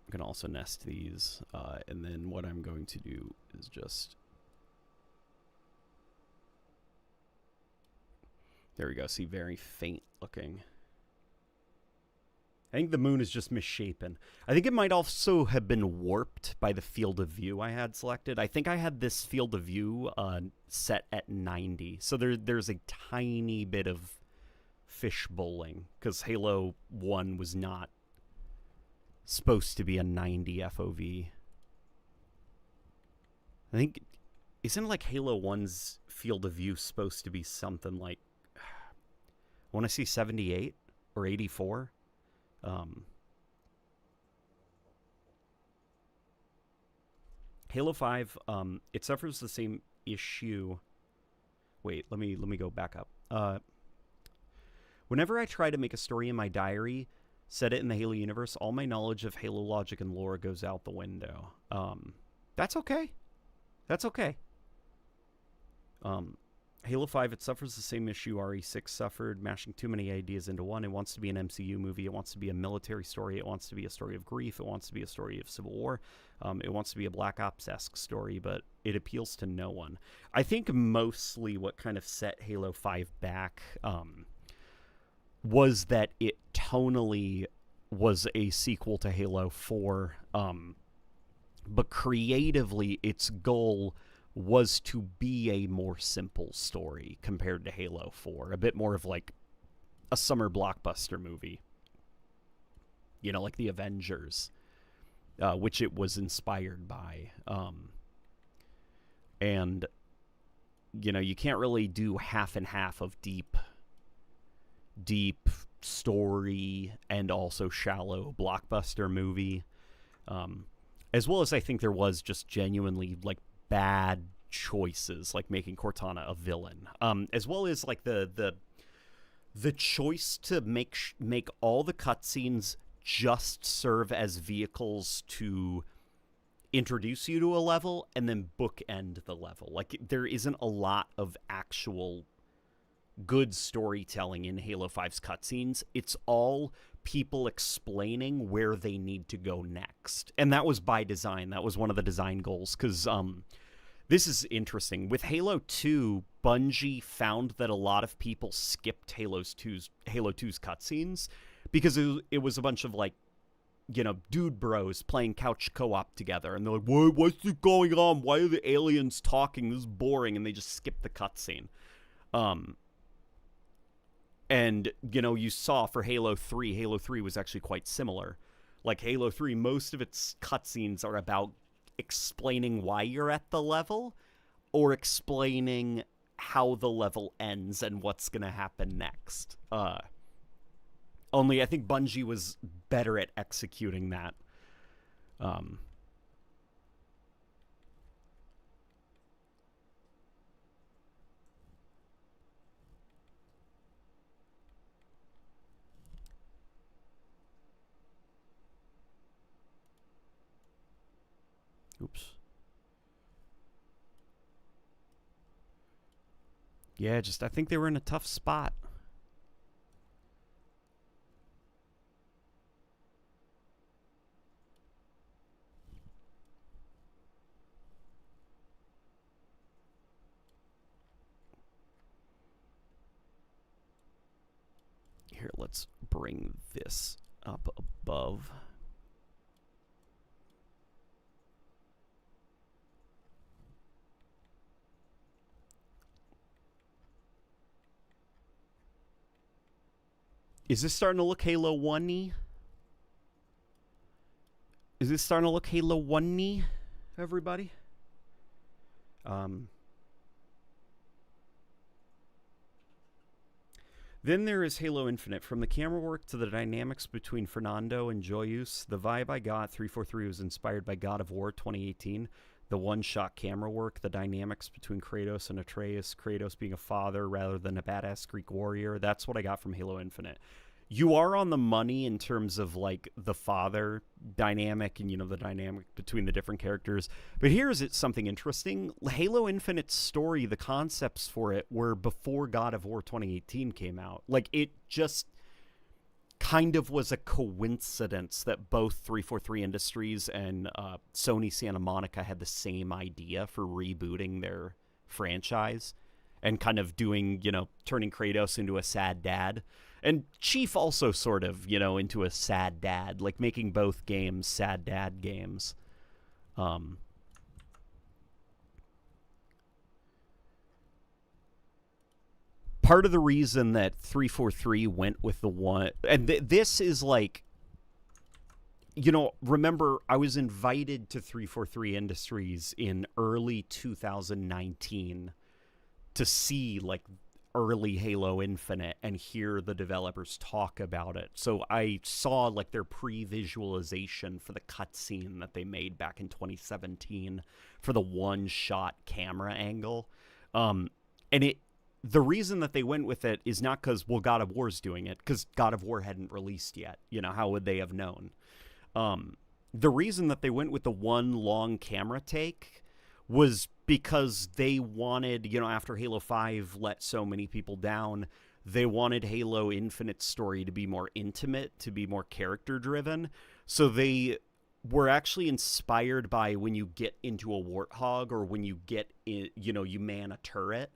I can also nest these, and then what I'm going to do is just... There we go. See, very faint looking. I think the moon is just misshapen. I think it might also have been warped by the field of view I had selected. I think I had this field of view set at 90. So there's a tiny bit of fishbowling, because Halo 1 was not supposed to be a 90 FOV. I think, isn't like Halo 1's field of view supposed to be something like, I want to see 78 or 84? Halo 5, it suffers the same issue. Wait, let me go back up. Whenever I try to make a story in my diary, set it in the Halo universe, all my knowledge of Halo logic and lore goes out the window. That's okay. That's okay. Halo 5, it suffers the same issue RE6 suffered, mashing too many ideas into one. It wants to be an MCU movie. It wants to be a military story. It wants to be a story of grief. It wants to be a story of civil war. It wants to be a Black Ops-esque story, but it appeals to no one. I think mostly what kind of set Halo 5 back was that it tonally was a sequel to Halo 4, but creatively its goal was to be a more simple story compared to Halo 4. A bit more of like a summer blockbuster movie. You know, like the Avengers, which it was inspired by. And, you know, you can't really do half and half of deep story and also shallow blockbuster movie. As well as I think there was just genuinely, like, bad choices, like making Cortana a villain, as well as like the choice to make all the cutscenes just serve as vehicles to introduce you to a level and then bookend the level. Like, there isn't a lot of actual good storytelling in Halo 5's cutscenes. It's all people explaining where they need to go next. And that was by design. That was one of the design goals, because this is interesting. With Halo 2, Bungie found that a lot of people skipped Halo 2's cutscenes because it was a bunch of, like, you know, dude bros playing couch co-op together, and they're like, what's going on? Why are the aliens talking? This is boring, and they just skip the cutscene. And, you know, you saw for Halo 3 was actually quite similar. Like Halo 3, most of its cutscenes are about explaining why you're at the level or explaining how the level ends and what's going to happen next. Only I think Bungie was better at executing that. Oops. Yeah, just I think they were in a tough spot. Here, let's bring this up above. Is this starting to look Halo 1-y? Is this starting to look Halo 1-y, everybody? Then there is Halo Infinite. From the camera work to the dynamics between Fernando and Joyous, the vibe I got 343 was inspired by God of War 2018. The one-shot camera work, the dynamics between Kratos and Atreus, Kratos being a father rather than a badass Greek warrior. That's what I got from Halo Infinite. You are on the money in terms of, like, the father dynamic and, you know, the dynamic between the different characters. But here's something interesting. Halo Infinite's story, the concepts for it were before God of War 2018 came out. Like, it just kind of was a coincidence that both 343 Industries and Sony Santa Monica had the same idea for rebooting their franchise and kind of doing, you know, turning Kratos into a sad dad. And Chief also sort of, you know, into a sad dad, like making both games sad dad games. Part of the reason that 343 went with the one, and this is like, you know, remember I was invited to 343 Industries in early 2019 to see, like, early Halo Infinite and hear the developers talk about it. So I saw, like, their pre-visualization for the cutscene that they made back in 2017 for the one-shot camera angle. And the reason that they went with it is not because, well, God of War's doing it, because God of War hadn't released yet. You know, how would they have known? The reason that they went with the one long camera take was because they wanted, you know, after Halo 5 let so many people down, they wanted Halo Infinite's story to be more intimate, to be more character-driven. So they were actually inspired by when you get into a warthog or when you get in, you know, you man a turret,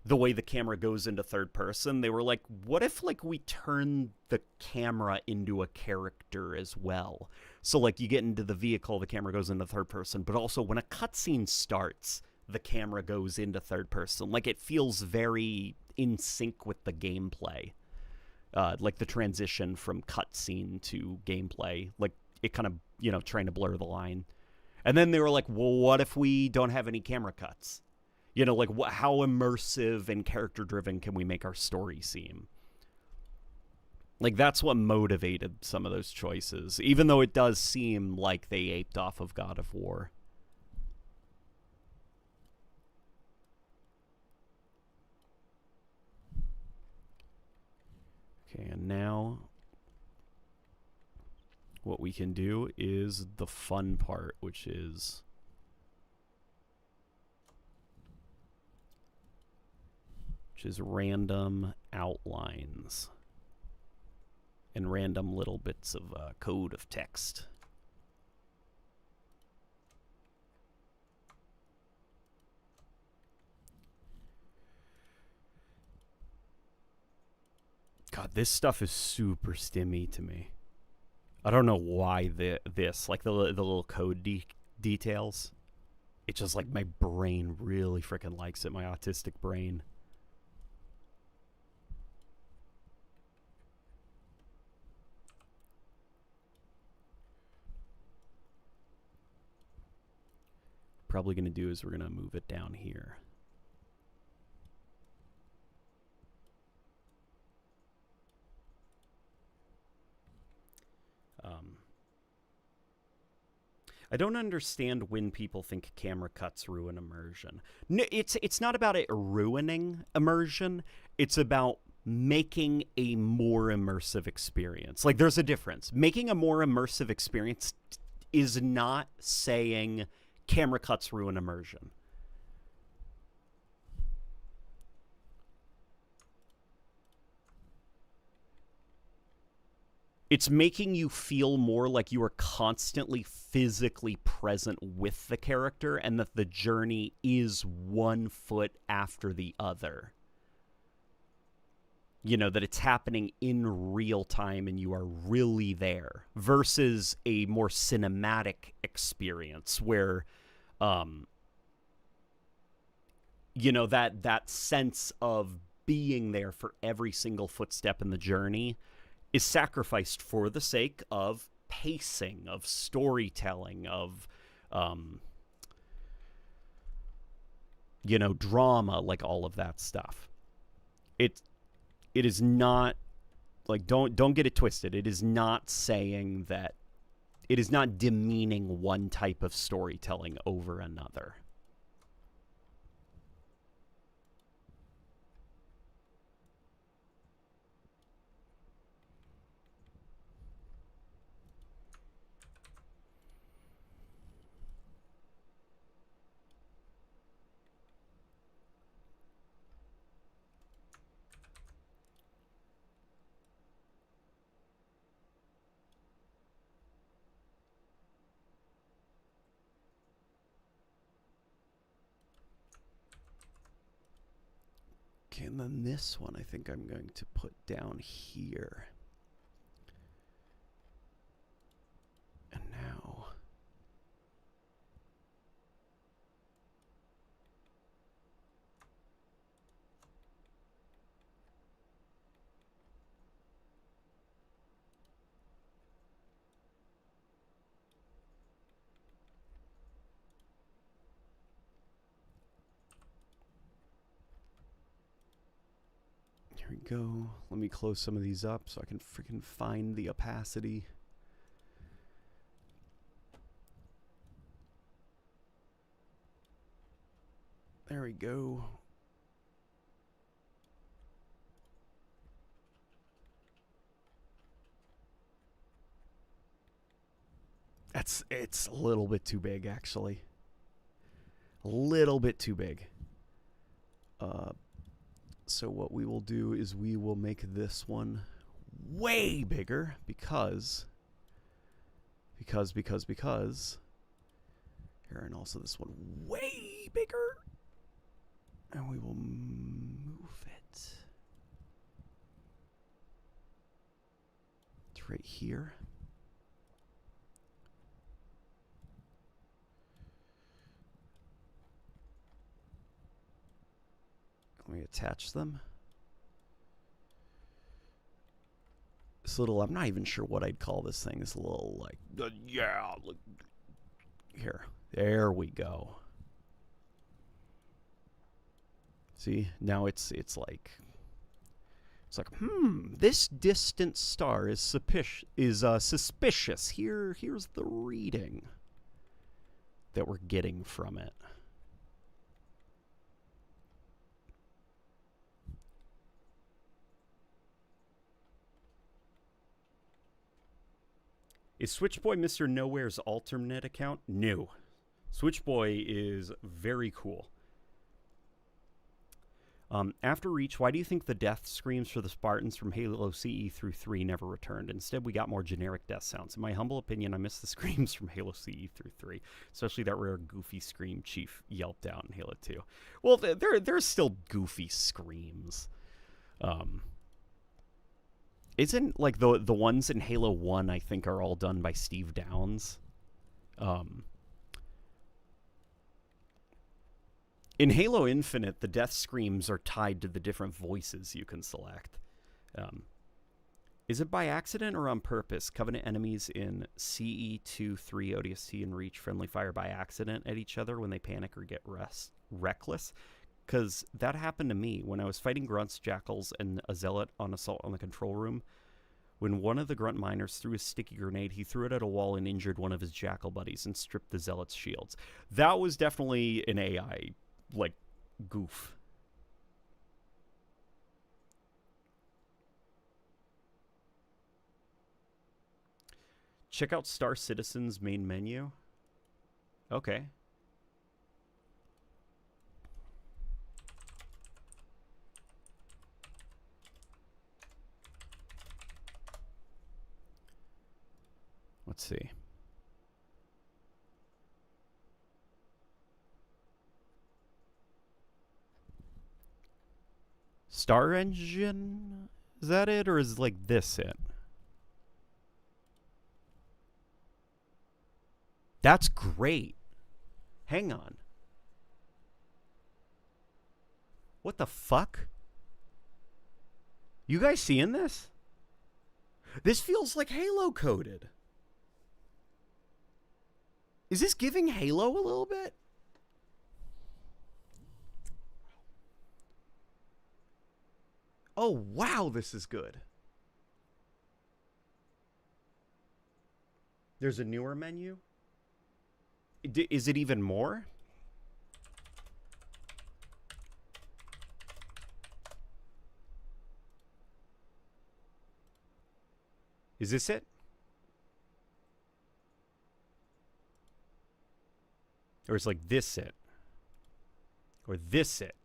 the way the camera goes into third person. They were like, what if, like, we turn the camera into a character as well? So, like, you get into the vehicle, the camera goes into third person, but also when a cutscene starts, the camera goes into third person. Like, it feels very in sync with the gameplay. Like, the transition from cutscene to gameplay. Like, it kind of, you know, trying to blur the line. And then they were like, well, what if we don't have any camera cuts? You know, like, how immersive and character-driven can we make our story seem? Like, that's what motivated some of those choices, even though it does seem like they aped off of God of War. Okay, and now what we can do is the fun part, which is random outlines and random little bits of code of text. God, this stuff is super stimmy to me. I don't know why this, like the little code details. It's just like my brain really freaking likes it, my autistic brain. probably going to do is we're going to move it down here. I don't understand when people think camera cuts ruin immersion. No, it's not about it ruining immersion. It's about making a more immersive experience. Like, there's a difference. Making a more immersive experience is not saying camera cuts ruin immersion. It's making you feel more like you are constantly physically present with the character and that the journey is one foot after the other. You know, that it's happening in real time and you are really there versus a more cinematic experience where, you know, that sense of being there for every single footstep in the journey is sacrificed for the sake of pacing, of storytelling, of, you know, drama, like all of that stuff. It is not, like, don't get it twisted. It is not saying that, it is not demeaning one type of storytelling over another. Okay, and then this one I think I'm going to put down here. And now, here we go. Let me close some of these up so I can freaking find the opacity. There we go. It's a little bit too big, actually. A little bit too big. So what we will do is we will make this one way bigger because here, and also this one way bigger, and we will move it. It's right here. Let me attach them. This little, I'm not even sure what I'd call this thing. This little, like, yeah, look, here. There we go. See, now it's like, this distant star is suspicious. Here's the reading that we're getting from it. Is Switchboy Mr. Nowhere's alternate account? No. Switchboy is very cool. After Reach, why do you think the death screams for the Spartans from Halo CE through 3 never returned? Instead, we got more generic death sounds. In my humble opinion, I miss the screams from Halo CE through 3, especially that rare goofy scream Chief yelped out in Halo 2. Well, there's still goofy screams. Isn't, like, the ones in Halo 1, I think, are all done by Steve Downes? In Halo Infinite, the death screams are tied to the different voices you can select. Is it by accident or on purpose? Covenant enemies in CE2, 3, ODST, and Reach friendly fire by accident at each other when they panic or get reckless. Because that happened to me when I was fighting grunts, jackals, and a zealot on assault on the control room. When one of the grunt miners threw a sticky grenade, he threw it at a wall and injured one of his jackal buddies and stripped the zealot's shields. That was definitely an AI, like, goof. Check out Star Citizen's main menu. Okay. Let's see. Star Engine? Is that it, or is like this it? That's great. Hang on. What the fuck? You guys seeing this? This feels like Halo coded. Is this giving Halo a little bit? Oh, wow, this is good. There's a newer menu? Is it even more? Is this it? Or it's like this it? Or this it?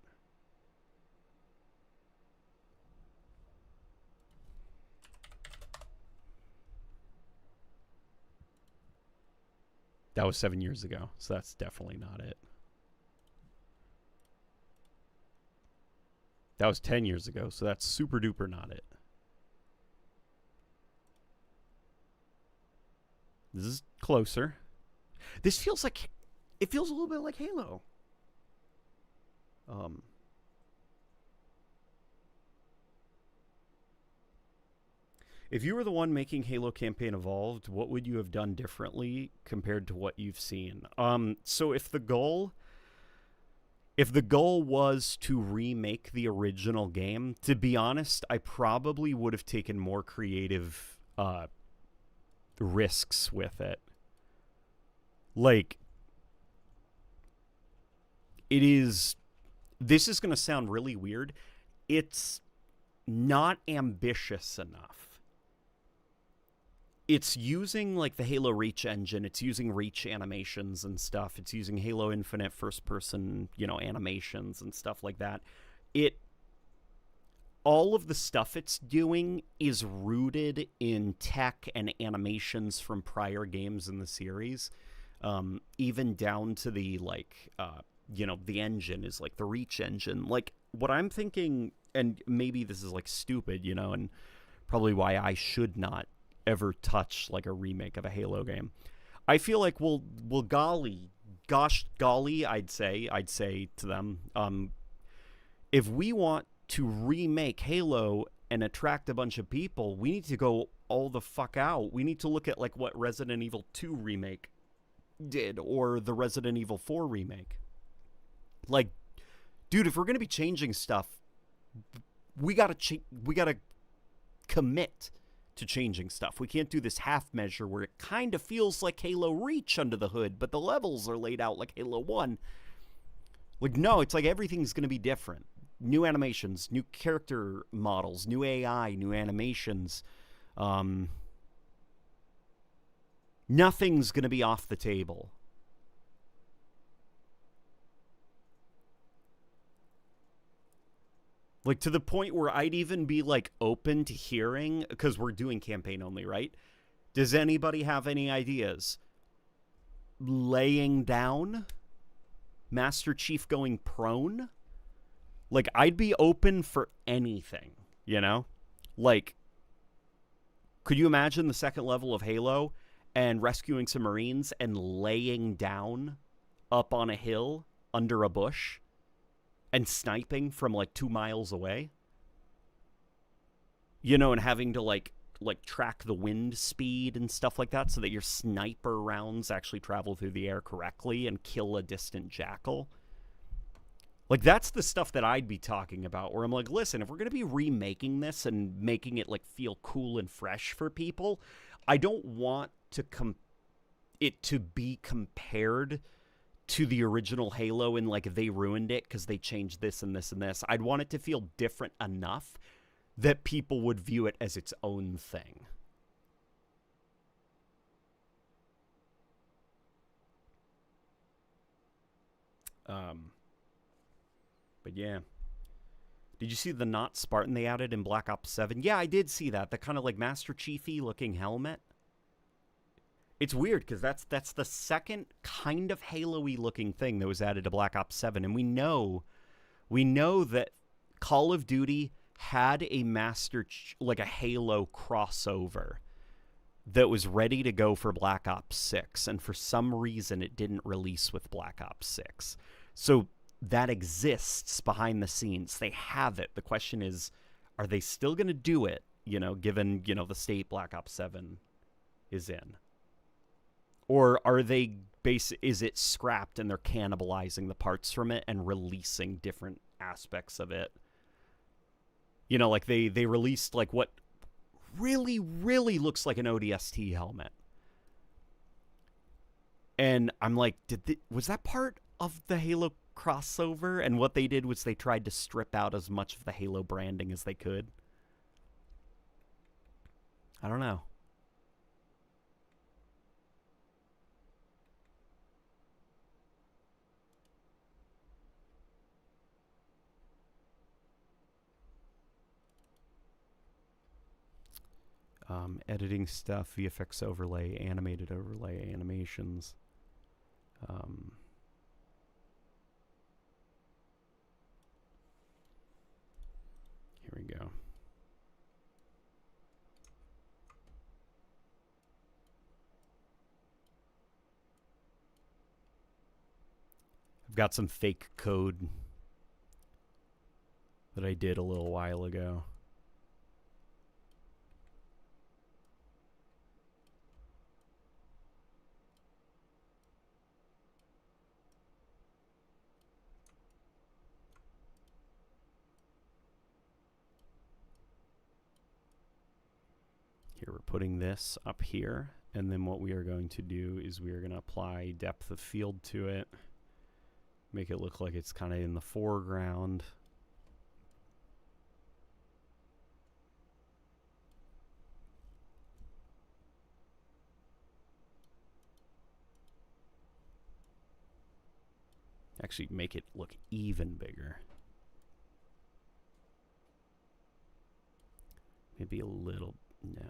That was 7 years ago, so that's definitely not it. That was 10 years ago, so that's super duper not it. This is closer. This feels like, it feels a little bit like Halo. If you were the one making Halo Campaign Evolved, what would you have done differently compared to what you've seen? So if the goal was to remake the original game, to be honest, I probably would have taken more creative risks with it. Like, this is going to sound really weird. It's not ambitious enough. It's using, like, the Halo Reach engine. It's using Reach animations and stuff. It's using Halo Infinite first-person, animations and stuff like that. All of the stuff it's doing is rooted in tech and animations from prior games in the series. Even down to the, like, the engine is, like, the Reach engine. Like, what I'm thinking, and maybe this is, like, stupid, and probably why I should not ever touch like a remake of a Halo game. I feel like gosh golly, I'd say to them, if we want to remake Halo and attract a bunch of people, we need to go all the fuck out. We need to look at like what Resident Evil 2 remake did, or the Resident Evil 4 remake. Like, dude, if we're gonna be changing stuff, we gotta commit to changing stuff. We can't do this half measure where it kind of feels like Halo Reach under the hood, but the levels are laid out like Halo 1. Like, no, it's like everything's going to be different. New animations, new character models, new AI, new animations. Nothing's going to be off the table. Like, to the point where I'd even be, like, open to hearing, because we're doing campaign only, right? Does anybody have any ideas? Laying down? Master Chief going prone? Like, I'd be open for anything, Like, could you imagine the second level of Halo and rescuing some Marines and laying down up on a hill under a bush? And sniping from, like, 2 miles away? And having to, like, like track the wind speed and stuff like that so that your sniper rounds actually travel through the air correctly and kill a distant jackal. Like, that's the stuff that I'd be talking about, where I'm like, listen, if we're going to be remaking this and making it, like, feel cool and fresh for people, I don't want it to be compared to the original Halo and, like, they ruined it because they changed this and this and this. I'd want it to feel different enough that people would view it as its own thing. But yeah. Did you see the not Spartan they added in Black Ops 7? Yeah, I did see that. The kind of like Master Chiefy looking helmet. It's weird because that's the second kind of Halo-y looking thing that was added to Black Ops 7. And we know that Call of Duty had a like a Halo crossover that was ready to go for Black Ops 6. And for some reason, it didn't release with Black Ops 6. So that exists behind the scenes. They have it. The question is, are they still going to do it, given, the state Black Ops 7 is in? Or are they is it scrapped and they're cannibalizing the parts from it and releasing different aspects of it? Like they released like what really, really looks like an ODST helmet. And I'm like, was that part of the Halo crossover? And what they did was they tried to strip out as much of the Halo branding as they could. I don't know. Editing stuff, VFX overlay, animated overlay, animations. Here we go. I've got some fake code that I did a little while ago. Here, we're putting this up here, and then what we are going to do is we are going to apply depth of field to it, make it look like it's kind of in the foreground. Actually make it look even bigger. Maybe a little, no.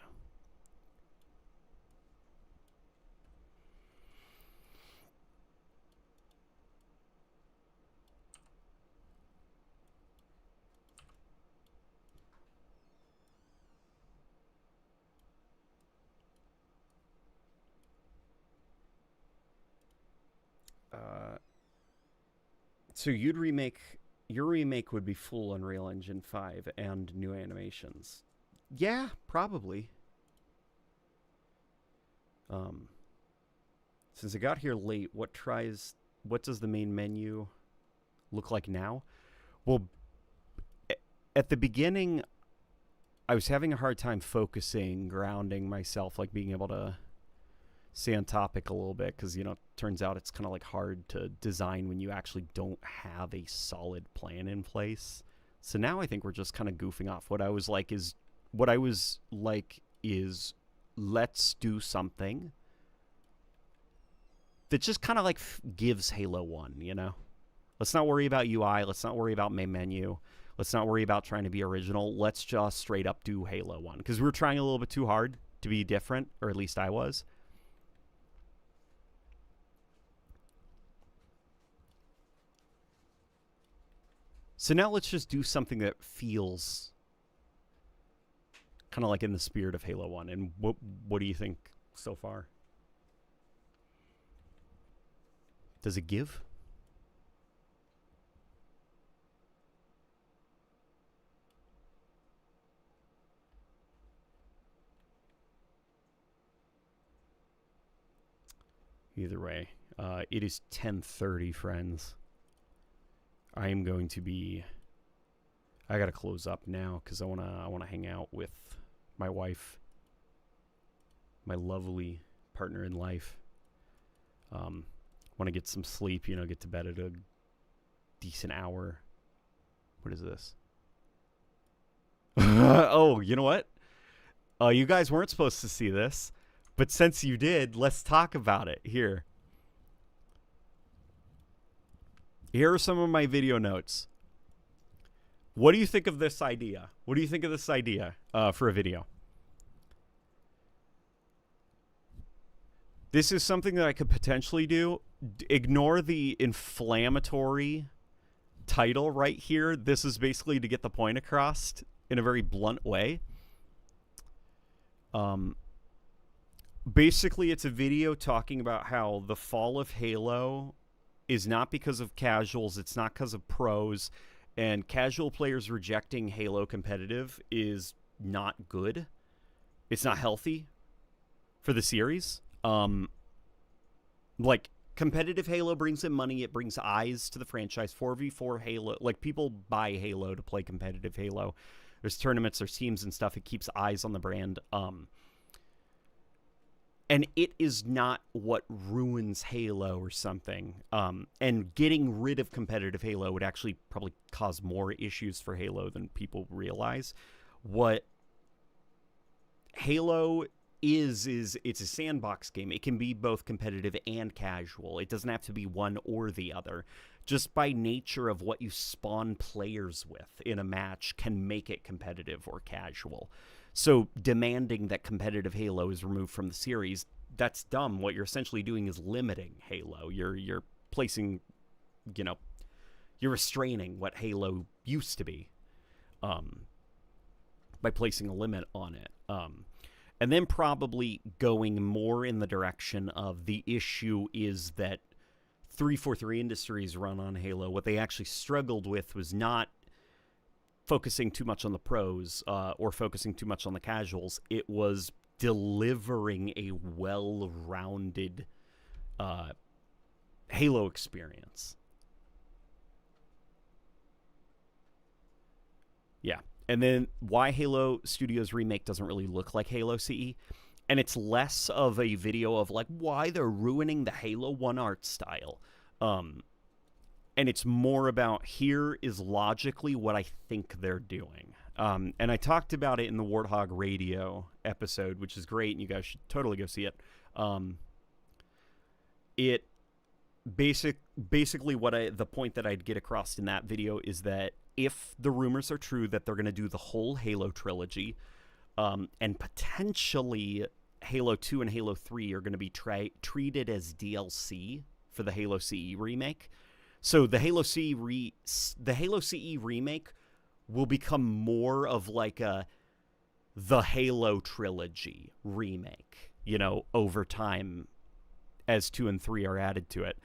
So your remake would be full Unreal Engine 5 and new animations. Yeah, probably. Since I got here late, what does the main menu look like now? Well, at the beginning, I was having a hard time focusing, grounding myself, like being able to stay on topic a little bit, because it turns out it's kind of like hard to design when you actually don't have a solid plan in place. So now I think we're just kind of goofing off. What I was like is let's do something that just kind of like gives Halo 1, Let's not worry about UI. Let's not worry about main menu. Let's not worry about trying to be original. Let's just straight up do Halo 1. Because we were trying a little bit too hard to be different, or at least I was. So now let's just do something that feels kind of like in the spirit of Halo 1. And what do you think so far? Does it give? Either way, it is 10:30, friends. I am going to be. I gotta close up now because I wanna hang out with my wife, my lovely partner in life. Want to get some sleep. Get to bed at a decent hour. What is this? Oh, you know what? You guys weren't supposed to see this, but since you did, let's talk about it here. Here are some of my video notes. What do you think of this idea? What do you think of this idea for a video? This is something that I could potentially do. Ignore the inflammatory title right here. This is basically to get the point across in a very blunt way. Basically, it's a video talking about how the fall of Halo is not because of casuals, it's not because of pros, and casual players rejecting Halo competitive is not good. It's not healthy for the series. Like, competitive Halo brings in money, it brings eyes to the franchise. 4v4 Halo, like, people buy Halo to play competitive Halo. There's tournaments, there's teams and stuff. It keeps eyes on the brand. And it is not what ruins Halo or something. And getting rid of competitive Halo would actually probably cause more issues for Halo than people realize. What Halo is it's a sandbox game. It can be both competitive and casual. It doesn't have to be one or the other. Just by nature of what you spawn players with in a match can make it competitive or casual. So demanding that competitive Halo is removed from the series, that's dumb. What you're essentially doing is limiting Halo. You're placing, you're restraining what Halo used to be by placing a limit on it. And then probably going more in the direction of the issue is that 343 Industries run on Halo. What they actually struggled with was not focusing too much on the pros or focusing too much on the casuals. It was delivering a well-rounded Halo experience. Yeah. And then why Halo Studios Remake doesn't really look like Halo CE. And it's less of a video of like why they're ruining the Halo 1 art style. And it's more about here is logically what I think they're doing. And I talked about it in the Warthog Radio episode, which is great, and you guys should totally go see it. Basically the point that I'd get across in that video is that if the rumors are true that they're going to do the whole Halo trilogy, and potentially Halo 2 and Halo 3 are going to be treated as DLC for the Halo CE remake. So the Halo CE remake will become more of like the Halo trilogy remake, over time as 2 and 3 are added to it.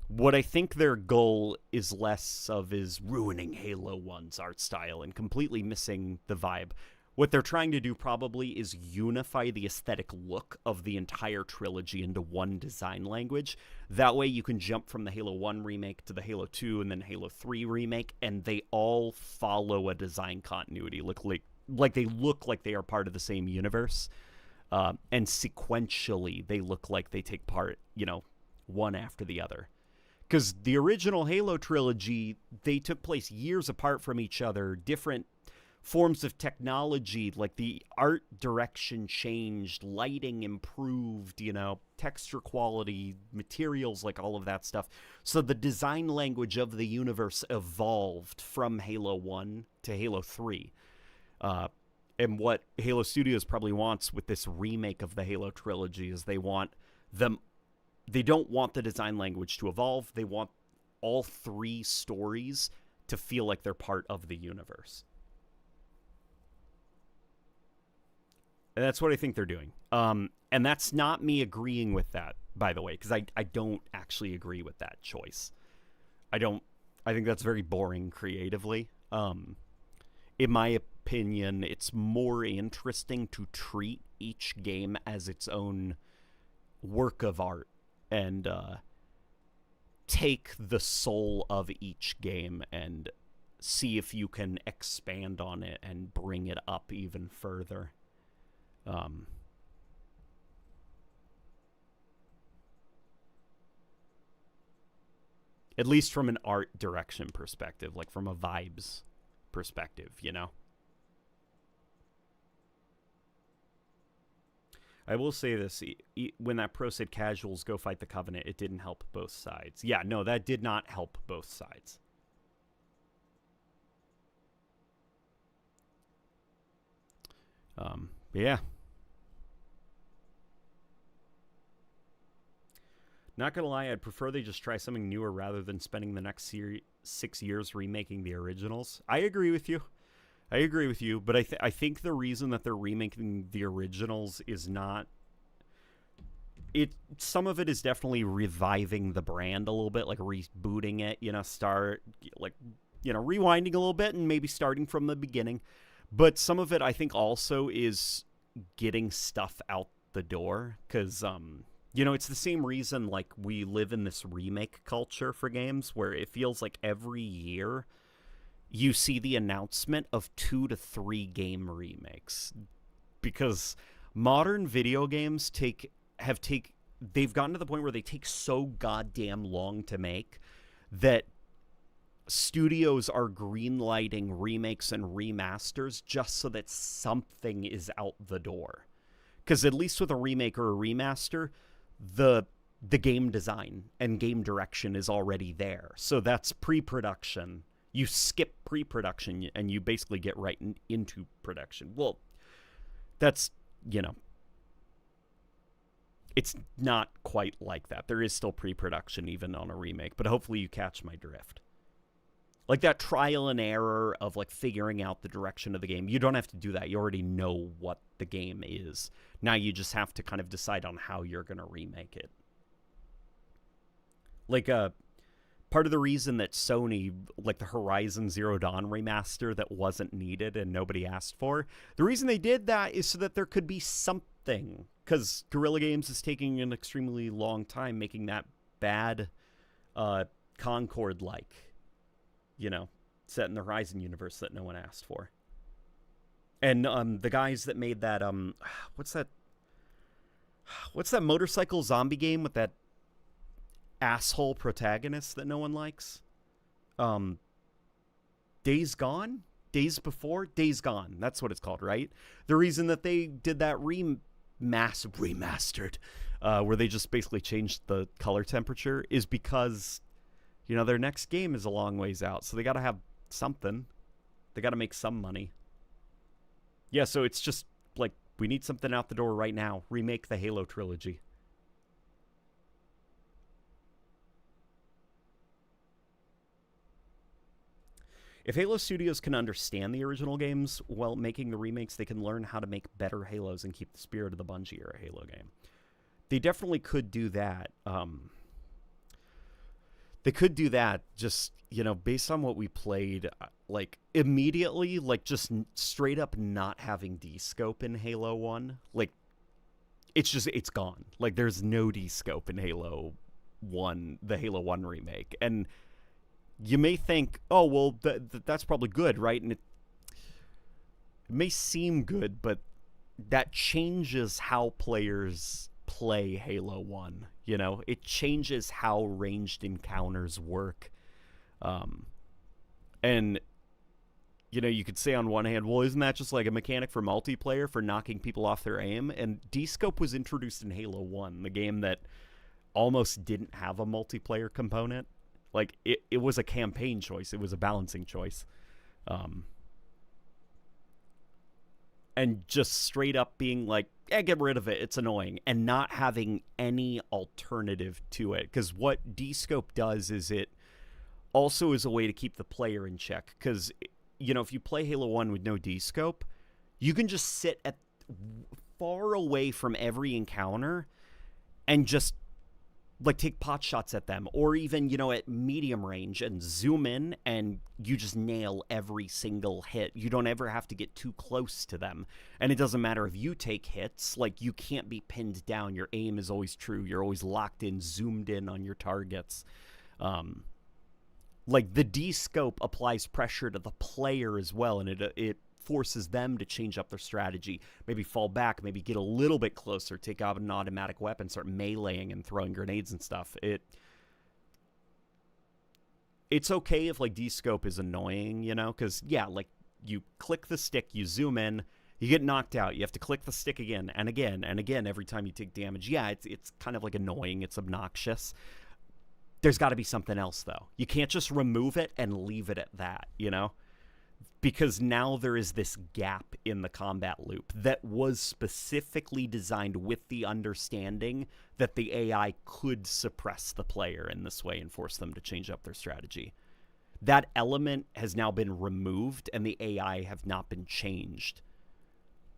What I think their goal is less of is ruining Halo 1's art style and completely missing the vibe. What they're trying to do probably is unify the aesthetic look of the entire trilogy into one design language. That way you can jump from the Halo 1 remake to the Halo 2 and then Halo 3 remake, and they all follow a design continuity. They look like they are part of the same universe. And sequentially, they look like they take part, one after the other. Because the original Halo trilogy, they took place years apart from each other, different forms of technology, like the art direction changed, lighting improved, texture quality, materials, like all of that stuff. So the design language of the universe evolved from Halo 1 to Halo 3. And what Halo Studios probably wants with this remake of the Halo trilogy is they don't want the design language to evolve. They want all three stories to feel like they're part of the universe. And that's what I think they're doing. And that's not me agreeing with that, by the way, because I don't actually agree with that choice. I think that's very boring creatively. In my opinion, it's more interesting to treat each game as its own work of art and take the soul of each game and see if you can expand on it and bring it up even further. At least from an art direction perspective, like from a vibes perspective, you know? I will say this, when that pro said casuals go fight the Covenant, it didn't help both sides. Yeah, no, that did not help both sides. Yeah. Not gonna lie, I'd prefer they just try something newer rather than spending the next 6 years remaking the originals. I agree with you. But I think the reason that they're remaking the originals is not... Some of it is definitely reviving the brand a little bit, like rebooting it, rewinding a little bit and maybe starting from the beginning. But some of it, I think, also is getting stuff out the door, because... it's the same reason, like, we live in this remake culture for games where it feels like every year you see the announcement of 2 to 3 game remakes. Because modern video games they've gotten to the point where they take so goddamn long to make that studios are greenlighting remakes and remasters just so that something is out the door. Because at least with a remake or a remaster, the game design and game direction is already there. So that's pre-production. You skip pre-production and you basically get right into production. Well, that's, it's not quite like that. There is still pre-production even on a remake, but hopefully you catch my drift. Like that trial and error of like figuring out the direction of the game. You don't have to do that. You already know what the game is. Now you just have to kind of decide on how you're going to remake it. Like part of the reason that Sony, like the Horizon Zero Dawn remaster that wasn't needed and nobody asked for, the reason they did that is so that there could be something. Because Guerrilla Games is taking an extremely long time making that bad Concord-like. Set in the Horizon universe that no one asked for. And the guys that made that, what's that motorcycle zombie game with that asshole protagonist that no one likes? Days Gone? Days Before? Days Gone. That's what it's called, right? The reason that they did that remastered, where they just basically changed the color temperature, is because... their next game is a long ways out, so they got to have something. They got to make some money. Yeah, so it's just, like, we need something out the door right now. Remake the Halo trilogy. If Halo Studios can understand the original games while making the remakes, they can learn how to make better Halos and keep the spirit of the Bungie-era Halo game. They definitely could do that. They could do that just, based on what we played, like, immediately, like, just straight up not having D-scope in Halo 1. Like, it's gone. Like, there's no D-scope in Halo 1, the Halo 1 remake. And you may think, oh, well, that's probably good, right? And it may seem good, but that changes how players play Halo 1. It changes how ranged encounters work. And, you could say on one hand, well, isn't that just like a mechanic for multiplayer for knocking people off their aim? And D-scope was introduced in Halo 1, the game that almost didn't have a multiplayer component. Like, it was a campaign choice. It was a balancing choice. And just straight up being like, get rid of it, it's annoying, and not having any alternative to it. Because what D-scope does is it also is a way to keep the player in check. Because, if you play Halo 1 with no D-scope, you can just sit at far away from every encounter and just like take pot shots at them, or even, you know, at medium range and zoom in and you just nail every single hit. You don't ever have to get too close to them. And it doesn't matter if you take hits, like you can't be pinned down. Your aim is always true. You're always locked in, zoomed in on your targets. Like the D-scope applies pressure to the player as well, and it forces them to change up their strategy, maybe fall back, maybe get a little bit closer, take out an automatic weapon, start meleeing and throwing grenades and stuff. It's okay if like D-scope is annoying, you know, because yeah, like you click the stick, you zoom in, you get knocked out, you have to click the stick again and again and again every time you take damage. Yeah, it's kind of like annoying, it's obnoxious. There's got to be something else though. You can't just remove it and leave it at that, you know? Because now there is this gap in the combat loop that was specifically designed with the understanding that the AI could suppress the player in this way and force them to change up their strategy. That element has now been removed and the AI have not been changed.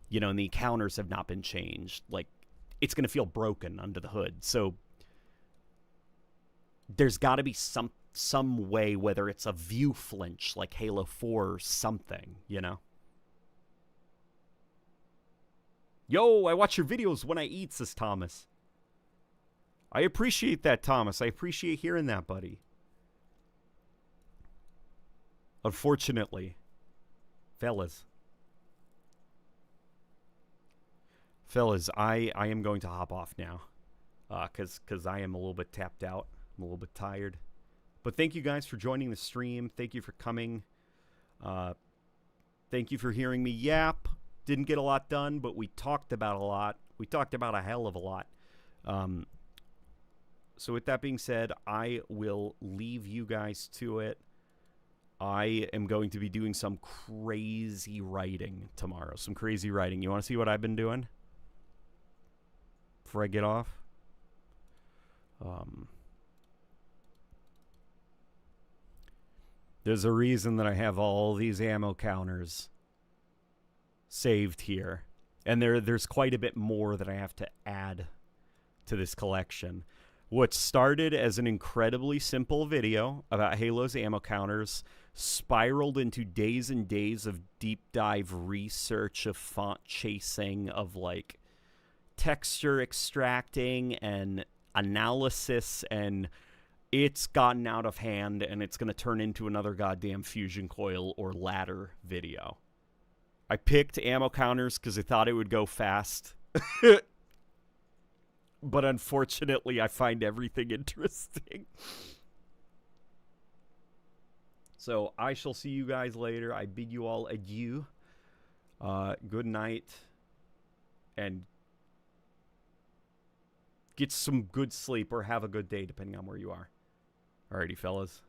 You know, and the encounters have not been changed. Like, it's going to feel broken under the hood. So there's got to be some way, whether it's a view flinch like Halo 4 or something, you know? Yo, I watch your videos when I eat, says Thomas. I appreciate that, Thomas. I appreciate hearing that, buddy. Unfortunately, fellas, I am going to hop off now because I am a little bit tapped out. I'm a little bit tired. But thank you guys for joining the stream. Thank you for coming. Thank you for hearing me yap. Didn't get a lot done, but we talked about a lot. We talked about a hell of a lot. So with that being said, I will leave you guys to it. I am going to be doing some crazy writing tomorrow. Some crazy writing. You want to see what I've been doing before I get off? There's a reason that I have all these ammo counters saved here. And there's quite a bit more that I have to add to this collection. What started as an incredibly simple video about Halo's ammo counters spiraled into days and days of deep dive research, of font chasing, of like texture extracting and analysis, and it's gotten out of hand, and it's going to turn into another goddamn fusion coil or ladder video. I picked ammo counters because I thought it would go fast. But unfortunately, I find everything interesting. So I shall see you guys later. I bid you all adieu. Good night. And get some good sleep or have a good day, depending on where you are. Alrighty, fellas.